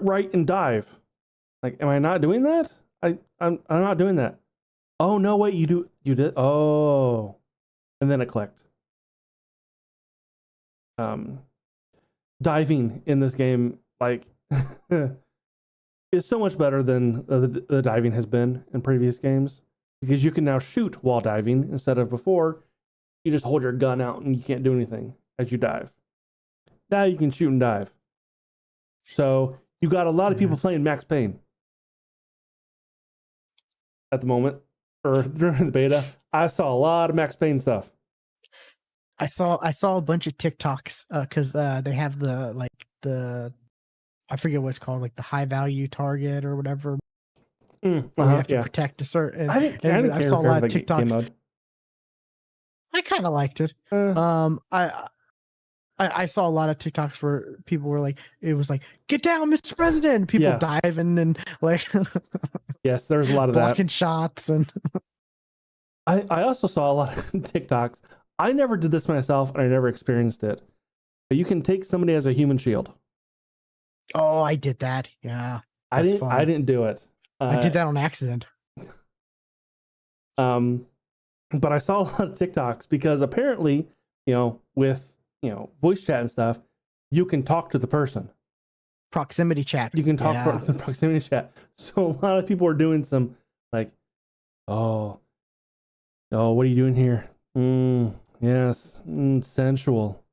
right and dive. Like, am I not doing that? I'm not doing that. Oh no, wait, you did. Oh, and then it clicked. Diving in this game, like, is so much better than the diving has been in previous games, because you can now shoot while diving instead of before you just hold your gun out and you can't do anything as you dive. Now you can shoot and dive. So you got a lot of people playing Max Payne at the moment, or during the beta. I saw a lot of Max Payne stuff. I saw a bunch of TikToks because they have the I forget what it's called, like the high value target or whatever. You have to protect a certain. I saw a lot of TikToks. I kind of liked it. I saw a lot of TikToks where people were like, it was like, "Get down, Mr. President!" People diving and like. Yes, there's a lot of blocking shots, and I also saw a lot of TikToks. I never did this myself, and I never experienced it. But you can take somebody as a human shield. Oh, I did that. Yeah, I didn't do it. I did that on accident. But I saw a lot of TikToks because apparently, with voice chat and stuff, you can talk to the person. Proximity chat. You can talk to the proximity chat. So a lot of people are doing some like, oh, Oh, what are you doing here? Yes, sensual.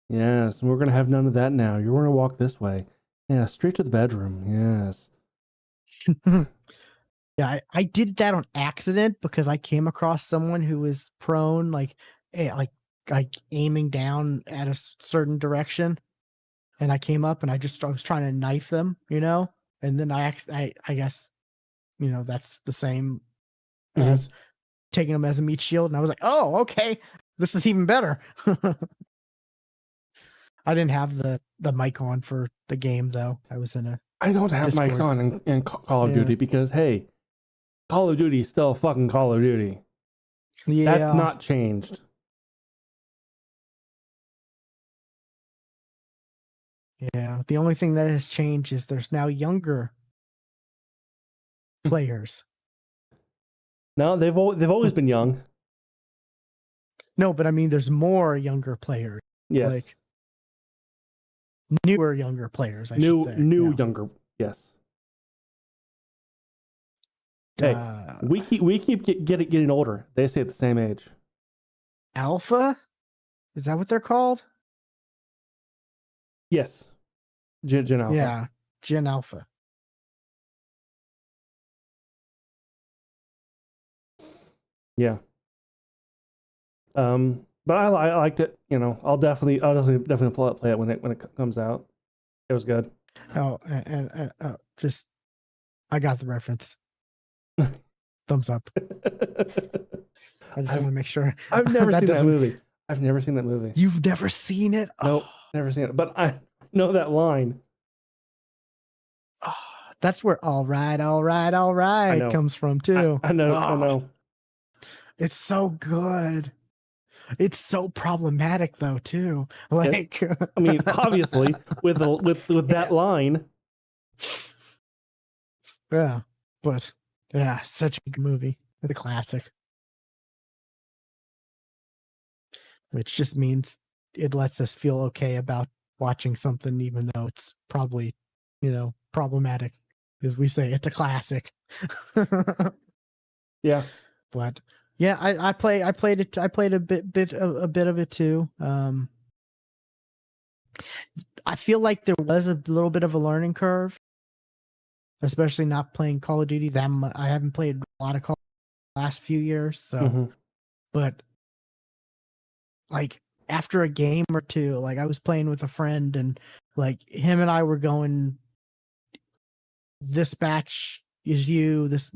Yes, we're gonna have none of that now. You're gonna walk this way. Yeah, straight to the bedroom. Yes. Yeah, I did that on accident because I came across someone who was prone, like aiming down at a certain direction, and I came up and I was trying to knife them, and then I guess, that's the same as taking them as a meat shield, and I was like, oh, okay, this is even better. I didn't have the mic on for the game though. I was in a I don't have Discord. mics on in Call of Duty because, hey, Call of Duty is still fucking Call of Duty. Yeah. That's not changed. Yeah. The only thing that has changed is there's now younger players. No, they've always been young. No, but I mean, there's more younger players. Yes. Like newer younger players, I should say. Younger. Yes. Hey, we keep getting older. They stay at the same age. Alpha? Is that what they're called? Yes. Gen Alpha. Yeah, Gen Alpha. Yeah. But I liked it. I'll definitely play it when it comes out. It was good. Oh, and just I got the reference. Thumbs up. I just want to make sure. I've never seen that movie. I've never seen that movie. You've never seen it? Nope, never seen it. But I know that line. Oh, that's where all right comes from too. I know. It's so good. It's so problematic though too. Like, yes. I mean, obviously, with that line. Yeah, but yeah, such a good movie. It's a classic. Which just means it lets us feel okay about watching something, even though it's probably, problematic. As we say, it's a classic. Yeah. But yeah, I played it. I played a bit of it too. I feel like there was a little bit of a learning curve, especially not playing Call of Duty that much. I haven't played a lot of Call of Duty the last few years, so but like after a game or two, like I was playing with a friend and like him and I were going, this match is you, this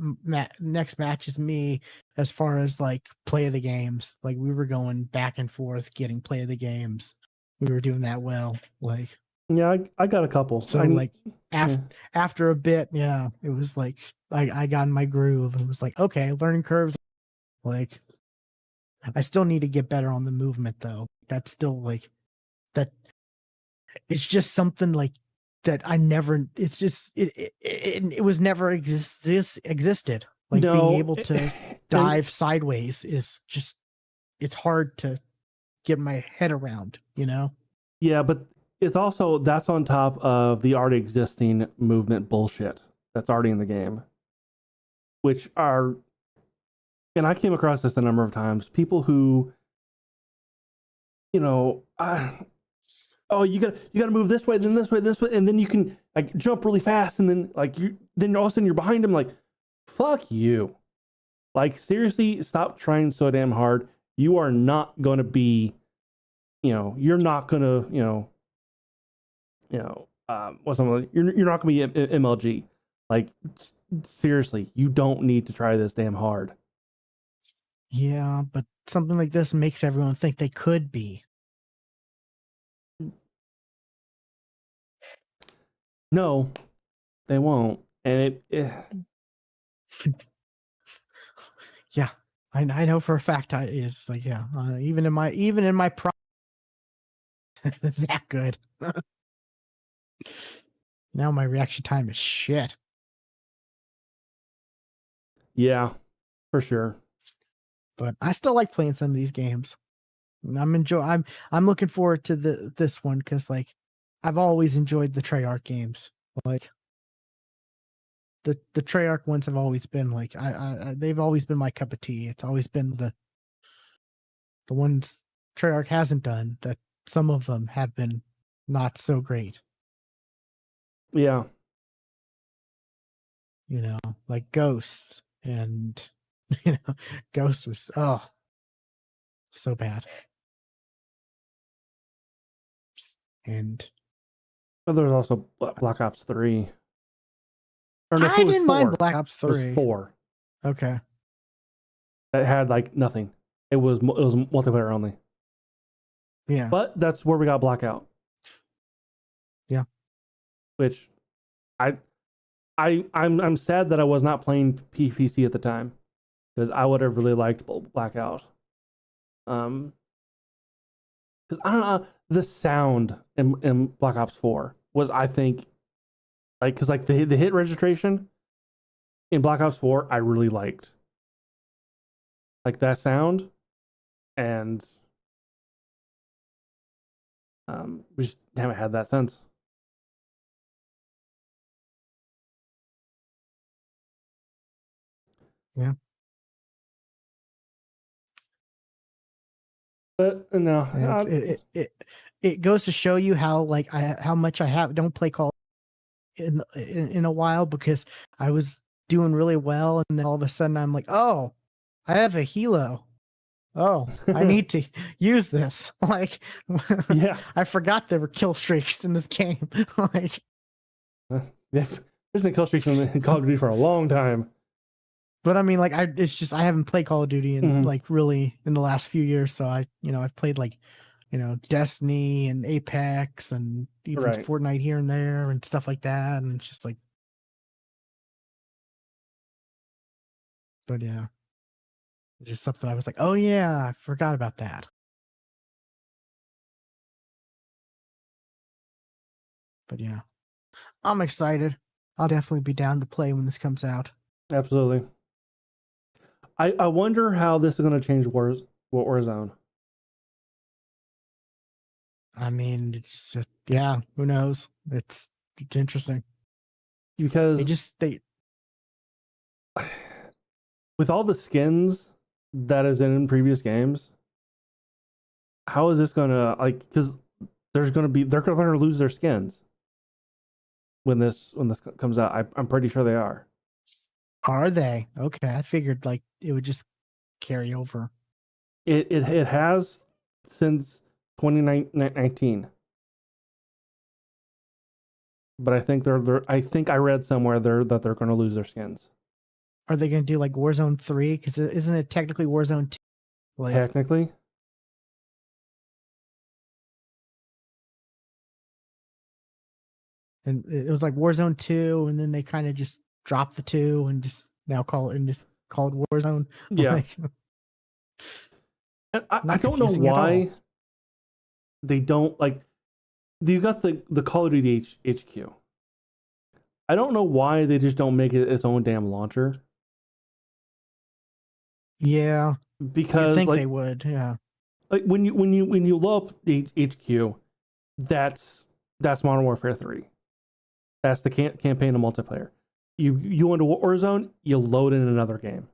next match is me, as far as like play of the games. Like we were going back and forth getting play of the games. We were doing that well. Like, yeah, I got a couple. So after a bit, yeah, it was like I got in my groove and was like, okay, learning curves. Like I still need to get better on the movement though. That's still like that. It's just something like that I never. It's just it was never existed. Like being able to dive sideways is just, it's hard to get my head around. Yeah, but it's also, that's on top of the already existing movement bullshit that's already in the game, which are, and I came across this a number of times, people who, oh, you gotta move this way, then this way, and then you can like jump really fast, and then then all of a sudden you're behind him. Like, fuck you! Like, seriously, stop trying so damn hard. You are not going to be, you're not going to, what's something? You're not going to be MLG. Like, seriously, you don't need to try this damn hard. Yeah, but something like this makes everyone think they could be. No, they won't. And it yeah, I know for a fact it's like, yeah, even in my prime, that good. Now my reaction time is shit. Yeah, for sure. But I still like playing some of these games. I'm looking forward to this one because like I've always enjoyed the Treyarch games. Like the Treyarch ones have always been like they've always been my cup of tea. It's always been the ones Treyarch hasn't done that some of them have been not so great. Yeah. You know, like Ghosts and Ghost was so bad. And But there was also Black Ops 3. Or no, I didn't mind Black Ops 3. It was 4. Okay. It had like nothing. It was multiplayer only. Yeah. But that's where we got Blackout. Yeah. Which I'm sad that I was not playing PC at the time, because I would have really liked Blackout. Because I don't know, the sound in Black Ops 4 was, I think, like, because like the hit registration in Black Ops 4 I really liked, like that sound, and we just haven't had that since. Yeah. But no, it goes to show you how how much I don't play Call in a while, because I was doing really well, and then all of a sudden I'm like, oh, I have a helo. Oh, I need to use this. Like, yeah, I forgot there were kill streaks in this game. Like, there's been kill streaks in Call of Duty for a long time. But I mean, like, it's just I haven't played Call of Duty in like really in the last few years. So I've played like, Destiny and Apex and even Fortnite here and there and stuff like that. And it's just like, but yeah, it's just something I was like, oh yeah, I forgot about that. But yeah, I'm excited. I'll definitely be down to play when this comes out. Absolutely. I wonder how this is going to change Warzone. I mean, it's yeah, who knows? It's interesting because they with all the skins that is in previous games, how is this going to, like, because they're going to lose their skins when this comes out. I'm pretty sure they are. Are they? Okay, I figured like it would just carry over. It has since 2019, but I think I read somewhere that they're going to lose their skins. Are they going to do like Warzone 3? Because isn't it technically Warzone 2? Like, technically. And it was like Warzone 2, and then they kind of just dropped the 2 and just now call it Warzone. Yeah. Like, and I don't know why they don't, like, you got the Call of Duty HQ. I don't know why they just don't make it its own damn launcher. Yeah, because I think they would. Yeah, like when you load up the HQ, that's Modern Warfare 3. That's the campaign and multiplayer. You into Warzone, you load in another game.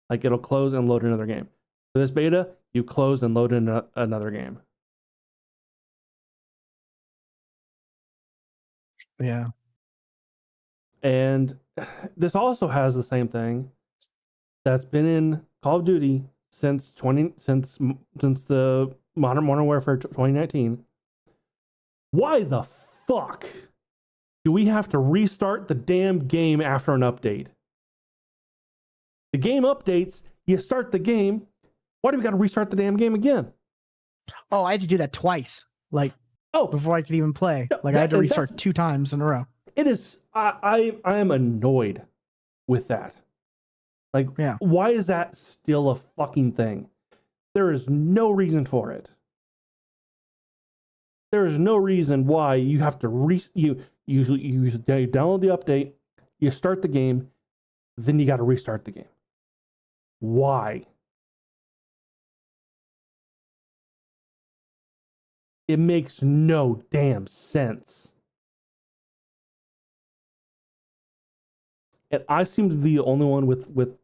Like, it'll close and load another game. For this beta, you close and load in another game. Yeah. And this also has the same thing that's been in Call of Duty since the Modern Warfare 2019. Why the fuck do we have to restart the damn game after an update? The game updates, you start the game. Why do we got to restart the damn game again? Oh, I had to do that twice. Like, before I could even play. Like, I had to restart 2 times in a row. It is. I am annoyed with that. Like, yeah. Why is that still a fucking thing? There is no reason for it. There is no reason why you have to you download the update, you start the game, then you got to restart the game. Why? It makes no damn sense. And I seem to be the only one with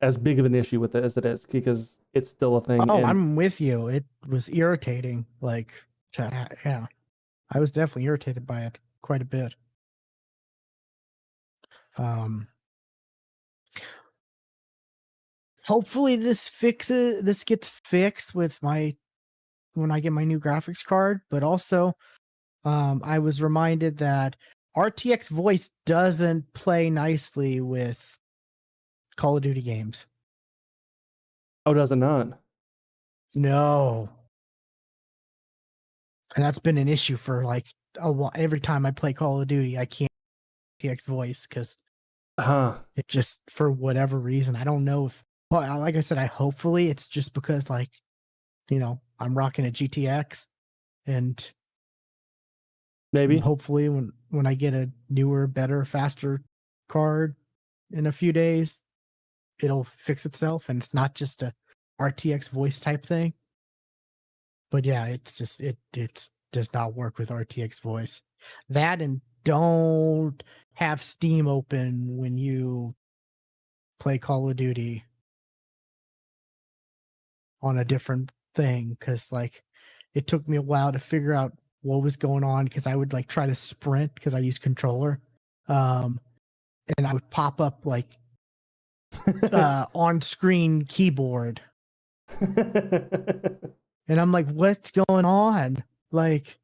as big of an issue with it as it is, because it's still a thing. Oh, I'm with you. It was irritating. Like, yeah, I was definitely irritated by it quite a bit. Hopefully this gets fixed with when I get my new graphics card, but also I was reminded that RTX voice doesn't play nicely with Call of Duty games. Oh, does it not? No. And that's been an issue for like a while. Every time I play Call of Duty, I can't RTX voice because it just, for whatever reason, I don't know if, well, like I said, hopefully it's just because, like, I'm rocking a GTX, and maybe hopefully when I get a newer, better, faster card in a few days, it'll fix itself and it's not just a RTX voice type thing. But yeah, it's just it does not work with RTX voice. That, and don't have Steam open when you play Call of Duty on a different thing, because like it took me a while to figure out what was going on, because I would like try to sprint because I use controller, and I would pop up like on screen keyboard, and I'm like, what's going on? Like,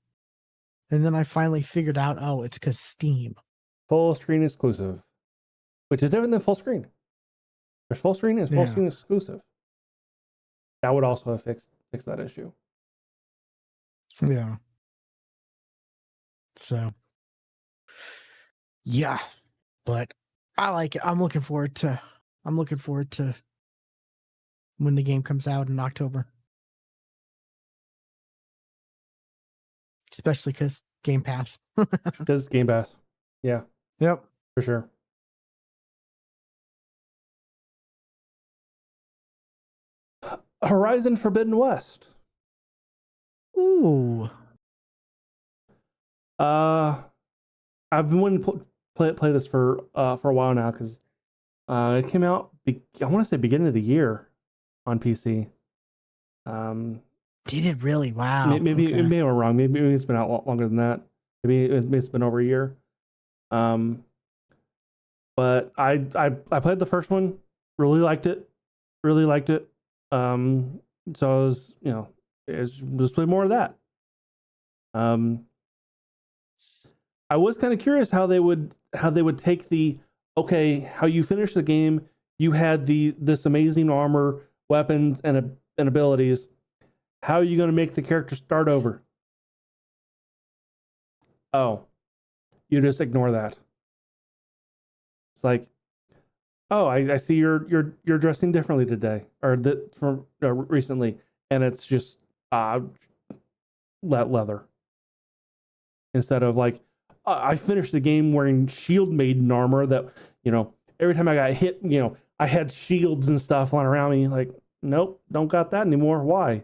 and then I finally figured out, oh, it's because Steam. Full screen exclusive, which is different than full screen. There's full screen and full screen exclusive. That would also have fixed that issue. Yeah. So, yeah, but I like it. I'm looking forward to when the game comes out in October. Especially because Game Pass. Because Game Pass. Yeah. Yep. For sure. Horizon Forbidden West. Ooh. I've been wanting to play this for a while now, because it came out, I want to say beginning of the year on PC. Did it really? Wow. Maybe I'm wrong. Maybe it's been out longer than that. Maybe it's been over a year. But I played the first one, really liked it. So I was, just play more of that. I was kind of curious how they would take how you finish the game, you had this amazing armor, weapons, and abilities. How are you going to make the character start over? Oh, you just ignore that. It's like, oh, I see you're dressing differently today, or from recently, and it's just leather. Instead of like, I finished the game wearing shield maiden armor that, every time I got hit, I had shields and stuff lying around me. Like, nope, don't got that anymore. Why?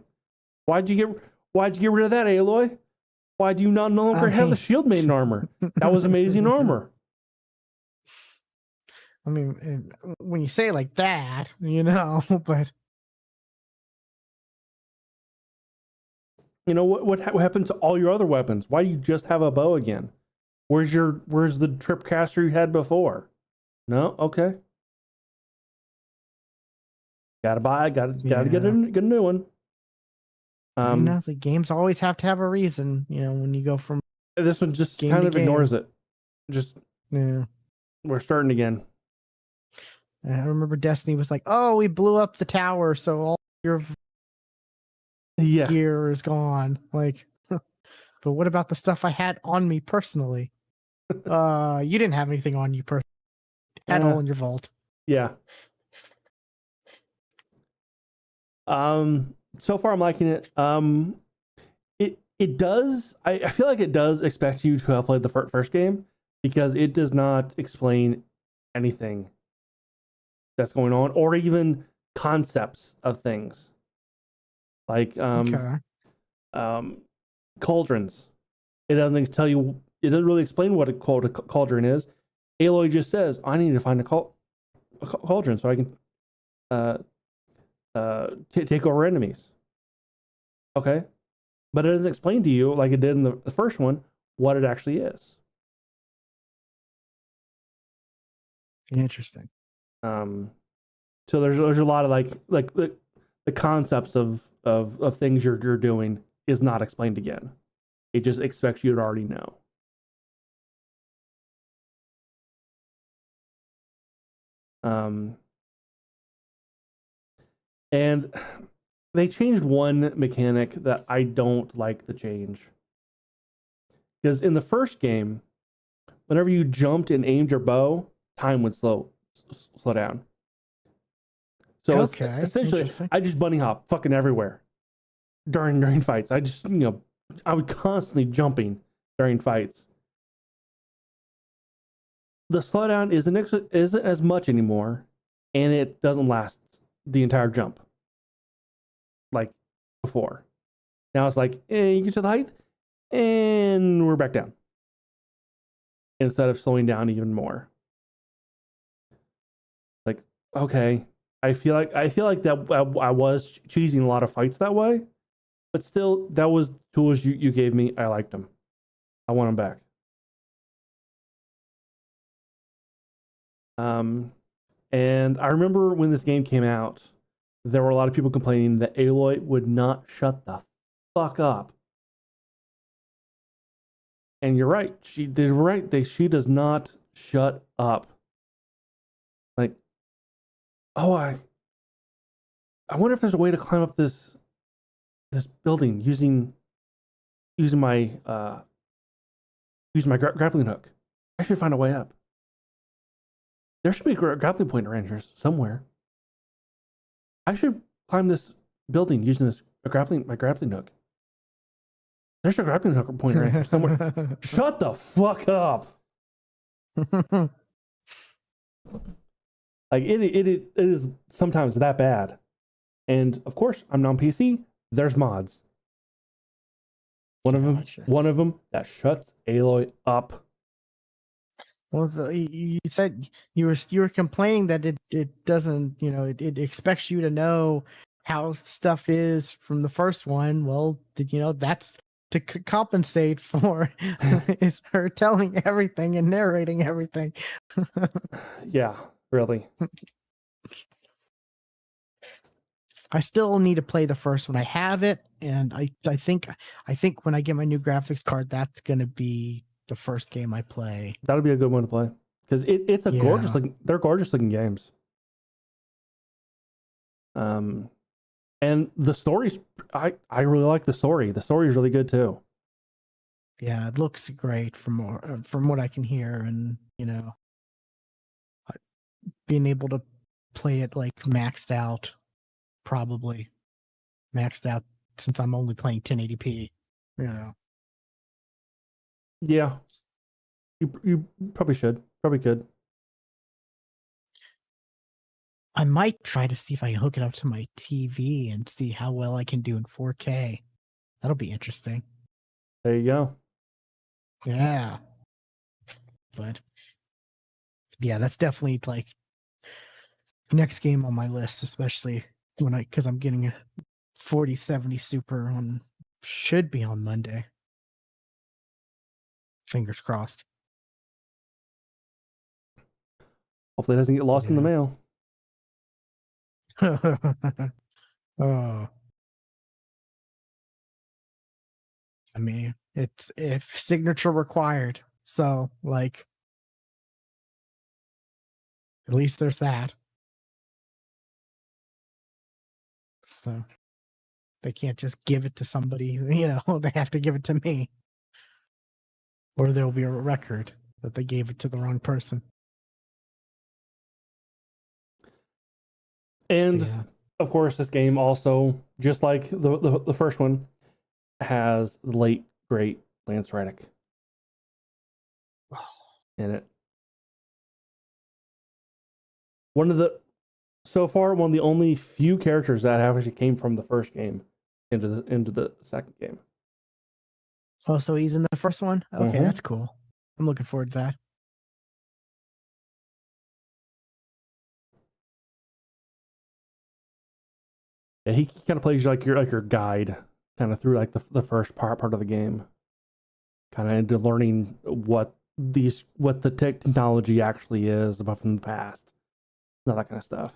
Why'd you get rid of that, Aloy? Why do you no longer have the shield maiden armor? That was amazing armor. I mean, when you say it like that, but what happened to all your other weapons? Why do you just have a bow again? Where's the tripcaster you had before? No, okay. Gotta get a new one. The games always have to have a reason. When you go from this one, just kind of ignores it. Just we're starting again. I remember Destiny was like, "Oh, we blew up the tower, so all your gear is gone." Like, but what about the stuff I had on me personally? You didn't have anything on you personally. Had all in your vault. Yeah. So far I'm liking it. It does. I feel like it does expect you to have played the first game, because it does not explain anything that's going on, or even concepts of things. Like cauldrons. It doesn't tell you. It doesn't really explain what a cauldron is. Aloy just says, I need to find a cauldron so I can take over enemies. Okay. But it doesn't explain to you, like it did in the first one, what it actually is. Interesting. So there's a lot of like the concepts of things you're doing is not explained again. It just expects you to already know. And they changed one mechanic that I don't like the change. Because in the first game, whenever you jumped and aimed your bow, time would slow down. So essentially, I just bunny hop fucking everywhere during fights. I just, I was constantly jumping during fights. The slowdown isn't as much anymore, and it doesn't last the entire jump like before. Now it's like, you get to the height, and we're back down. Instead of slowing down even more. Like, okay, I feel like that I was cheesing a lot of fights that way, but still, that was tools you gave me. I liked them. I want them back. And I remember when this game came out, there were a lot of people complaining that Aloy would not shut the fuck up. And you're right. She does not shut up. Like, oh, I wonder if there's a way to climb up this building using my grappling hook. I should find a way up. There should be a grappling point around here somewhere. I should climb this building using my grappling hook. There's a grappling hook point around here somewhere. Shut the fuck up. Like it is sometimes that bad. And of course, I'm non PC. There's mods. One of them that shuts Aloy up. Well, you said you were complaining that it doesn't, it expects you to know how stuff is from the first one. Well, that's to compensate for is her telling everything and narrating everything. Yeah, really. I still need to play the first one. I have it, and I think when I get my new graphics card, that's gonna be the first game I play. That'll be a good one to play because it's a gorgeous looking. They're gorgeous looking games. And the stories, I really like the story. The story is really good too. Yeah, it looks great from what I can hear, and being able to play it like maxed out, probably maxed out since I'm only playing 1080p. Yeah, you probably should. Probably could. I might try to see if I can hook it up to my TV and see how well I can do in 4K. That'll be interesting. There you go. Yeah. But yeah, that's definitely like the next game on my list, especially because I'm getting a 4070 Super should be on Monday. Fingers crossed. Hopefully it doesn't get lost in the mail. Oh. I mean, it's if signature required. So like at least there's that. So they can't just give it to somebody, they have to give it to me. Or there'll be a record that they gave it to the wrong person. And of course, this game also, just like the first one, has the late great Lance Reddick in it. One of the only few characters that have actually came from the first game into the second game. Oh, so he's in the first one? Okay, That's cool. I'm looking forward to that. Yeah, he kind of plays you like your guide, kind of through like the first part of the game, kind of into learning what the technology actually is about from the past, all that kind of stuff.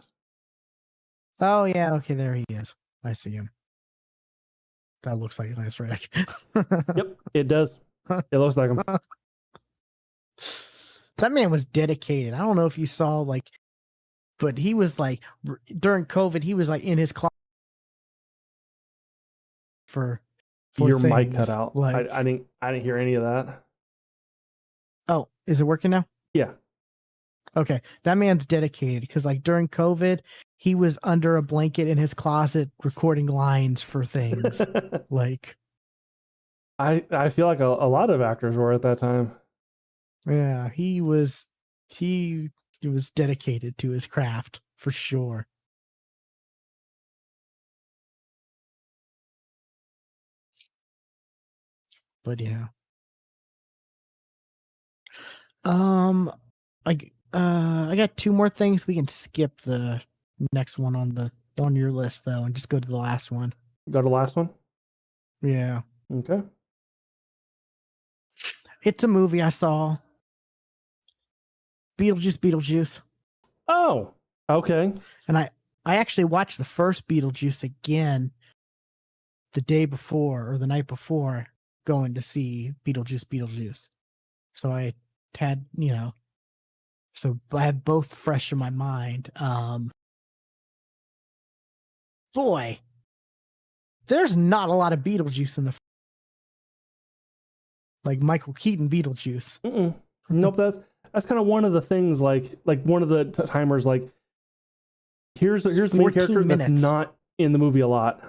Oh yeah, okay, there he is. I see him. That looks like a nice wreck. Yep, it does. It looks like him. That man was dedicated. I don't know if you saw but he was like during COVID, he was like in his closet for Your things. mic cut out. Like I didn't hear any of that. Oh, is it working now? Yeah. Okay, that man's dedicated because like during COVID, he was under a blanket in his closet recording lines for things. Like I feel like a lot of actors were at that time. yeah, he was dedicated to his craft for sure. But yeah. I got two more things. We can skip the next one on your list though and just go to the last one. Go to the last one? Yeah. Okay. It's a movie I saw. Beetlejuice. Oh, okay. And I actually watched the first Beetlejuice again the day before or the night before going to see Beetlejuice. So I had, so I have both fresh in my mind. Boy, there's not a lot of Beetlejuice in the like Michael Keaton Beetlejuice. Nope, that's kind of one of the things like one of the timers like here's the main character that's not in the movie a lot.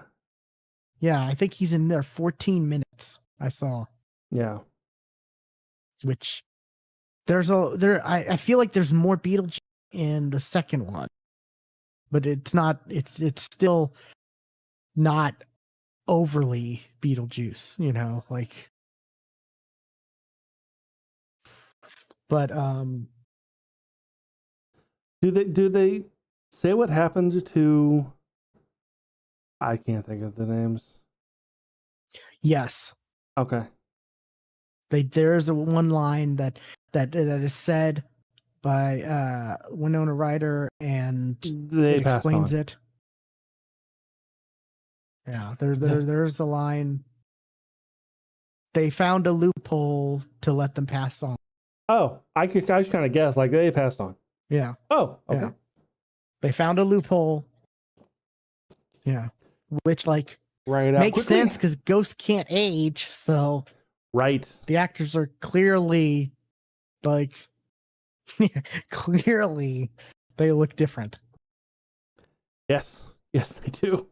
Yeah, I think he's in there 14 minutes. I saw. Yeah. Which I feel like there's more Beetlejuice in the second one. But it's it's still not overly Beetlejuice, like but do they say what happened to I can't think of the names. Yes. Okay. There's one line that is said by Winona Ryder and it explains it. Yeah, there's the line. They found a loophole to let them pass on. Oh, I just kind of guess like they passed on. Yeah. Oh, okay. Yeah. They found a loophole. Yeah. Which makes sense because ghosts can't age, so right. The actors are clearly clearly they look different. Yes, they do.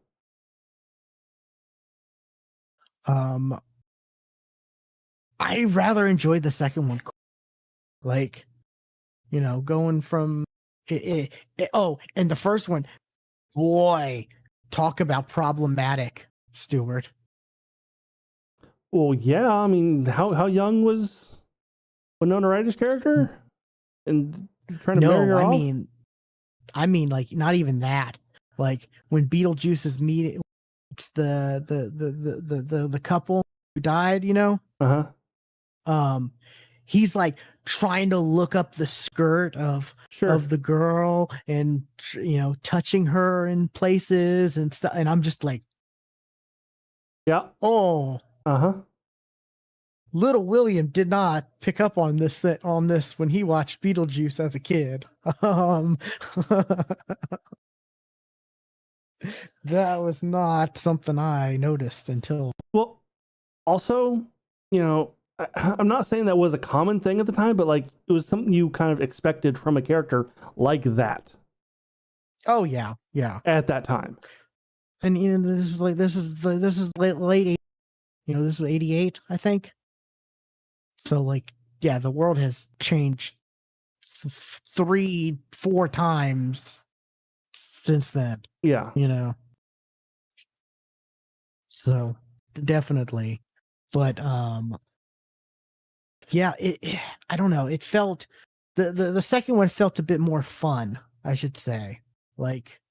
I rather enjoyed the second one. Going from and the first one, boy, talk about problematic, Stuart. Well, yeah, I mean, how young was Winona Ryder's character? And trying to marry her off? I mean, like not even that. Like when Beetlejuice is meeting, it's the couple who died. He's like trying to look up the skirt of the girl and touching her in places and stuff. And I'm just like, yeah. Oh. Little William did not pick up on this when he watched Beetlejuice as a kid. That was not something I noticed until. Well, also, I'm not saying that was a common thing at the time, but like it was something you kind of expected from a character like that. Oh yeah, yeah. At that time, and this is late. This was 88, I think. So the world has changed 3-4 times since then. Yeah. So definitely, but yeah, I don't know. It felt the second one felt a bit more fun, I should say. Like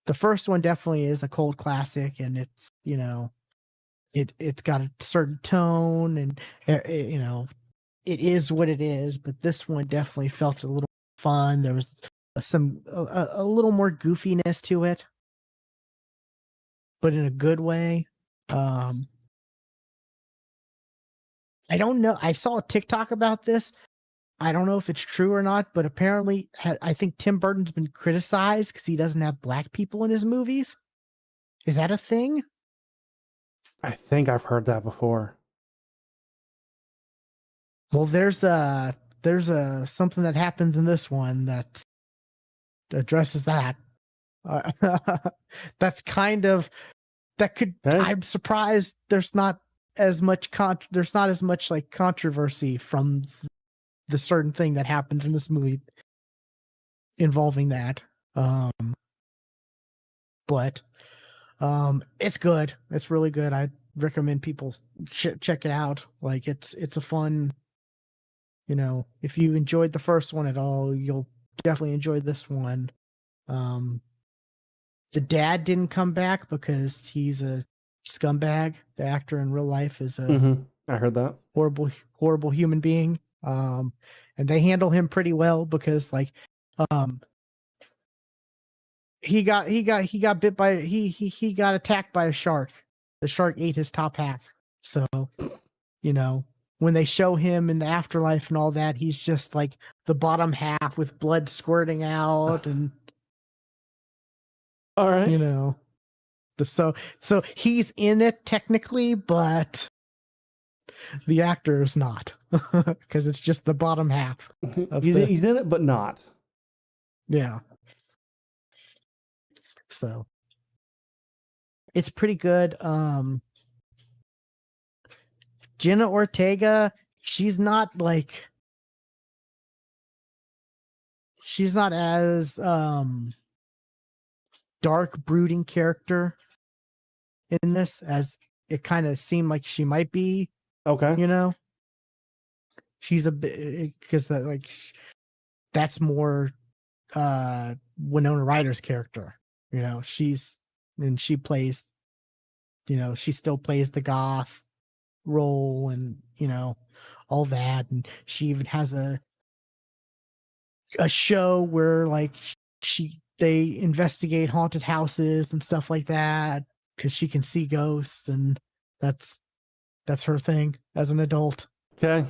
the first one definitely is a cult classic, and it's, you know, it's got a certain tone, and you know, it is what it is. But this one definitely felt a little fun. There was a little more goofiness to it, but in a good way. I don't know. I saw a TikTok about this. I don't know if it's true or not, but apparently, I think Tim Burton's been criticized because he doesn't have black people in his movies. Is that a thing? I think I've heard that before. Well, there's something that happens in this one that addresses that. That's kind of that could. Okay. I'm surprised there's not as much like controversy from the certain thing that happens in this movie involving that. But it's good. It's really good. I recommend people check it out. Like it's a fun, you know, if you enjoyed the first one at all, you'll definitely enjoy this one. The dad didn't come back because he's a scumbag. The actor in real life is a I heard that. horrible human being. And they handle him pretty well because like he got bit by he got attacked by a shark. The shark ate his top half. So, you know, when they show him in the afterlife and all that, he's just like the bottom half with blood squirting out, and all right, you know, so he's in it technically, but the actor is not because it's just the bottom half. He's in it, but not. Yeah. So it's pretty good. Jenna Ortega, she's not as dark brooding character in this as it kind of seemed like she might be. Okay. You know, she's a bit because that's more Winona Ryder's character. You know, she plays, you know, she still plays the goth role, and you know, all that, and she even has a show where like they investigate haunted houses and stuff like that because she can see ghosts, and that's her thing as an adult. Okay.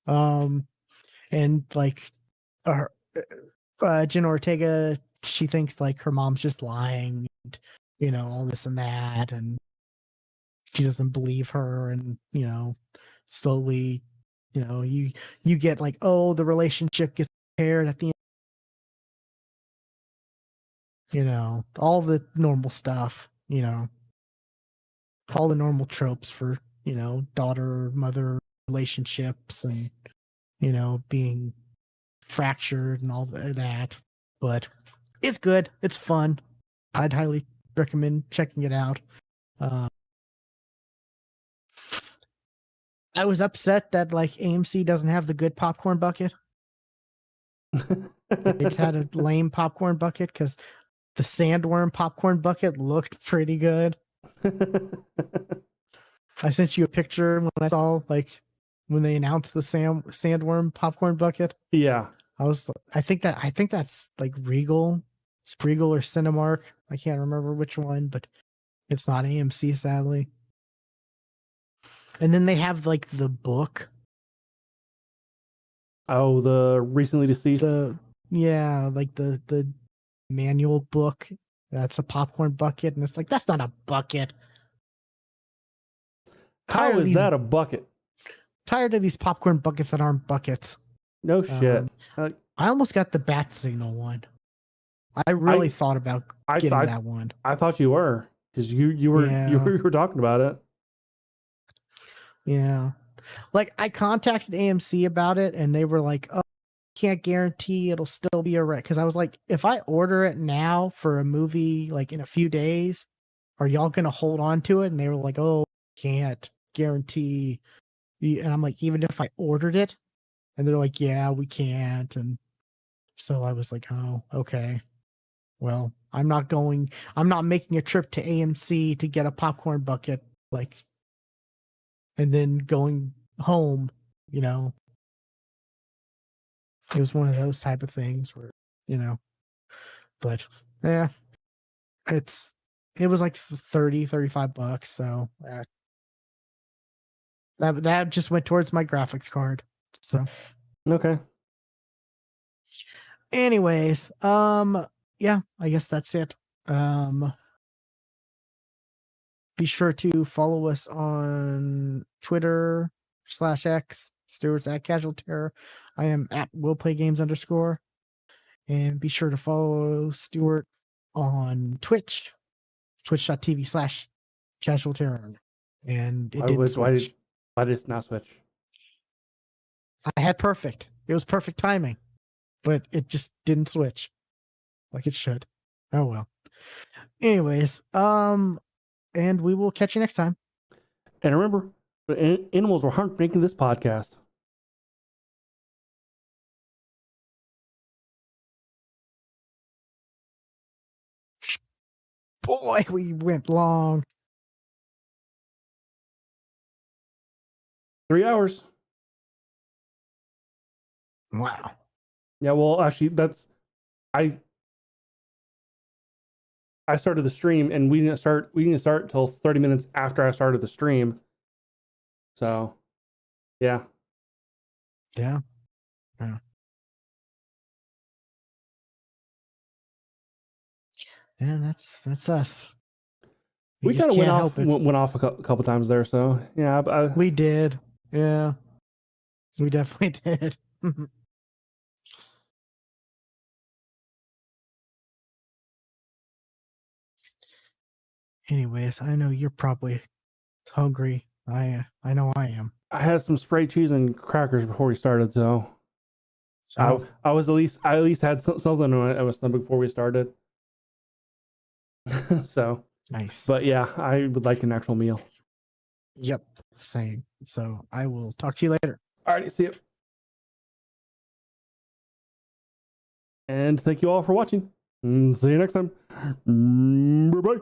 And like Jenna Ortega, she thinks like her mom's just lying, and, you know, all this and that, and she doesn't believe her, and you know, slowly, you know, you get like, oh, the relationship gets repaired at the end, you know, all the normal stuff, you know, all the normal tropes for, you know, daughter mother relationships, and you know, being fractured and all that. But it's good. It's fun. I'd highly recommend checking it out. I was upset that like AMC doesn't have the good popcorn bucket. It's had a lame popcorn bucket because the sandworm popcorn bucket looked pretty good. I sent you a picture when I saw like when they announced the sandworm popcorn bucket. Yeah. I think that's like Regal or Cinemark. I can't remember which one, but it's not AMC, sadly. And then they have like the book. Oh, the recently deceased. Like the manual book. That's a popcorn bucket, and it's like, that's not a bucket. How is that a bucket? Tired of these popcorn buckets that aren't buckets. No shit. I almost got the bat signal one. I really thought about getting that one. I thought you were, because you were talking about it. Yeah. Like I contacted AMC about it, and they were like, "Oh, can't guarantee it'll still be around." Because I was like, if I order it now for a movie like in a few days, are y'all gonna hold on to it? And they were like, "Oh, can't guarantee." And I'm like, even if I ordered it, and they're like, "Yeah, we can't." And so I was like, "Oh, okay. Well, I'm not making a trip to AMC to get a popcorn bucket, like, and then going home, you know. It was one of those type of things where, you know, but yeah, it was like $35. So that just went towards my graphics card. So, okay. Anyways, yeah, I guess that's it. Be sure to follow us on Twitter/X. Stuart's at Casual Terror. I am at WillPlayGames_. And be sure to follow Stuart on Twitch, twitch.tv/Casual Terror. And it didn't switch. Why did it not switch? I had perfect. It was perfect timing, but it just didn't switch like it should. Oh well. Anyways, and we will catch you next time. And remember, the animals were harmed making this podcast. Boy, we went long. 3 hours. Wow. Yeah, well, actually, I started the stream and we didn't start till 30 minutes after I started the stream. So, yeah. Yeah. And that's us. We kind of went off a couple times there. So yeah, we did. Yeah, we definitely did. Anyways, I know you're probably hungry. I know I am. I had some spray cheese and crackers before we started, so I at least had something in my stomach before we started. So nice. But yeah, I would like an actual meal. Yep, same. So I will talk to you later. All right, see you. And thank you all for watching. See you next time. Bye-bye.